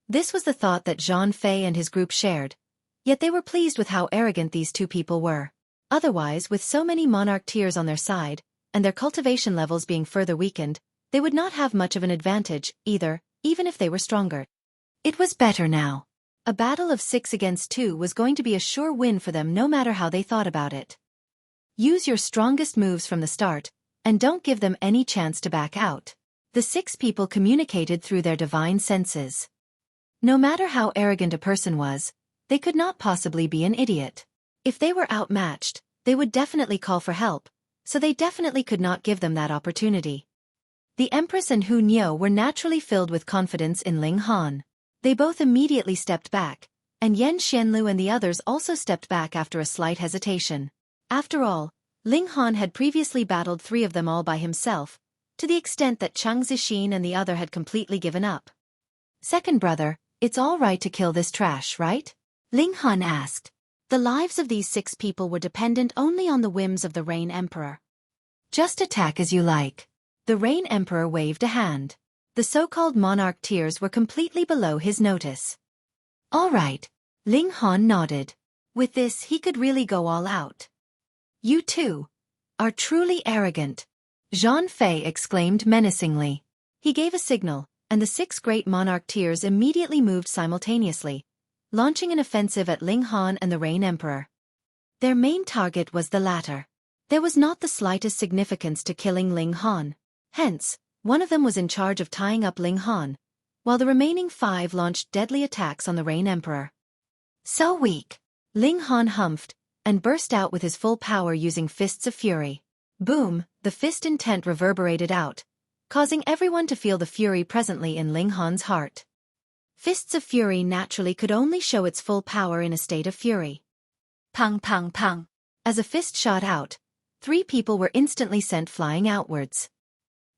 This was the thought that Zhang Fei and his group shared, yet they were pleased with how arrogant these 2 people were. Otherwise, with so many monarch tiers on their side, and their cultivation levels being further weakened, they would not have much of an advantage, either, even if they were stronger. It was better now. A battle of 6 against 2 was going to be a sure win for them no matter how they thought about it. Use your strongest moves from the start, and don't give them any chance to back out. The 6 people communicated through their divine senses. No matter how arrogant a person was, they could not possibly be an idiot. If they were outmatched, they would definitely call for help, so they definitely could not give them that opportunity. The Empress and Hu Niu were naturally filled with confidence in Ling Han. They both immediately stepped back, and Yan Xianlu and the others also stepped back after a slight hesitation. After all, Ling Han had previously battled 3 of them all by himself, to the extent that Cheng Zixin and the other had completely given up. Second brother, it's all right to kill this trash, right? Ling Han asked. The lives of these 6 people were dependent only on the whims of the Rain Emperor. Just attack as you like. The Rain Emperor waved a hand. The so-called monarch tiers were completely below his notice. All right. Ling Han nodded. With this he could really go all out. You two are truly arrogant, Zhang Fei exclaimed menacingly. He gave a signal, and the 6 great monarch tiers immediately moved simultaneously, launching an offensive at Ling Han and the Rain Emperor. Their main target was the latter. There was not the slightest significance to killing Ling Han. Hence, one of them was in charge of tying up Ling Han, while the remaining 5 launched deadly attacks on the Rain Emperor. So weak. Ling Han humphed, and burst out with his full power using Fists of Fury. Boom, the fist intent reverberated out, causing everyone to feel the fury presently in Ling Han's heart. Fists of Fury naturally could only show its full power in a state of fury. Pang pang pang. As a fist shot out, 3 people were instantly sent flying outwards.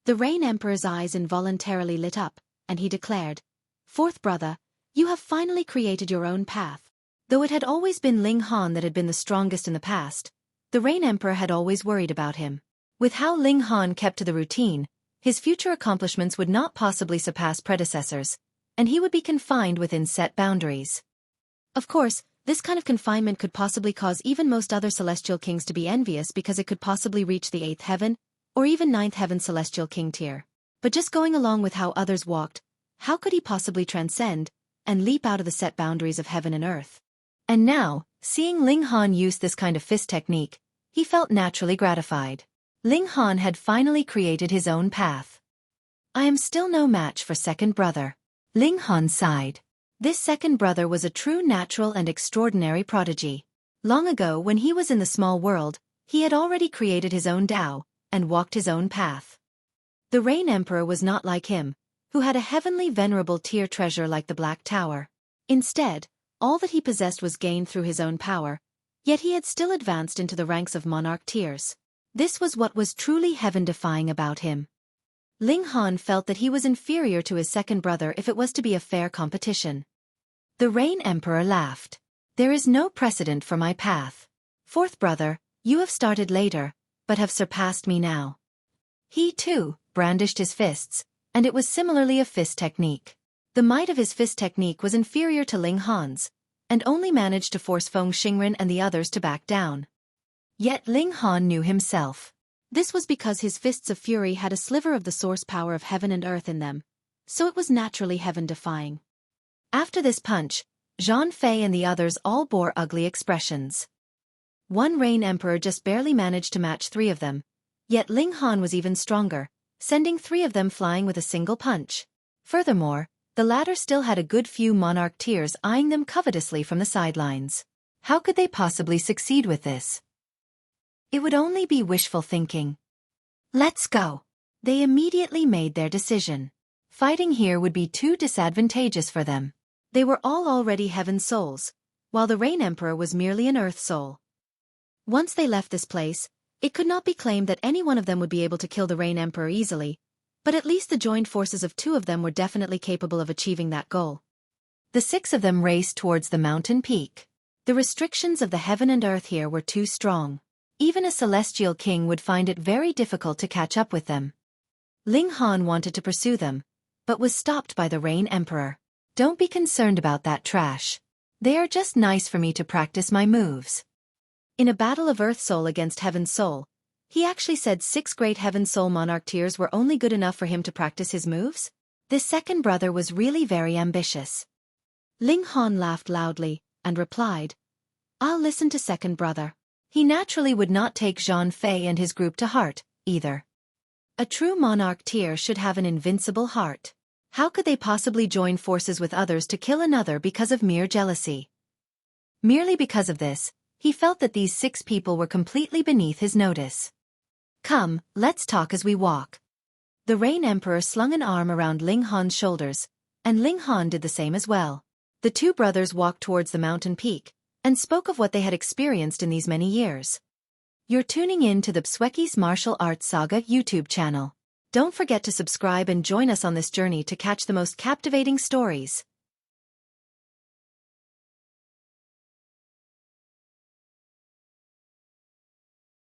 The Rain Emperor's eyes involuntarily lit up, and he declared, "Fourth brother, you have finally created your own path." Though it had always been Ling Han that had been the strongest in the past, the Rain Emperor had always worried about him. With how Ling Han kept to the routine, his future accomplishments would not possibly surpass predecessors, and he would be confined within set boundaries. Of course, this kind of confinement could possibly cause even most other celestial kings to be envious because it could possibly reach the 8th heaven, or even 9th heaven celestial king tier. But just going along with how others walked, how could he possibly transcend and leap out of the set boundaries of heaven and earth? And now, seeing Ling Han use this kind of fist technique, he felt naturally gratified. Ling Han had finally created his own path. I am still no match for second brother. Ling Han sighed. This second brother was a true natural and extraordinary prodigy. Long ago when he was in the small world, he had already created his own Tao, and walked his own path. The Rain Emperor was not like him, who had a heavenly venerable tier treasure like the Black Tower. Instead, all that he possessed was gained through his own power, yet he had still advanced into the ranks of monarch tiers. This was what was truly heaven-defying about him. Ling Han felt that he was inferior to his second brother if it was to be a fair competition. The Rain Emperor laughed. There is no precedent for my path. Fourth brother, you have started later, but have surpassed me now. He, too, brandished his fists, and it was similarly a fist technique. The might of his fist technique was inferior to Ling Han's, and only managed to force Feng Xingren and the others to back down. Yet Ling Han knew himself. This was because his Fists of Fury had a sliver of the source power of heaven and earth in them, so it was naturally heaven-defying. After this punch, Zhang Fei and the others all bore ugly expressions. One Rain Emperor just barely managed to match 3 of them, yet Ling Han was even stronger, sending 3 of them flying with a single punch. Furthermore, the latter still had a good few monarch tiers eyeing them covetously from the sidelines. How could they possibly succeed with this? It would only be wishful thinking. Let's go. They immediately made their decision. Fighting here would be too disadvantageous for them. They were all already heaven souls, while the Rain Emperor was merely an earth soul. Once they left this place, it could not be claimed that any one of them would be able to kill the Rain Emperor easily, but at least the joined forces of 2 of them were definitely capable of achieving that goal. The 6 of them raced towards the mountain peak. The restrictions of the heaven and earth here were too strong. Even a celestial king would find it very difficult to catch up with them. Ling Han wanted to pursue them, but was stopped by the Rain Emperor. Don't be concerned about that trash. They are just nice for me to practice my moves. In a battle of Earth Soul against Heaven Soul, He actually said 6 great Heaven Soul Monarch tiers were only good enough for him to practice his moves? This second brother was really very ambitious. Ling Han laughed loudly, and replied, I'll listen to second brother. He naturally would not take Zhang Fei and his group to heart, either. A true monarch tier should have an invincible heart. How could they possibly join forces with others to kill another because of mere jealousy? Merely because of this, he felt that these 6 people were completely beneath his notice. Come, let's talk as we walk. The Rain Emperor slung an arm around Ling Han's shoulders, and Ling Han did the same as well. The 2 brothers walked towards the mountain peak, and spoke of what they had experienced in these many years. You're tuning in to the Xueqi's Martial Arts Saga YouTube channel. Don't forget to subscribe and join us on this journey to catch the most captivating stories.